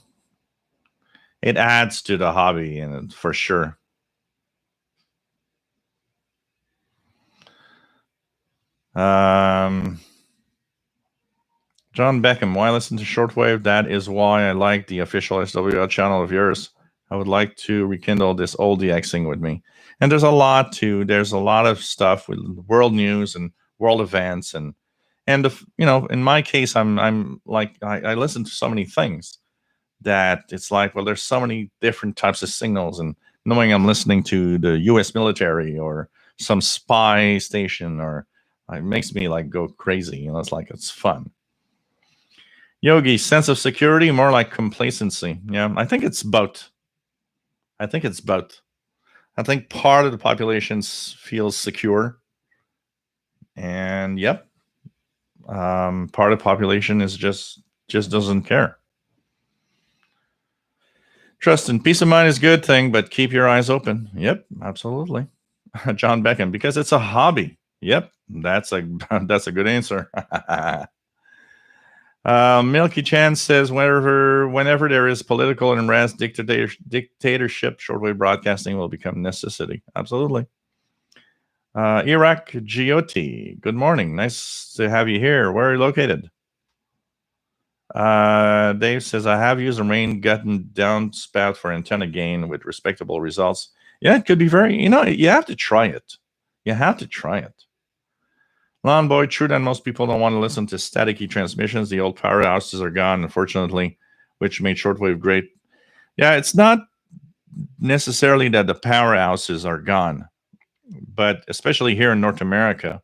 It adds to the hobby, and for sure. John Beckham, why listen to shortwave? That is why I like the official SWR channel of yours. I would like to rekindle this old DXing with me. And there's a lot of stuff with world news and world events and in my case, I'm like I listen to so many things that it's like, well, there's so many different types of signals, and knowing I'm listening to the U.S. military or some spy station, or it makes me like go crazy. It's like it's fun. Yogi, sense of security, more like complacency. Yeah, I think it's both. I think part of the population feels secure, and part of the population is just doesn't care. Trust and peace of mind is a good thing, but keep your eyes open. Yep, absolutely. John Beckham, because it's a hobby. Yep, that's a good answer. Milky Chan says, whenever there is political unrest, dictatorship, shortwave broadcasting will become necessity. Absolutely. Iraq Gioti, good morning. Nice to have you here. Where are you located? Dave says, I have used a rain gutted downspout for antenna gain with respectable results. Yeah, it could be very, you have to try it. You have to try it. Lawn Boy, true that most people don't want to listen to staticky transmissions. The old powerhouses are gone, unfortunately, which made shortwave great. Yeah, it's not necessarily that the powerhouses are gone, but especially here in North America,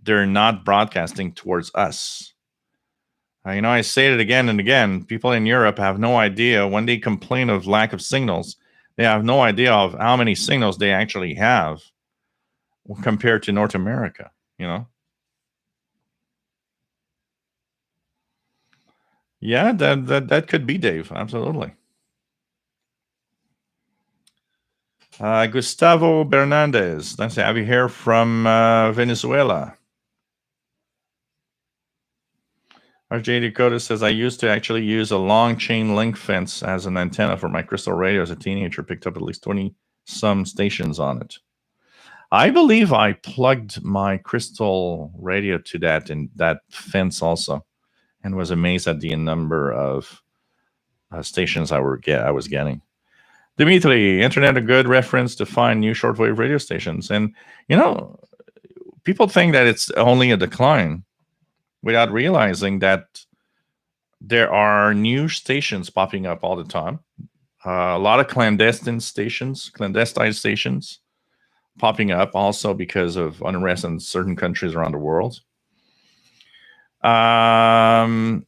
they're not broadcasting towards us. I say it again and again. People in Europe have no idea when they complain of lack of signals. They have no idea of how many signals they actually have compared to North America. Yeah, that could be, Dave. Absolutely. Gustavo Bernandez, nice to have you here from Venezuela. RJ Dakota says, I used to actually use a long chain link fence as an antenna for my crystal radio as a teenager, picked up at least 20 some stations on it. I believe I plugged my crystal radio to that fence also, and was amazed at the number of stations I was getting. Dimitri, internet a good reference to find new shortwave radio stations. And, people think that it's only a decline without realizing that there are new stations popping up all the time. A lot of clandestine stations popping up also because of unrest in certain countries around the world. And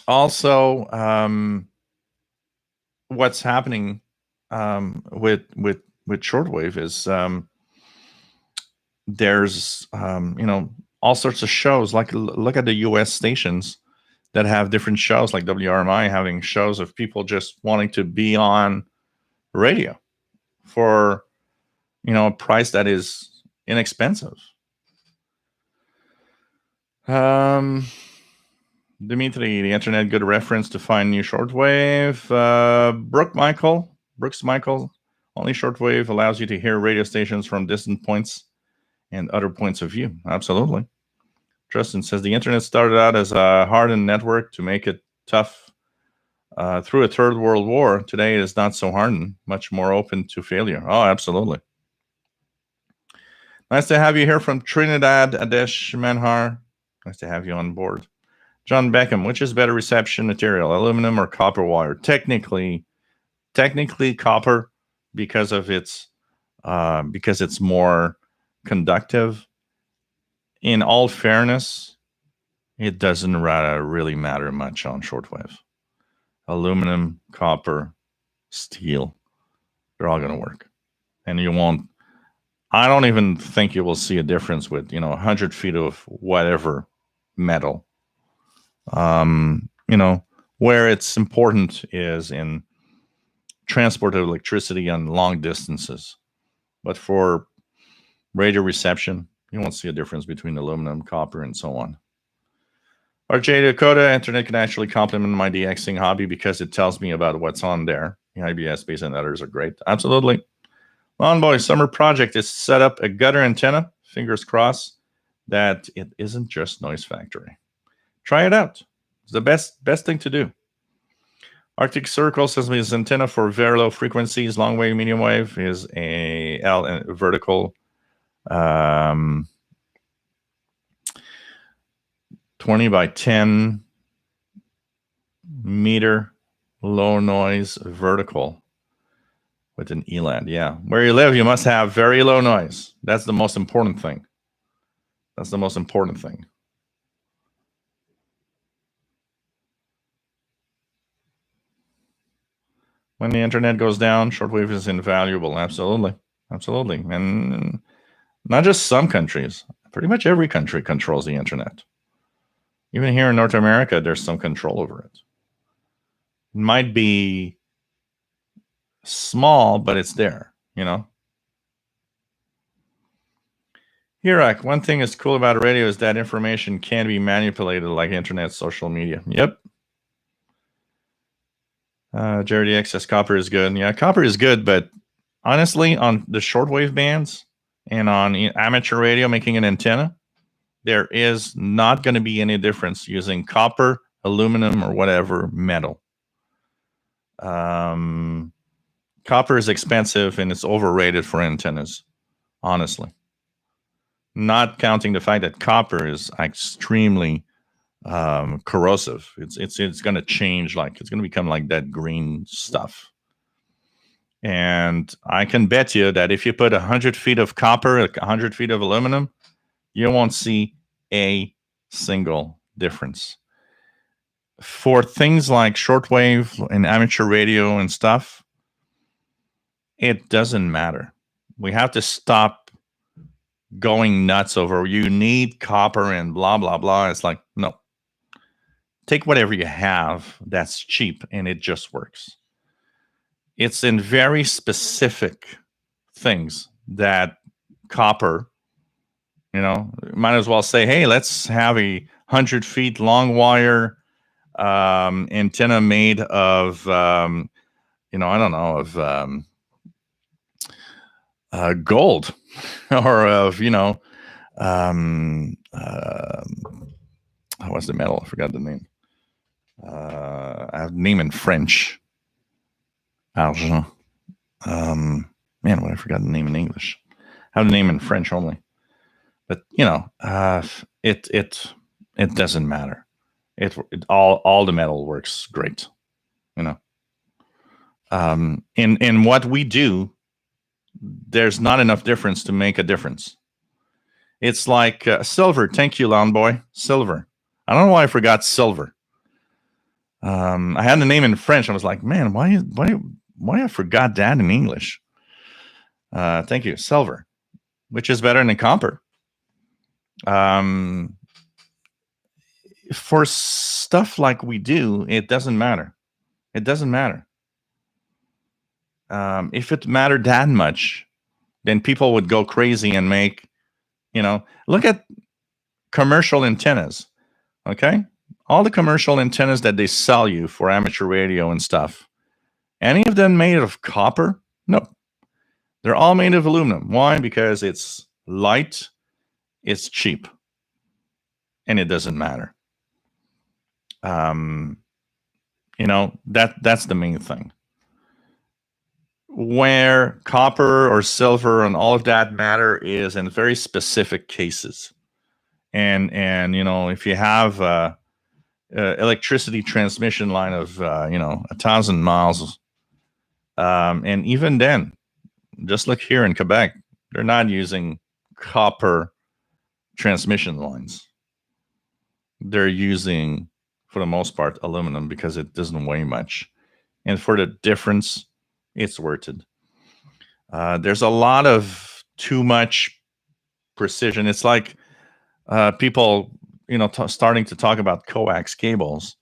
also, what's happening with shortwave is there's all sorts of shows. Like, look at the U.S. stations that have different shows, like WRMI having shows of people just wanting to be on radio for a price that is inexpensive. Dimitri, the internet good reference to find new shortwave. Brooks Michael, only shortwave allows you to hear radio stations from distant points and other points of view. Absolutely. Tristan says the internet started out as a hardened network to make it tough through a third world war. Today it is not so hardened, much more open to failure. Oh, absolutely. Nice to have you here from Trinidad, Adesh Manhar. Nice to have you on board. John Beckham, which is better reception material, aluminum or copper wire? Technically copper, because it's more conductive. In all fairness, it doesn't really matter much on shortwave. Aluminum, copper, steel, they're all going to work. And I don't even think you will see a difference with, 100 feet of whatever metal. Where it's important is in transport of electricity on long distances. But for radio reception, you won't see a difference between aluminum, copper, and so on. RJ Dakota, internet can actually complement my DXing hobby because it tells me about what's on there. The IBS base and others are great. Absolutely. Lawn Boy Summer Project is set up a gutter antenna. Fingers crossed that it isn't just Noise Factory. Try it out. It's the best thing to do. Arctic Circle says his antenna for very low frequencies, long wave, medium wave, is a vertical 20 by 10 meter low noise vertical with an ELAD. Yeah. Where you live, you must have very low noise. That's the most important thing. When the internet goes down, shortwave is invaluable. Absolutely. And not just some countries. Pretty much every country controls the internet. Even here in North America, there's some control over it. It might be small, but it's there, Hirak, one thing that's cool about radio is that information can be manipulated like internet, social media. Yep. Jared X says copper is good. Yeah, copper is good, but honestly, on the shortwave bands and on amateur radio making an antenna, there is not going to be any difference using copper, aluminum, or whatever metal. Copper is expensive and it's overrated for antennas, honestly. Not counting the fact that copper is extremely corrosive. It's going to change, it's going to become like that green stuff. And I can bet you that if you put 100 feet of copper, 100 feet of aluminum, you won't see a single difference. For things like shortwave and amateur radio and stuff, it doesn't matter. We have to stop going nuts over you need copper and blah, blah, blah. It's like, no. Take whatever you have that's cheap and it just works. It's in very specific things that copper You know, might as well say, hey, let's have a 100 feet long wire antenna made of, you know, I don't know, of gold or of, you know, what's the metal? I forgot the name. I have the name in French. Argent. Man, what I forgot the name in English. I have the name in French only. But you know, it doesn't matter. It all the metal works great. You know, in what we do, there's not enough difference to make a difference. It's like silver. Thank you, Lawn Boy. Silver. I don't know why I forgot silver. I had the name in French. I was like, man, why I forgot that in English? Thank you, silver, which is better than copper. For stuff like we do, it doesn't matter. It doesn't matter. If it mattered that much, then people would go crazy and make, you know, look at commercial antennas. Okay, all the commercial antennas that they sell you for amateur radio and stuff, any of them made of copper? No, they're all made of aluminum. Why? Because it's light, it's cheap, and it doesn't matter. You know, that's the main thing. Where copper or silver and all of that matter is in very specific cases. And you know, if you have electricity transmission line of you know, 1,000 miles, and even then, just like here in Quebec, they're not using copper transmission lines. They're using, for the most part, aluminum because it doesn't weigh much, and for the difference, it's worth it. There's a lot of too much precision. It's like people, you know, starting to talk about coax cables.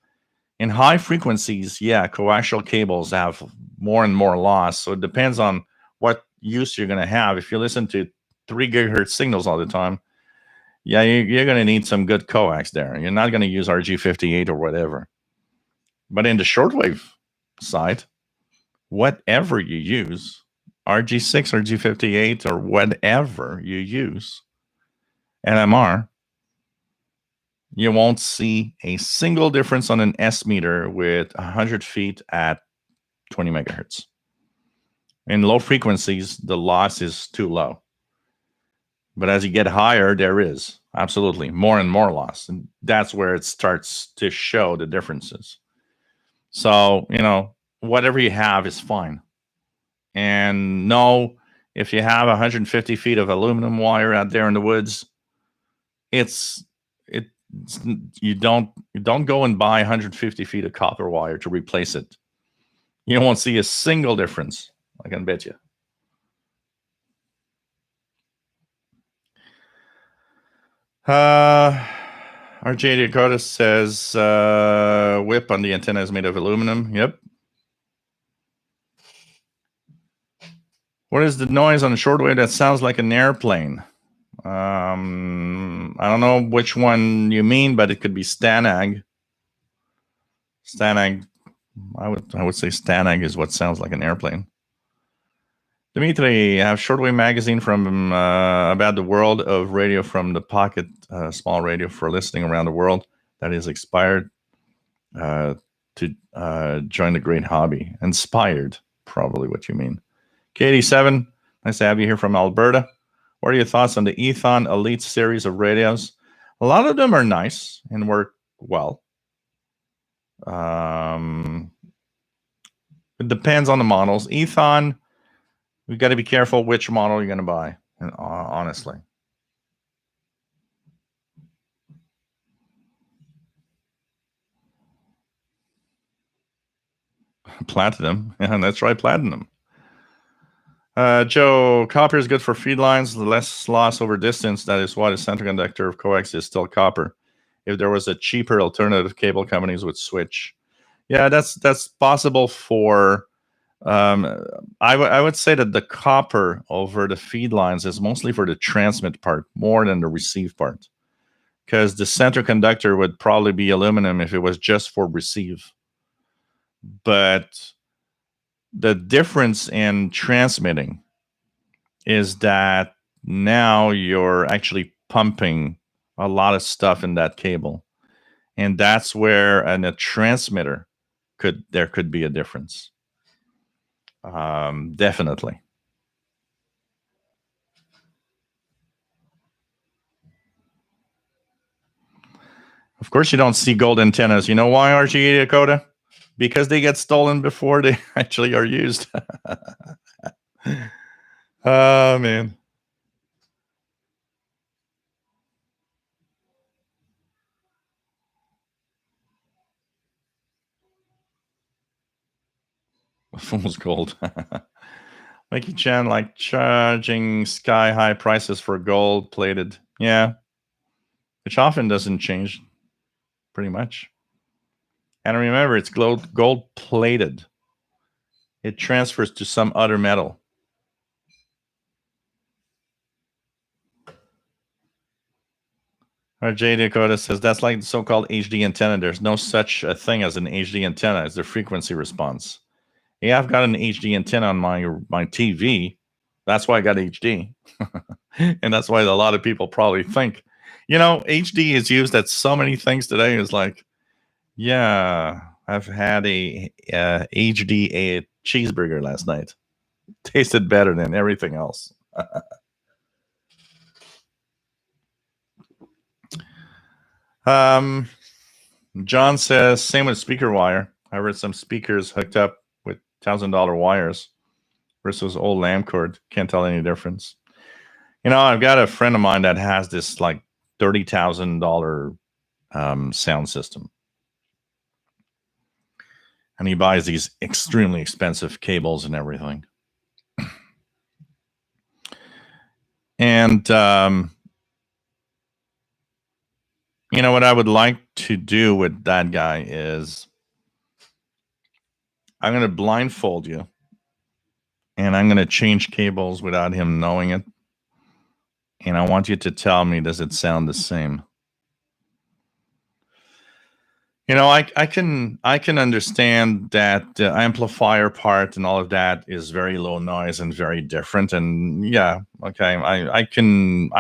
In high frequencies, yeah, coaxial cables have more and more loss. So it depends on what use you're going to have. If you listen to 3 gigahertz signals all the time, yeah, you're going to need some good coax there. You're not going to use RG58 or whatever. But in the shortwave side, whatever you use, RG6, RG58, or whatever you use, NMR, you won't see a single difference on an S meter with 100 feet at 20 megahertz. In low frequencies, the loss is too low. But as you get higher, there is absolutely more and more loss. And that's where it starts to show the differences. So, you know, whatever you have is fine. And no, if you have 150 feet of aluminum wire out there in the woods, you don't go and buy 150 feet of copper wire to replace it. You won't see a single difference, I can bet you. RJ Dakota says whip on the antenna is made of aluminum. Yep. What is the noise on the shortwave that sounds like an airplane? I don't know which one you mean, but it could be Stanag. Stanag, I would say Stanag is what sounds like an airplane. Dimitri, I have Shortwave magazine from about the world of radio from the Pocket small radio for listening around the world that is expired to join the great hobby. Inspired, probably what you mean. K87, nice to have you here from Alberta. What are your thoughts on the Ethon Elite series of radios? A lot of them are nice and work well. It depends on the models. Ethon, we've got to be careful which model you're going to buy, honestly. Platinum. Yeah, that's right, platinum. Joe, copper is good for feed lines, less loss over distance. That is why the center conductor of coax is still copper. If there was a cheaper alternative, cable companies would switch. Yeah, that's possible for Um, I would say that the copper over the feed lines is mostly for the transmit part more than the receive part, because the center conductor would probably be aluminum if it was just for receive. But the difference in transmitting is that now you're actually pumping a lot of stuff in that cable, and that's where in a transmitter could be a difference. Definitely. Of course, you don't see gold antennas. You know why, RGA Dakota? Because they get stolen before they actually are used. Oh, man. Fool's gold. Mikey Chan, like charging sky high prices for gold plated. Yeah, which often doesn't change pretty much. And remember, it's gold plated. It transfers to some other metal. J Dakota says that's like the so-called HD antenna. There's no such a thing as an HD antenna. It's the frequency response. Yeah, I've got an HD antenna on my TV. That's why I got HD, and that's why a lot of people probably think, HD is used at so many things today. It's like, yeah, I've had a HD a cheeseburger last night. Tasted better than everything else. um, John says same with speaker wire. I read some speakers hooked up with $1,000 wires versus old lamp cord. Can't tell any difference. I've got a friend of mine that has this like $30,000 sound system, and he buys these extremely expensive cables and everything. And what I would like to do with that guy is I'm going to blindfold you, and I'm going to change cables without him knowing it. And I want you to tell me, does it sound the same? I can understand that the amplifier part and all of that is very low noise and very different. And yeah, okay, I can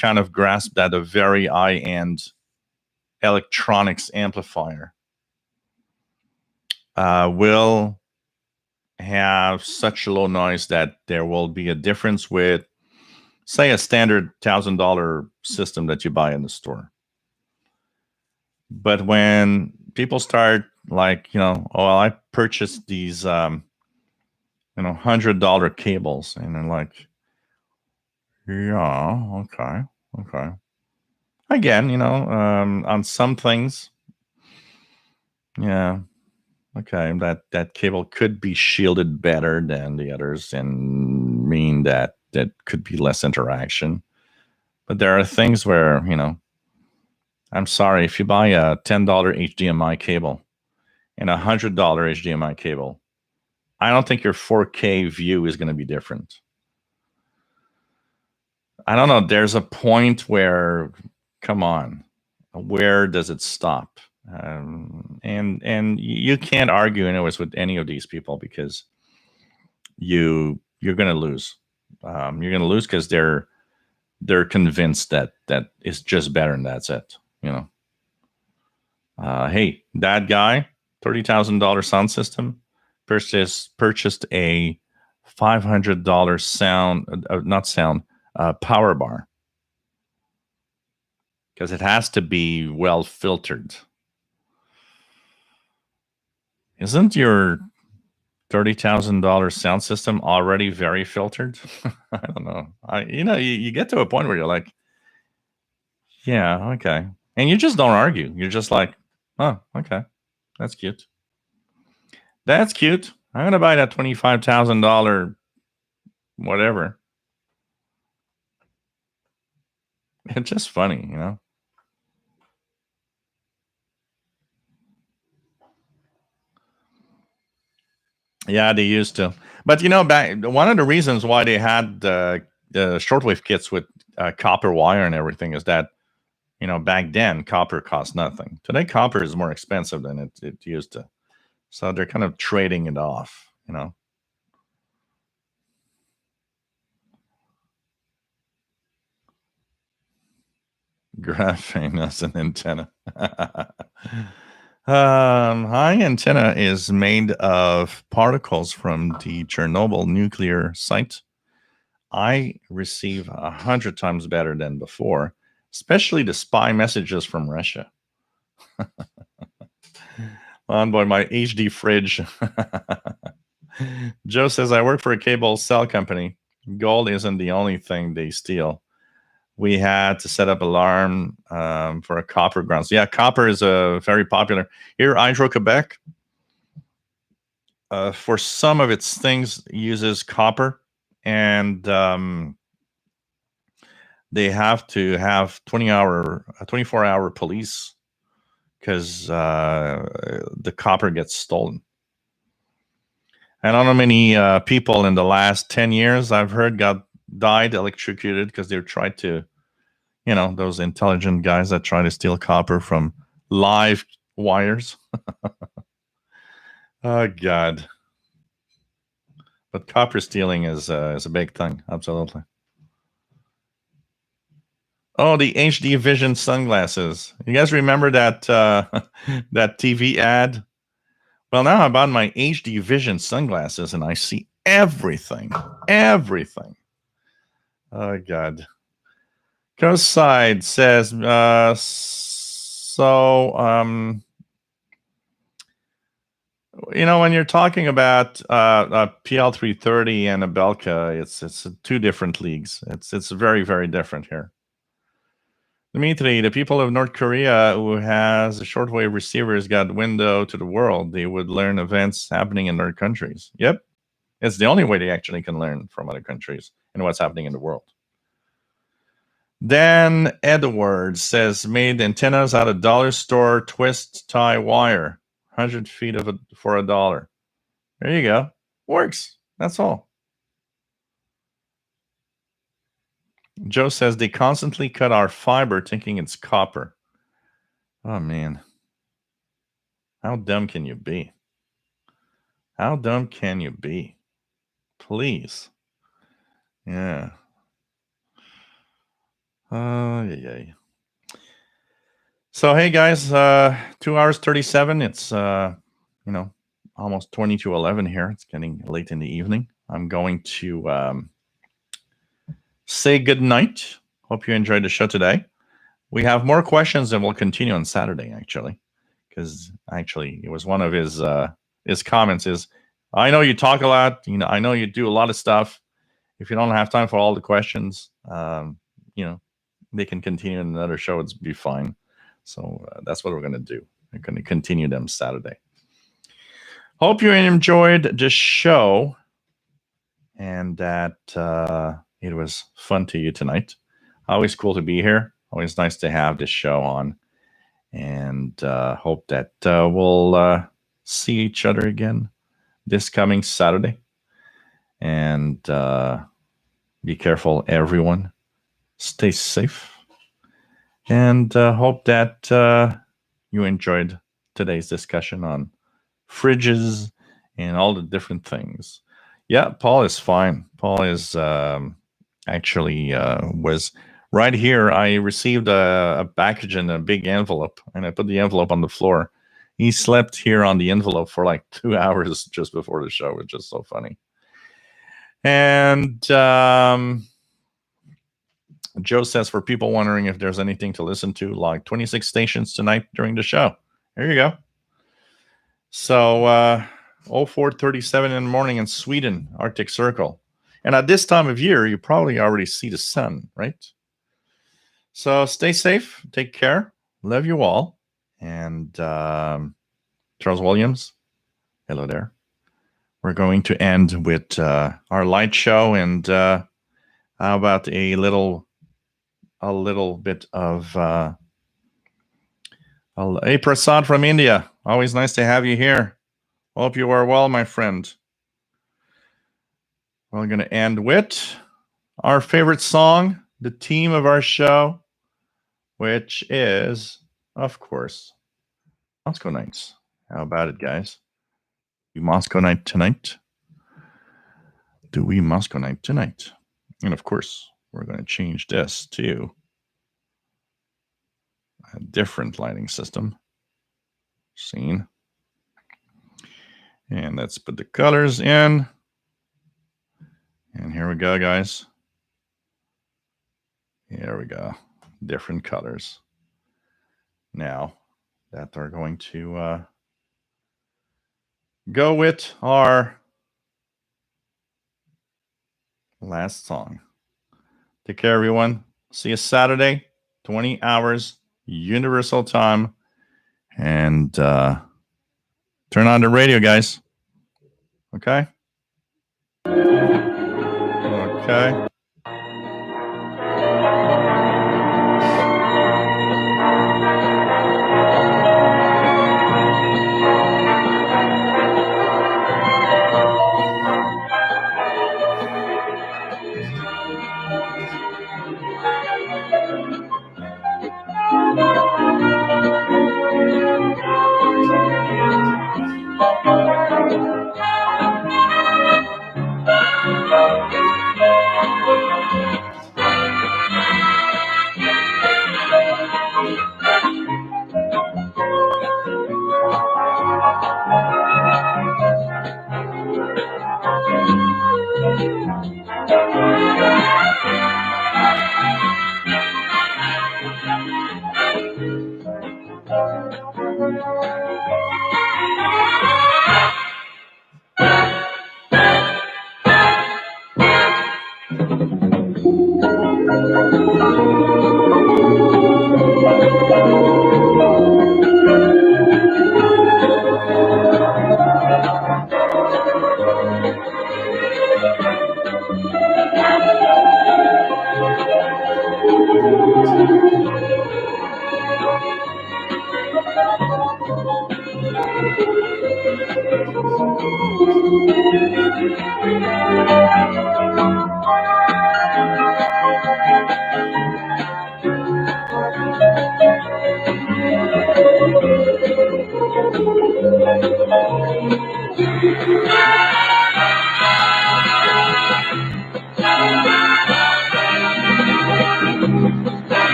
kind of grasp that a very high end electronics amplifier will have such low noise that there will be a difference with, say, a standard $1,000 system that you buy in the store. But when people start like, oh, well, I purchased these, $100 cables, and they're like, yeah, okay. Again, on some things, yeah, okay, that cable could be shielded better than the others, and mean that could be less interaction. But there are things where, I'm sorry, if you buy a $10 HDMI cable and a $100 HDMI cable, I don't think your 4K view is going to be different. I don't know. There's a point where, come on, where does it stop? And you can't argue anyways with any of these people, because you're going to lose. You're going to lose because they're convinced that it's just better and that's it. Hey, that guy, $30,000 sound system, purchased a $500 sound, not sound, power bar, because it has to be well filtered. Isn't your $30,000 sound system already very filtered? I don't know. You get to a point where you're like, yeah, okay, and you just don't argue. You're just like, oh, okay, that's cute. That's cute. I'm gonna buy that $25,000 whatever. It's just funny. Yeah, they used to. But back one of the reasons why they had the shortwave kits with copper wire and everything is that back then copper cost nothing. Today, copper is more expensive than it used to. So they're kind of trading it off. Graphene as an antenna. High antenna is made of particles from the Chernobyl nuclear site. I receive 100 times better than before, especially the spy messages from Russia. On boy, my HD fridge. Joe says, I work for a cable cell company. Gold isn't the only thing they steal. We had to set up alarm for a copper grounds. Yeah, copper is very popular. Here, Hydro Quebec, for some of its things, uses copper. And they have to have 24-hour police because the copper gets stolen. I don't know how many people in the last 10 years I've heard died electrocuted because they tried to, those intelligent guys that try to steal copper from live wires. Oh, God. But copper stealing is a big thing. Absolutely. Oh, the HD Vision sunglasses. You guys remember that that TV ad? Well, now I bought my HD Vision sunglasses and I see everything. Everything. Oh, God. Coast Side says, when you're talking about a PL330 and a Belka, it's two different leagues. It's very, very different here. Dimitri, the people of North Korea who has a shortwave receivers got window to the world. They would learn events happening in their countries. Yep. It's the only way they actually can learn from other countries and what's happening in the world. Dan Edwards says, made antennas out of dollar store twist tie wire. 100 feet for $1. There you go. Works. That's all. Joe says they constantly cut our fiber thinking it's copper. Oh, man. How dumb can you be? How dumb can you be? Please. Yeah. Yeah. So, hey, guys, 2 hours 37. It's, almost 20 to 11 here. It's getting late in the evening. I'm going to say good night. Hope you enjoyed the show today. We have more questions and we'll continue on Saturday, actually, because it was one of his comments is, I know you talk a lot. I know you do a lot of stuff. If you don't have time for all the questions, they can continue in another show. It's be fine. So that's what we're going to do. We're going to continue them Saturday. Hope you enjoyed the show and that it was fun to you tonight. Always cool to be here. Always nice to have this show on. And hope that we'll see each other again this coming Saturday. And be careful, everyone. Stay safe. And hope that you enjoyed today's discussion on fridges and all the different things. Yeah, Paul is fine. Paul is actually was right here. I received a package in a big envelope, and I put the envelope on the floor. He slept here on the envelope for like 2 hours just before the show, which is so funny. And Joe says, for people wondering if there's anything to listen to, like 26 stations tonight during the show. There you go. So 04:37 in the morning in Sweden, Arctic Circle. And at this time of year, you probably already see the sun, right? So stay safe. Take care. Love you all. And Charles Williams, hello there. We're going to end with our light show. And how about a little bit of hey, Prasad from India. Always nice to have you here. Hope you are well, my friend. We're going to end with our favorite song, the theme of our show, which is, of course, Moscow Nights. How about it, guys? Do Moscow Night tonight? Do we Moscow Night tonight? And of course, we're going to change this to a different lighting system. Scene. And let's put the colors in. And here we go, guys. Here we go. Different colors. Now that are going to go with our last song. Take care, everyone. See you Saturday, 20 hours, Universal Time. And turn on the radio, guys. Okay? Okay.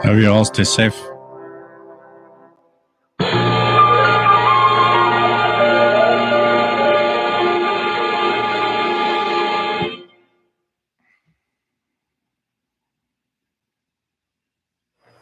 Love you all. Stay safe.